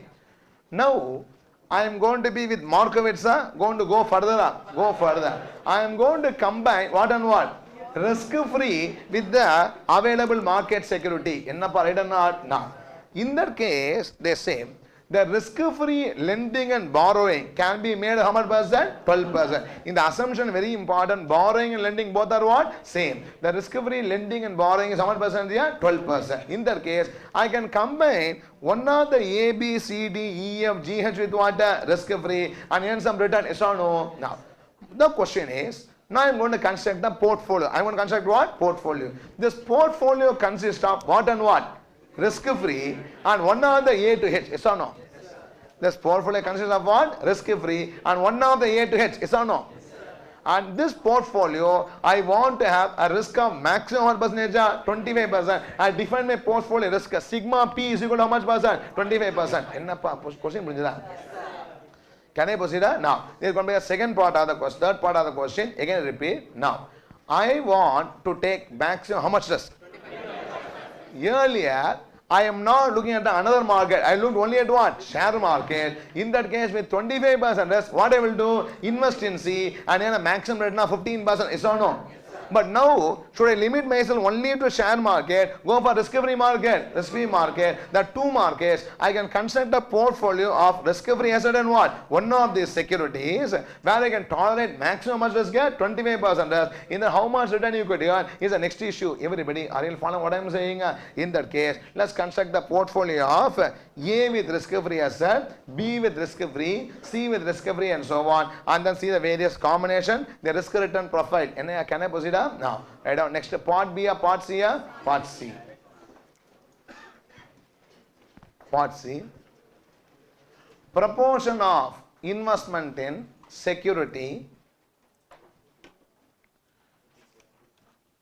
Now, I am going to be with Markowitz, going to go further. Go further. I am going to combine what and what? Risk-free with the available market security. Ennappa, right or not? No. In that case, they say the risk-free lending and borrowing can be made how much percent? 12%. In the assumption, very important, borrowing and lending both are what? Same. The risk-free lending and borrowing is how much percent here? 12%. In that case, I can combine one of the A, B, C, D, E, F, G, H with what? Risk-free and earn some return. Yes or no? Now, the question is, now I am going to construct the portfolio. I want to construct what? Portfolio. This portfolio consists of what and what? Risk-free and one of the A to H. Yes or no? Yes, this portfolio consists of what? Risk-free and one of the A to H. Yes or no? Yes, and this portfolio, I want to have a risk of maximum what percentage? 25%. I define my portfolio risk. Sigma P is equal to how much percent? 25%. Ennappa, question puriyudha? Can I proceed? Now, there is going to be a second part of the question, third part of the question. Again repeat. Now, I want to take maximum how much risk? Earlier, I am not looking at another market. I looked only at what? Share market. In that case, with 25% risk, what I will do? Invest in C and then a maximum return of 15%. Yes or no? But now, should I limit myself only to share market, go for risk-free market, risk-free market, the two markets, I can construct a portfolio of risk-free asset and what? One of these securities, where I can tolerate maximum much risk, 25% risk. In the how much return you could earn is the next issue. Everybody, are you following what I am saying? In that case, let's construct the portfolio of A with risk-free asset, B with risk-free, C with risk-free and so on, and then see the various combination, the risk-return profile. Can I proceed? Now, write down next part B or part C? Part C. Part C. Proportion of investment in security.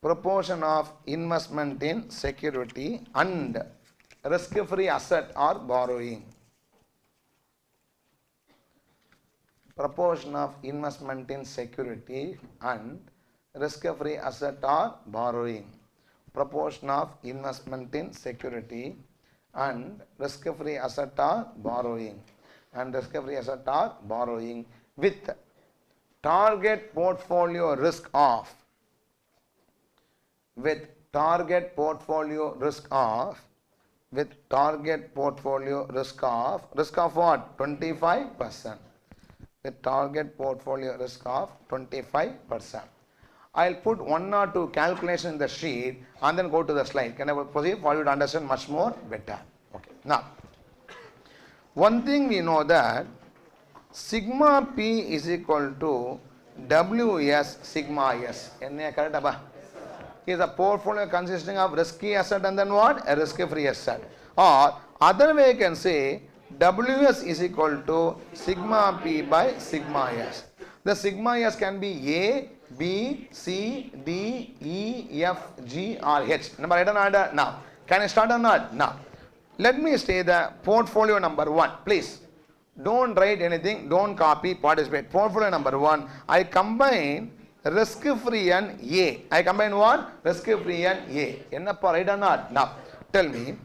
Proportion of investment in security and risk-free asset or borrowing. Proportion of investment in security and risk-free asset or borrowing. Proportion of investment in security and risk-free asset or borrowing. And risk-free asset or borrowing with target portfolio risk of. With target portfolio risk of. With target portfolio risk of. Risk of what? 25%. With target portfolio risk of 25%. I'll put one or two calculations in the sheet and then go to the slide. Can I proceed for you to understand much more better? Okay. Now, one thing we know that sigma P is equal to WS sigma S. Correct? Is a portfolio consisting of risky asset and then what? A risk-free asset. Or other way I can say WS is equal to sigma P by sigma S. The sigma S can be A, B, C, D, E, F, G or H. Number right or not? Now, can I start or not? Now, let me say the portfolio number 1. Please, don't write anything, don't copy, participate. Portfolio number 1, I combine risk-free and A. I combine what? Risk-free and A. Ennappa, right or not? Now, tell me,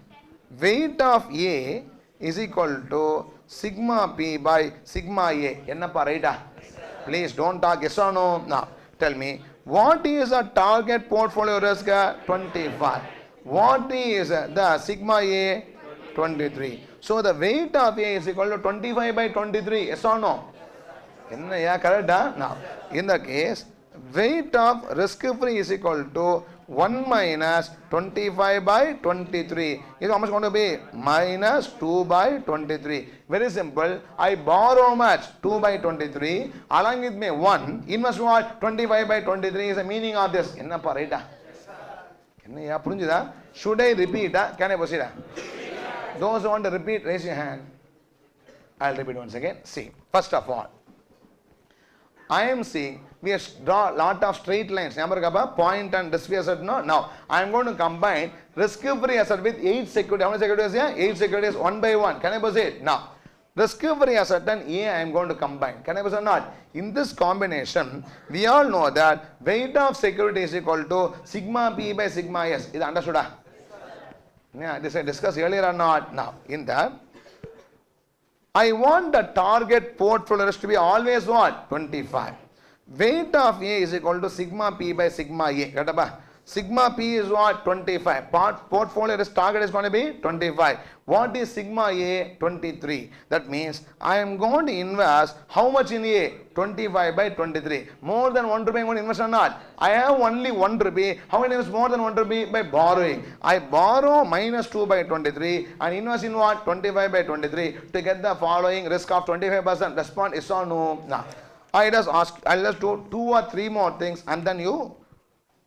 weight of A is equal to sigma P by sigma A. Ennappa, right? Please don't talk yes or no. Now, tell me, what is a target portfolio risk? 25. What is the sigma A? 23. So the weight of A is equal to 25 by 23. Yes or no? Correct? Now, in the case, weight of risk-free is equal to 1 minus 25 by 23 is how much going to be? Minus 2 by 23. Very simple. I borrow how much? 2 by 23. Along with me 1. Inverse what? 25 by 23 is the meaning of this. Ennappa right? Should I repeat? Can I proceed? Those who want to repeat, raise your hand. I'll repeat once again. See, first of all, I am seeing we have draw lot of straight lines. Point and risk-free asset. No. Now I am going to combine risk-free asset with 8 securities. How many securities here? 8 securities, one by one. Can I proceed? Now risk-free asset and A I am going to combine. Can I proceed or not? In this combination, we all know that weight of security is equal to sigma P by sigma S. Is understood? Yeah, this I discussed earlier or not? Now in that, I want the target portfolio risk to be always what? 25. Weight of A is equal to sigma P by sigma A. Got it? Sigma P is what? 25. Portfolio risk target is going to be 25. What is sigma A? 23. That means I am going to invest how much in A? 25 by 23. More than 1 rupee I am going to invest or not? I have only 1 rupee. How many invest more than 1 rupee? By borrowing. I borrow minus 2 by 23 and invest in what? 25 by 23 to get the following risk of 25%. Respond is or no? No. I'll just do 2 or 3 more things and then you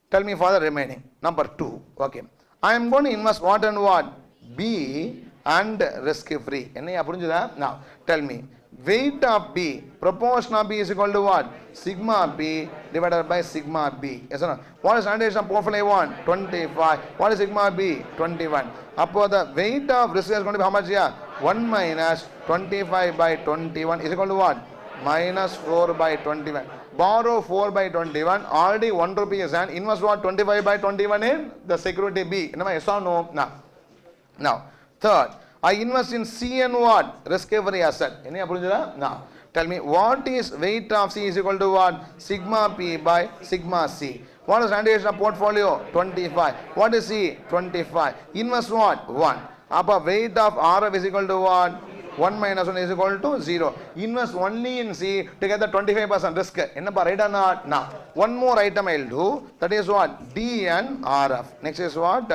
tell me for the remaining. Number 2. Okay. I am going to invest what and what? B and risk free. Now tell me. Weight of B, proportion of B is equal to what? Sigma B divided by sigma B. Yes or no? What is standard of portfolio 1? 25. What is sigma B? 21. Upon the weight of risk is going to be how much here? 1 minus 25 by 21 is equal to what? Minus 4 by 21. Borrow 4 by 21. Already 1 rupee is and invest what? 25 by 21 in the security B. Yes or no? Now, third, I invest in C and what? Risk-free asset. Now, tell me what is weight of C is equal to what? Sigma P by sigma C. What is standard of portfolio? 25. What is C? 25. Invest what? 1. Upper weight of RF is equal to what? 1 minus 1 is equal to 0. Invest only in C to get the 25% risk. Right or not? Now, one more item I will do. That is what? D and RF. Next is what?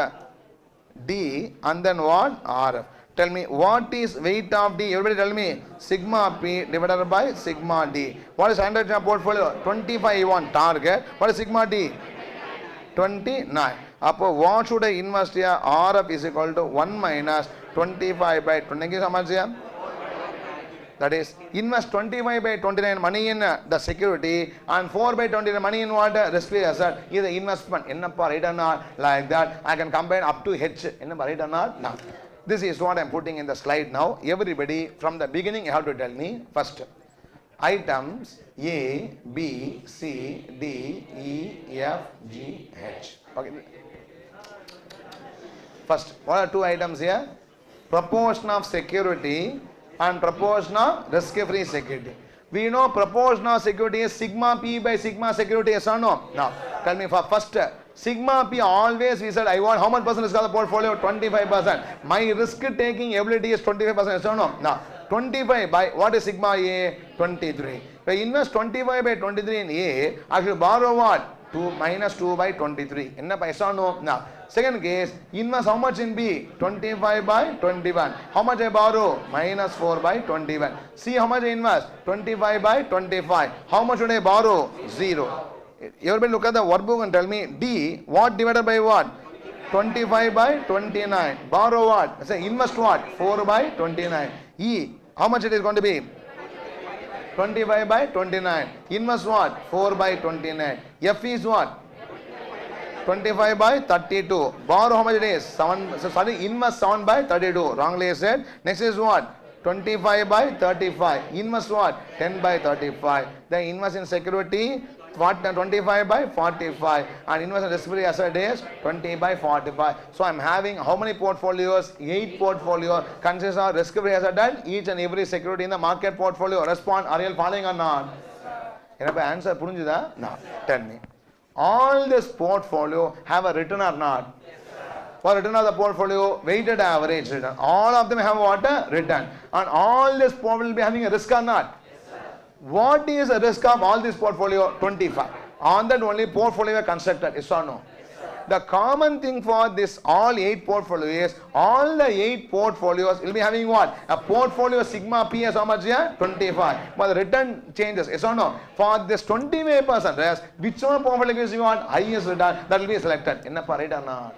D and then what? RF. Tell me what is weight of D? Everybody tell me. Sigma P divided by sigma D. What is standard portfolio? 25 on target. What is sigma D? 29. Upper what should I invest here? RF is equal to 1 minus 25 by 20. How much here? That is, invest 25 by 29 money in the security and 4 by 29 money in what? Risk-free asset. Is the investment. Right or not? Like that. I can combine up to H. Right or not? No. This is what I am putting in the slide now. Everybody, from the beginning, you have to tell me first. Items A, B, C, D, E, F, G, H. Okay. First, what are 2 items here? Proportion of security and proportion of risk-free security. We know proportion of security is sigma P by sigma security, yes or no? Now, tell me for first, sigma P always we said I want how much percent risk of the portfolio? 25%. My risk-taking ability is 25%, yes or no? Now, 25 by what is sigma A? 23. If I invest 25 by 23 in A, I should borrow what? 2 minus 2 by 23. Yes or no? Now, second case, invest how much in B? 25 by 21. How much I borrow? Minus 4 by 21. See how much I invest? 25 by 25. How much should I borrow? 0. Everybody look at the workbook and tell me D, what divided by what? 25 by 29. Borrow what? Say invest what? 4 by 29. E, how much it is going to be? 25 by 29. Invest what? 4 by 29. F is what? 25 by 32. Borrow how much it is? 7. Sorry, invest 7 by 32. Wrongly said. Next is what? 25 by 35. Invest what? 10 by 35. Then invest in security 25 by 45. And invest in risk-free asset is 20 by 45. So I am having how many portfolios? 8 portfolios. Consists of risk-free asset and each and every security in the market portfolio. Respond. Are you following or not? Answer. No. Tell me. All this portfolio have a return or not? For return of the portfolio, weighted average return. All of them have what? A return. And all this portfolio will be having a risk or not? What is the risk of all this portfolio? 25. On that only portfolio constructed. Yes or no? the common thing for this all 8 portfolios, all the 8 portfolios will be having what? A portfolio sigma P as how much here? 25. But the return changes, yes or no? For this 25%, which one portfolio gives you what? Highest return, that will be selected. Enna right or not?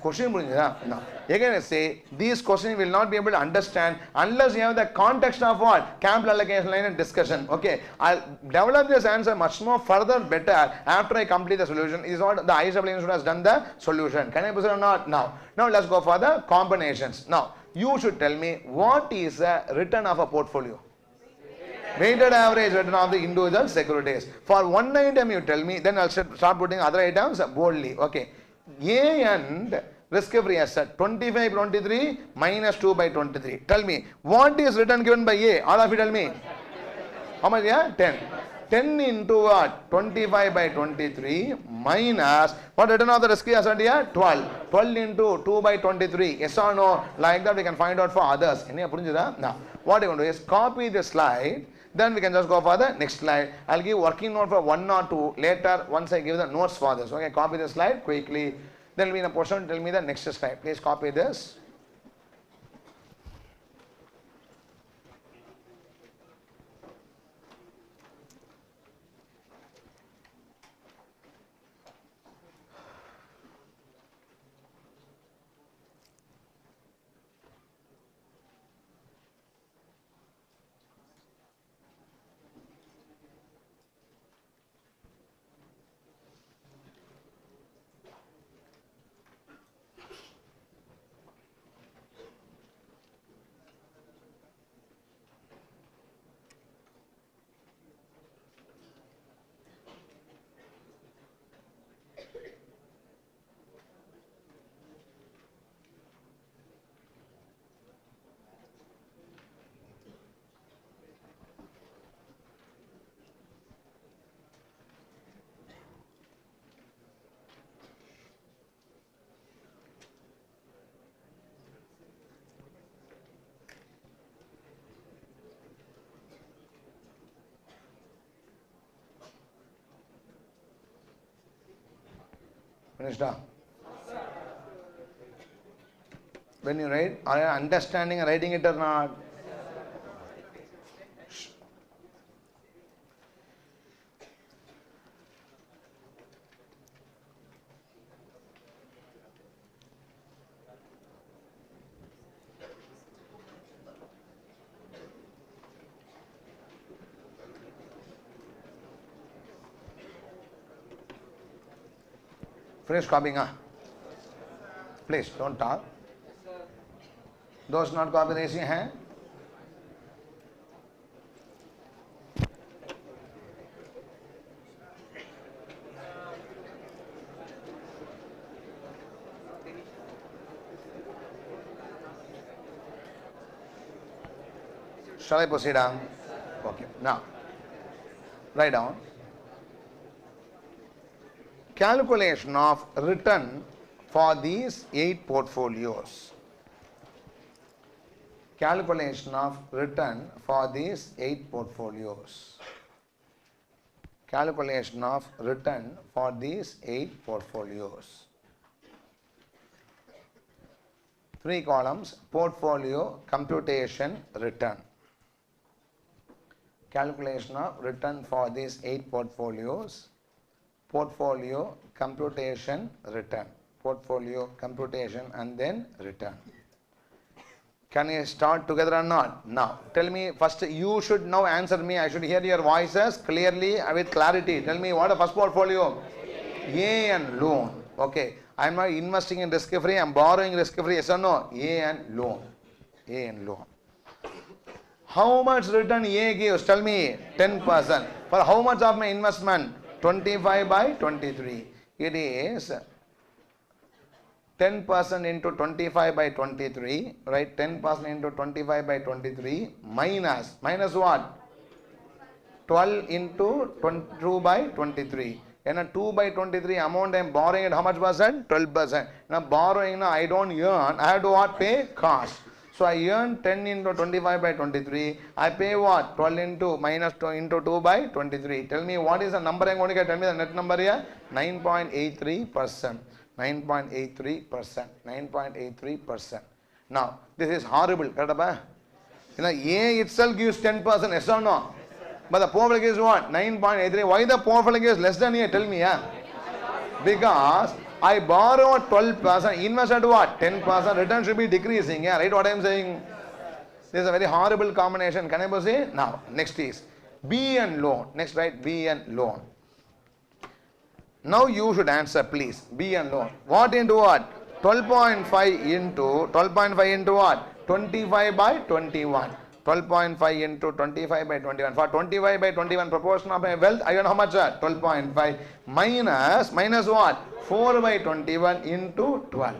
Question no. Again I say, these questions will not be able to understand unless you have the context of what? Capital allocation line and discussion. Okay, I'll develop this answer much more further better after I complete the solution. Is what the ISW institute has done the solution. Can I proceed or not? Now let's go for the combinations. Now you should tell me what is the return of a portfolio. Weighted average return of the individual securities. For one item you tell me, then I'll start putting other items boldly. Okay. A and risk-free asset 25/23 minus 2/23. Tell me what is return given by A? All of you tell me. How much? Yeah, 10. 10 into what? 25/23 minus what return of the risk-free asset here? 12. 12 into 2/23. Yes or no? Like that we can find out for others. Now what you want to do is copy the slide. Then we can just go for the next slide. I'll give working note for 1 or 2 later once I give the notes for this. Okay, copy the slide quickly. Then be in a position to tell me the next slide. Please copy this. Finished up? When you write, are you understanding and writing it or not? Finish copying, huh? Please, don't talk. Those not copy, raise your hand. Shall I proceed on? Okay, now, write down. Calculation of return for these 8 portfolios. Calculation of return for these 8 portfolios. Calculation of return for these 8 portfolios. 3 columns, portfolio, computation, return. Calculation of return for these 8 portfolios. Portfolio, computation, return. Portfolio, computation, and then return. Can you start together or not? Now, tell me first, you should now answer me. I should hear your voices clearly with clarity. Tell me what the first portfolio? A and loan. Okay. I am not investing in risk free. I am borrowing risk free. Yes or no? A and loan. A and loan. How much return A gives? Tell me. 10%. For how much of my investment? 25/23. It is 10% into 25/23, right? 10% into 25/23 minus what? 12 into 2/23. And a 2/23 amount I am borrowing at how much percent? 12%. Now borrowing, now I don't earn. I have to what? Pay cost. So I earn 10 into 25 by 23. I pay what? 12 into minus 2 into 2 by 23. Tell me what is the number I'm going to get. Tell me the net number here. 9.83%. 9.83%. 9.83%. Now, this is horrible. Correct? You know, A itself gives 10%. Yes or no? But the profile is what? 9.83. Why the profile is less than A? Tell me. Yeah? Because I borrow 12%, invest at what? 10%, return should be decreasing. Yeah, right what I am saying? This is a very horrible combination. Can I say? Now, next is B and loan. Next, right? B and loan. Now you should answer, please. B and loan. What into what? 12.5 into what? 25 by 21. 12.5 into 25 by 21. For 25 by 21 proportion of my wealth, I earn how much? 12.5 minus what? 4 by 21 into 12.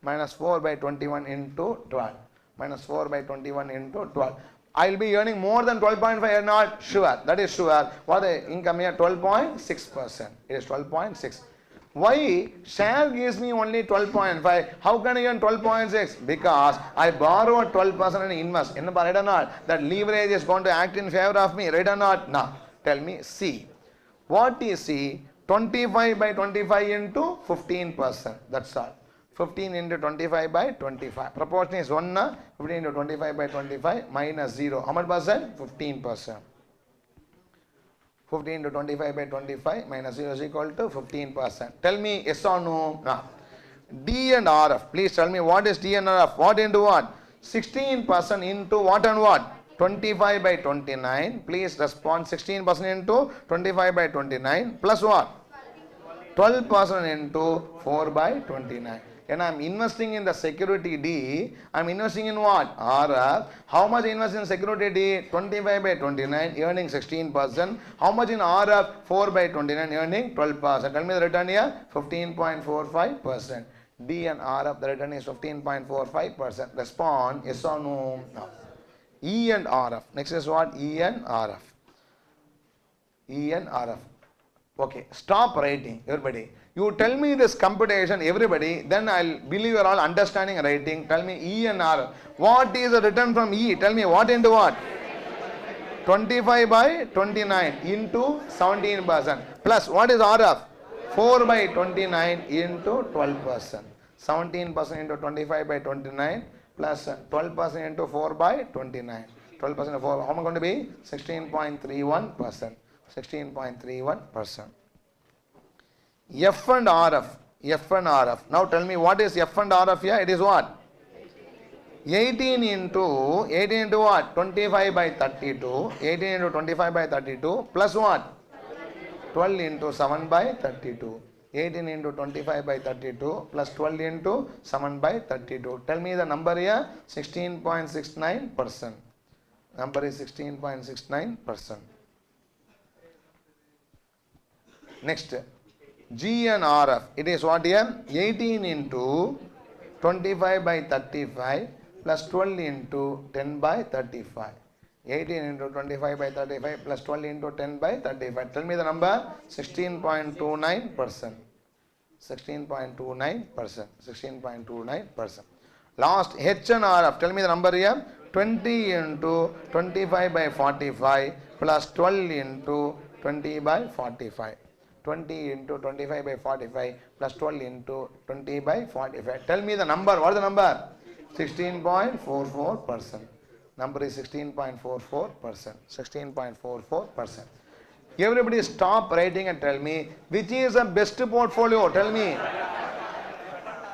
Minus 4 by 21 into 12. Minus 4 by 21 into 12. I will be earning more than 12.5 or not? Sure. That is sure. What the income here? 12.6%. It is 12.6. Why share gives me only 12.5? How can I earn 12.6? Because I borrow 12% and invest. Right or not? That leverage is going to act in favor of me. Right or not? Now, tell me C. What is C? 25 by 25 into 15%. That's all. 15 into 25 by 25. Proportion is 1. 15 into 25 by 25 minus 0. How much percent? 15%. 15 into 25 by 25 minus 0 is equal to 15%. Tell me yes or no? No. D and RF. Please tell me what is D and RF. What into what? 16% into what and what? 25 by 29. Please respond. 16% into 25 by 29 plus what? 12% into 4 by 29. And I am investing in the security D. I am investing in what? RF. How much invest in security D? 25 by 29 earning 16%. How much in RF? 4 by 29 earning 12%. Tell me the return here. 15.45%. D and RF, the return is 15.45%. Respond yes or no? No. E and RF. Next is what? E and RF. E and RF. Okay, stop writing, everybody. You tell me this computation, everybody, then I'll believe you're all understanding writing. Tell me E and R. What is the return from E? Tell me what into what? 25 by 29 into 17%. Plus what is RF? 4 by 29 into 12%. 17% into 25 by 29 plus 12% into 4 by 29. 12% of 4, how much going to be? 16.31%. 16.31%. F and RF. F and RF. Now tell me what is F and RF here? It is what? 18 into what? 25 by 32. 18 into 25 by 32 plus what? 12 into 7 by 32. 18 into 25 by 32 plus 12 into 7 by 32. Tell me the number here. 16.69%. Number is 16.69%. Next, G and RF. It is what here? 18 into 25 by 35 plus 12 into 10 by 35. 18 into 25 by 35 plus 12 into 10 by 35. Tell me the number. 16.29%. 16.29%. 16.29%. Last, H and RF. Tell me the number here. 20 into 25 by 45 plus 12 into 20 by 45. 20 into 25 by 45 plus 12 into 20 by 45. Tell me the number. What is the number? 16.44%. Number is 16.44%. 16.44%. Everybody stop writing and tell me which is the best portfolio. Tell me.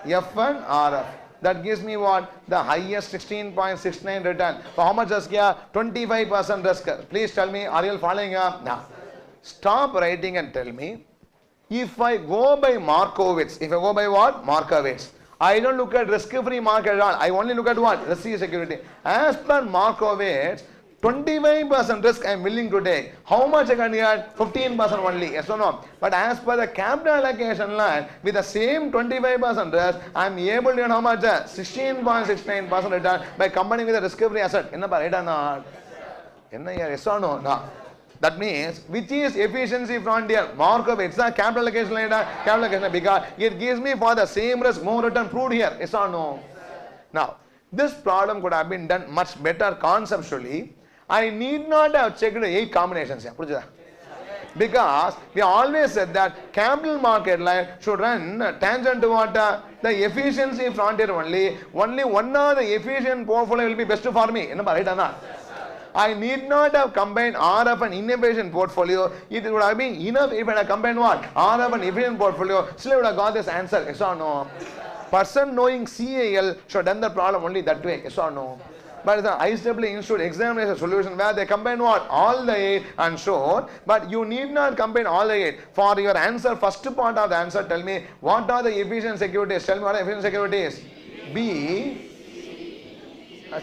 F and RF. That gives me what? The highest 16.69 return. So how much risk here? 25% risk. Please tell me, are you following up? Now, stop writing and tell me, if I go by Markowitz, if I go by what? Markowitz, I don't look at risk-free market at all. I only look at what? Risky security. As per Markowitz, 25% risk I am willing to take. How much I can get? 15% only. Yes or no? But as per the capital allocation line, with the same 25% risk, I am able to earn how much? 16.69% return by combining with a risk-free asset. Enna right or not? Yes or no? No. That means, which is efficiency frontier? Markowitz, the capital allocation line, capital allocation, because it gives me for the same risk more return proved here. Yes or no? Now, This problem could have been done much better conceptually. I need not have checked 8 combinations. Because we always said that capital market line should run tangent to what? The efficiency frontier only. Only one of the efficient portfolio will be best for me. Right or not? I need not have combined RF and inefficient portfolio. It would have been enough if I had combined what? RF and efficient portfolio. Still I would have got this answer. Yes or no? Person knowing CAL should have done the problem only that way. Yes or no? But the IEEE Institute examination solution where they combine what? All the 8 and show. But you need not combine all the 8. For your answer, first part of the answer, tell me what are the efficient securities? Tell me what are efficient securities? B.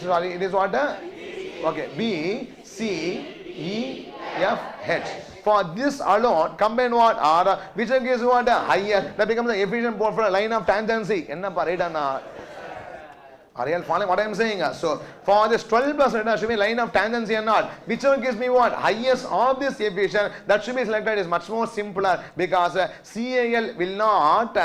Sorry, it is what? Okay, B, C, E, F, H. For this alone, combine what? R, which gives what? Higher. That becomes the efficient portfolio line of tangency. Are you all following what I am saying? So, for this 12% should be line of tangency or not. Which one gives me what? Highest of this efficient. That should be selected is much more simpler because CAL will not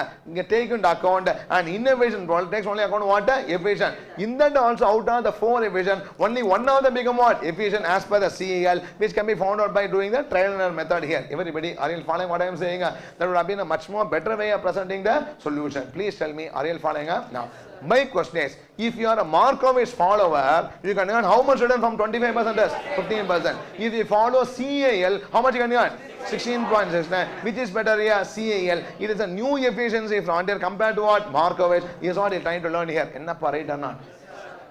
take into account an innovation role. Takes only account what? Efficient. In that also out of the 4 efficient, only one of them become what? Efficient as per the CAL, which can be found out by doing the trial and error method here. Everybody, are you all following what I am saying? That would have been a much more better way of presenting the solution. Please tell me, are you all following? Now, my question is, if you are a Markowitz follower, you can earn how much return from 25%? 15%. If you follow CAL, how much you can earn? 16.69. Which is better here? CAL. It is a new efficiency frontier compared to what? Markowitz. Is what you are trying to learn here. Right or not?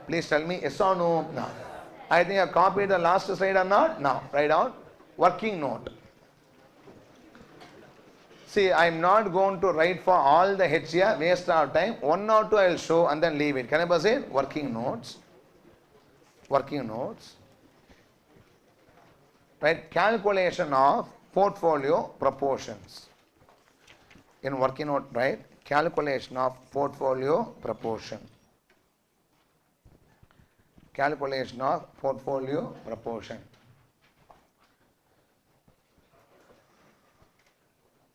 Please tell me yes or no. No. I think I copied the last slide or not? No. Write down. Working note. See, I am not going to write for all the H here, waste our time. 1 or 2 I will show and then leave it. Can I proceed? Working notes. Working notes. Right, calculation of portfolio proportions. In working note, right, calculation of portfolio proportion. Calculation of portfolio proportion.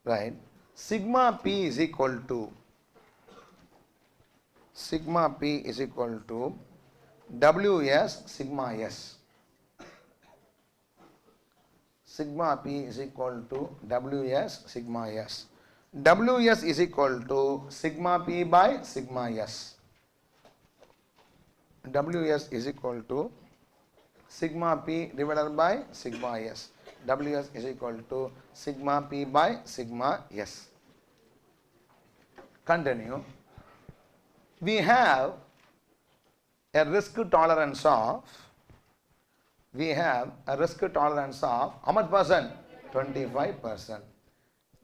Right, sigma P is equal to WS sigma S. Sigma P is equal to WS sigma S. WS is equal to sigma P by sigma S. WS is equal to sigma P divided by sigma S. WS is equal to sigma P by sigma S. Continue. We have a risk tolerance of how much percent? 25%.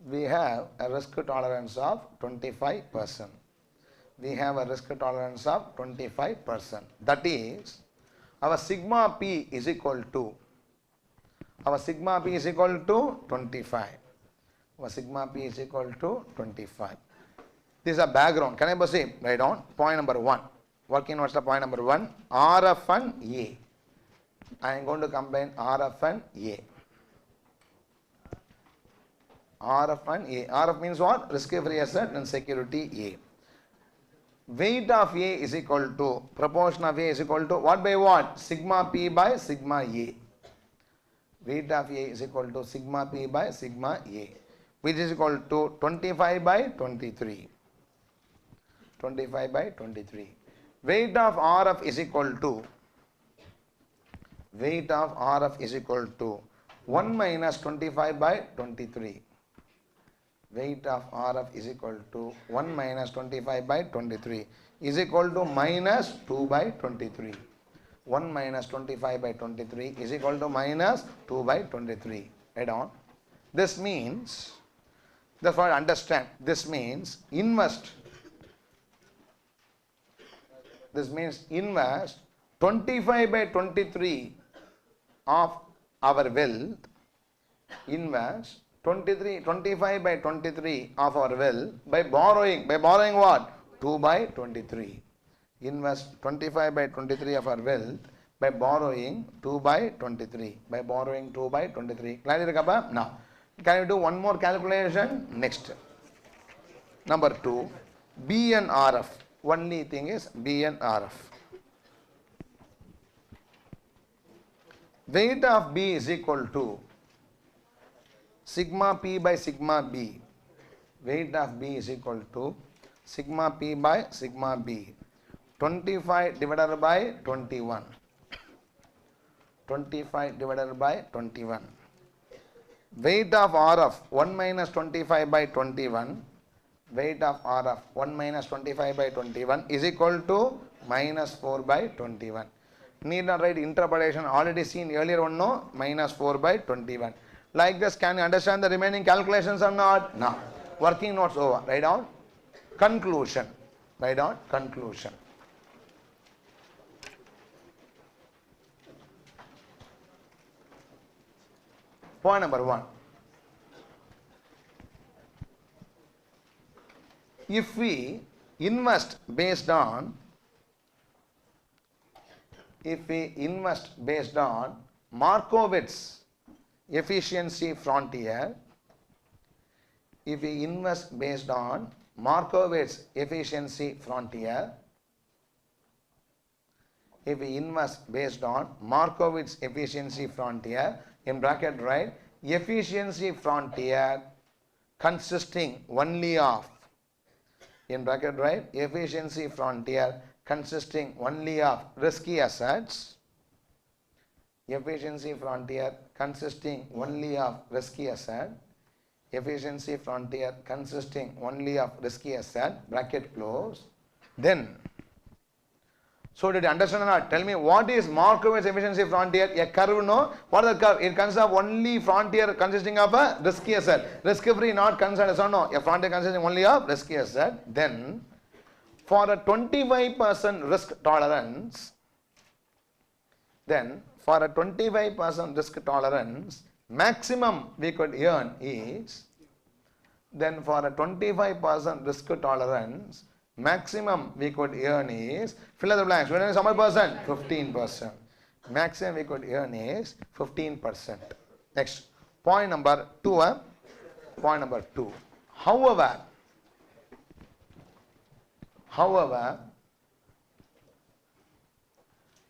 We have a risk tolerance of 25%. We have a risk tolerance of 25%. That is, our sigma P is equal to 25. Our sigma P is equal to 25. This is a background. Can I proceed? Write down point number 1. Working notes the point number 1. RF and A. I am going to combine RF and A. RF and A. RF means what? Risk-free asset and security A. Weight of A is equal to, proportion of A is equal to what by what? Sigma P by sigma A. Weight of A is equal to sigma P by sigma A, which is equal to 25 by 23. 25 by 23. Weight of RF is equal to 1 minus 25 by 23. Weight of RF is equal to 1 minus 25 by 23 is equal to minus 2 by 23. 1 minus 25 by 23 is equal to minus 2 by 23. Add on. This means, therefore understand, this means invest 25 by 23 of our wealth, invest 25 by 23 of our wealth by borrowing what? 2 by 23. Invest 25 by 23 of our wealth by borrowing 2 by 23. By borrowing 2 by 23. Clear? Now, can you do one more calculation? Next. Number 2, B and RF. Only thing is B and RF. weight of B is equal to sigma P by sigma B. Weight of B is equal to sigma P by sigma B. 25 divided by 21. 25 divided by 21. Weight of RF 1 minus 25 by 21. Weight of RF 1 minus 25 by 21 is equal to minus 4 by 21. Need not write interpolation, already seen earlier one, no, minus 4 by 21. Like this, can you understand the remaining calculations or not? No. Working notes over. Write down conclusion. Write down conclusion. Point number 1. If we invest based on Markowitz efficiency frontier, if we invest based on Markowitz efficiency frontier, if we invest based on Markowitz efficiency frontier, in bracket write efficiency frontier consisting only of, in bracket write efficiency frontier consisting only of risky assets, efficiency frontier consisting only of risky asset, efficiency frontier consisting only of risky asset, bracket close. Then, so did you understand or not? Tell me, what is Markowitz efficiency frontier? A curve, no? What is the curve? It consists of only frontier consisting of a risky asset. Risk free not considered, so no. A frontier consisting only of risky asset. Then, for a 25% risk tolerance, then for a 25% risk tolerance, maximum we could earn is, then for a 25% risk tolerance, maximum we could earn is, fill in the blanks, when is how much percent? 15%. Maximum we could earn is 15%. Next, point number 2. Point number 2. However,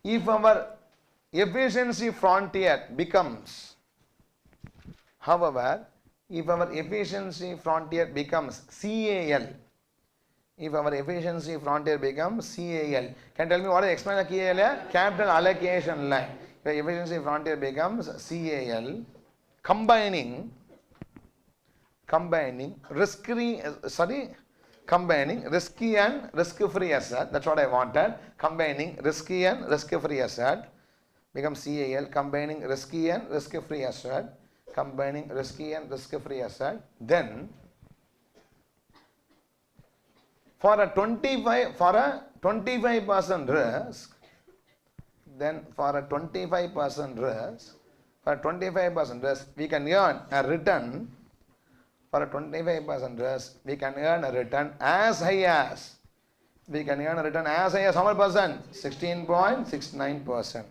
if our efficiency frontier becomes, CAL, if our efficiency frontier becomes CAL, can you tell me what is explain the CAL? Capital allocation line. If efficiency frontier becomes CAL, combining risky and risk-free asset, that's what I wanted. Combining risky and risk-free asset becomes CAL, combining risky and risk-free asset, combining risky and risk-free asset. Then for a 25% risk, then for a 25% risk, we can earn a return. For a 25% risk, we can earn a return as high as, how much percent? 16.69%.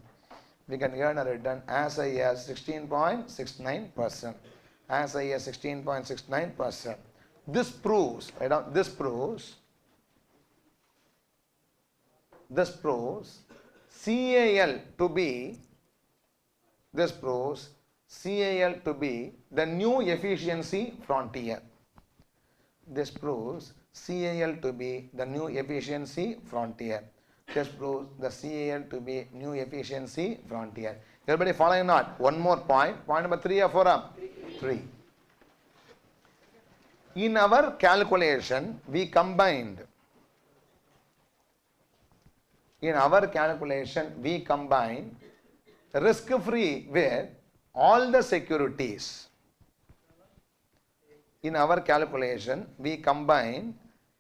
We can earn a return as high as 16.69%. As high as 16.69%. This proves, CAL to be, the new efficiency frontier. This proves CAL to be the new efficiency frontier. This proves the CAL to be new efficiency frontier. Everybody following or not? One more point. Point number 3 or 4? 3. In our calculation, we combined. Risk-free with all the securities. In our calculation, we combine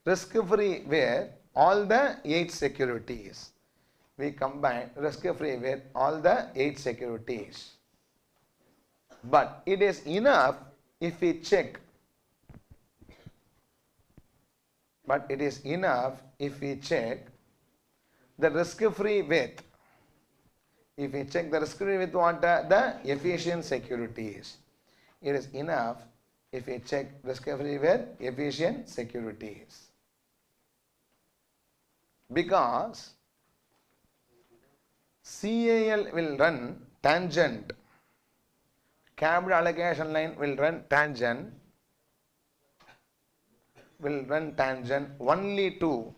risk-free with all the 8 securities. We combine risk-free with all the 8 securities. But it is enough if we check. The risk-free with. If we check the risk-free with what? The efficient securities. It is enough if we check risk-free with efficient securities. Because CAL will run tangent. Capital allocation line will run tangent only to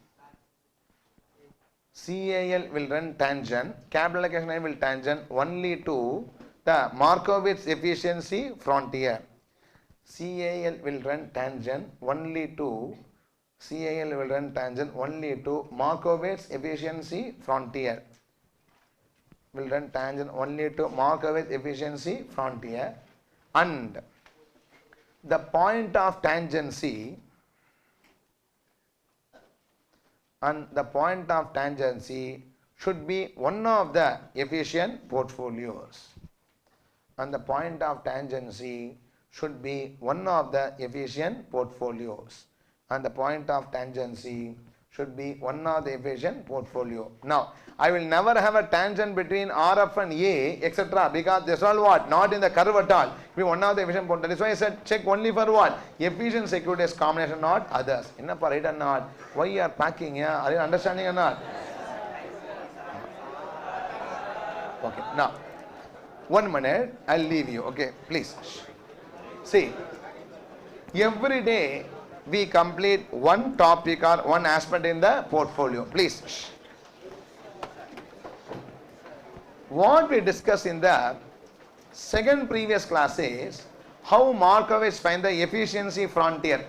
CAL will run tangent. Capital allocation line will tangent only to the Markowitz efficiency frontier. CAL will run tangent only to Markowitz efficiency frontier. Will run tangent only to Markowitz efficiency frontier, and the point of tangency should be one of the efficient portfolios. And the point of tangency should be one of the efficient portfolios. And the point of tangency should be one of the efficient portfolio. Now, I will never have a tangent between RF and A, etc. because this is all what? Not in the curve at all. Be one of the efficient portfolio. That is why I said check only for what? Efficient securities combination, not others. Inna right or not? Why you are packing? Yeah? Are you understanding or not? Okay. Now, 1 minute. I'll leave you. Okay, please. See, every day we complete one topic or one aspect in the portfolio. Please. What we discussed in the second previous class is how Markowitz find the efficiency frontier.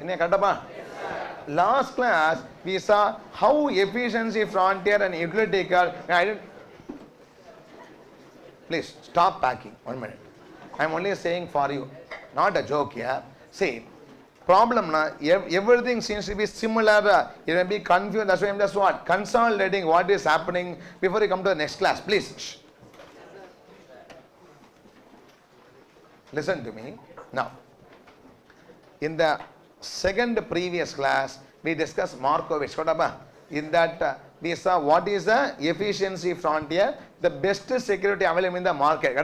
Last class we saw how efficiency frontier and utility curve. Please stop packing. 1 minute. I am only saying for you, not a joke here. See, problem na, everything seems to be similar. You may be confused. That's why I'm just what? Consolidating what is happening before you come to the next class. Please. Listen to me. Now, in the second previous class, we discussed Markowitz. In that, we saw what is the efficiency frontier, the best security available in the market.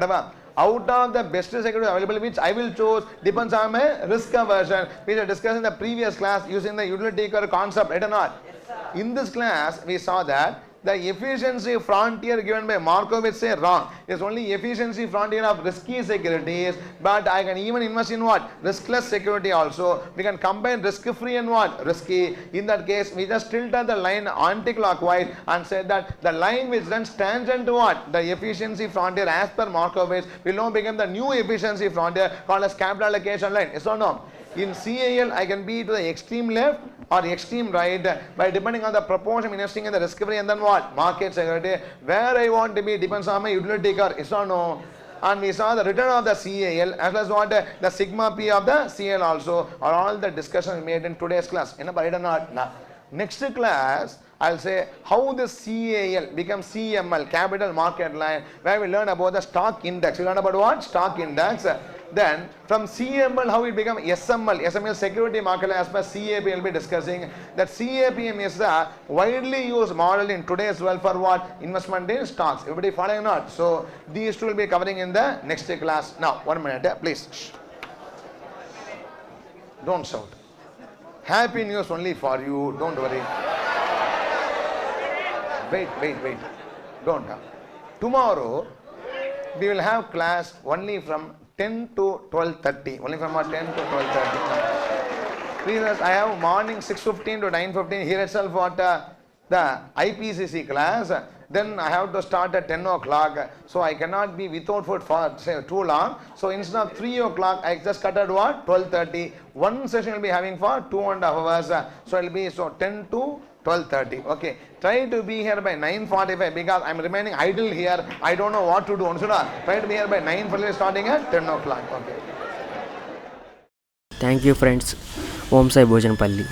Out of the best security available, which I will choose, depends on my risk aversion, which I discussed in the previous class using the utility curve concept, right or not? Yes, in this class, we saw that the efficiency frontier given by Markowitz is wrong. It's only efficiency frontier of risky securities, but I can even invest in what? Riskless security also. We can combine risk-free and what? Risky. In that case, we just tilted the line anti-clockwise and said that the line which runs tangent to what? The efficiency frontier as per Markowitz will now become the new efficiency frontier called as capital allocation line. Yes or no? In CAL, I can be to the extreme left or extreme right by depending on the proportion investing in the risk free and then what? Market security. Where I want to be depends on my utility curve. Yes or no? And we saw the return of the CAL as well as what? The sigma P of the CL also are all the discussions made in today's class. Right or not? Now, next class, I'll say how the CAL becomes CML, capital market line, where we learn about the stock index. We learn about what? Stock index. Then from CML how it becomes SML, SML security market as per CAP will be discussing. That CAPM is a widely used model in today's world for what? Investment in stocks. Everybody following or not? So these two will be covering in the next class. Now 1 minute, please. Don't shout. Happy news only for you. Don't worry. Wait. Don't. Tomorrow we will have class only from 10 to 12:30. Only from 10 to 12:30. Please, I have morning 6:15 to 9:15. Here itself what the IPCC class. Then I have to start at 10 o'clock. So I cannot be without food for say too long. So instead of 3 o'clock, I just cut at what? 12:30. One session will be having for 2.5 hours. So it will be 10 to 12:30. Okay. Try to be here by 9:45 because I am remaining idle here. I don't know what to do. Try to be here by 9:45 starting at 10 o'clock. Okay. Thank you friends. OMSAI Bhojanapalli.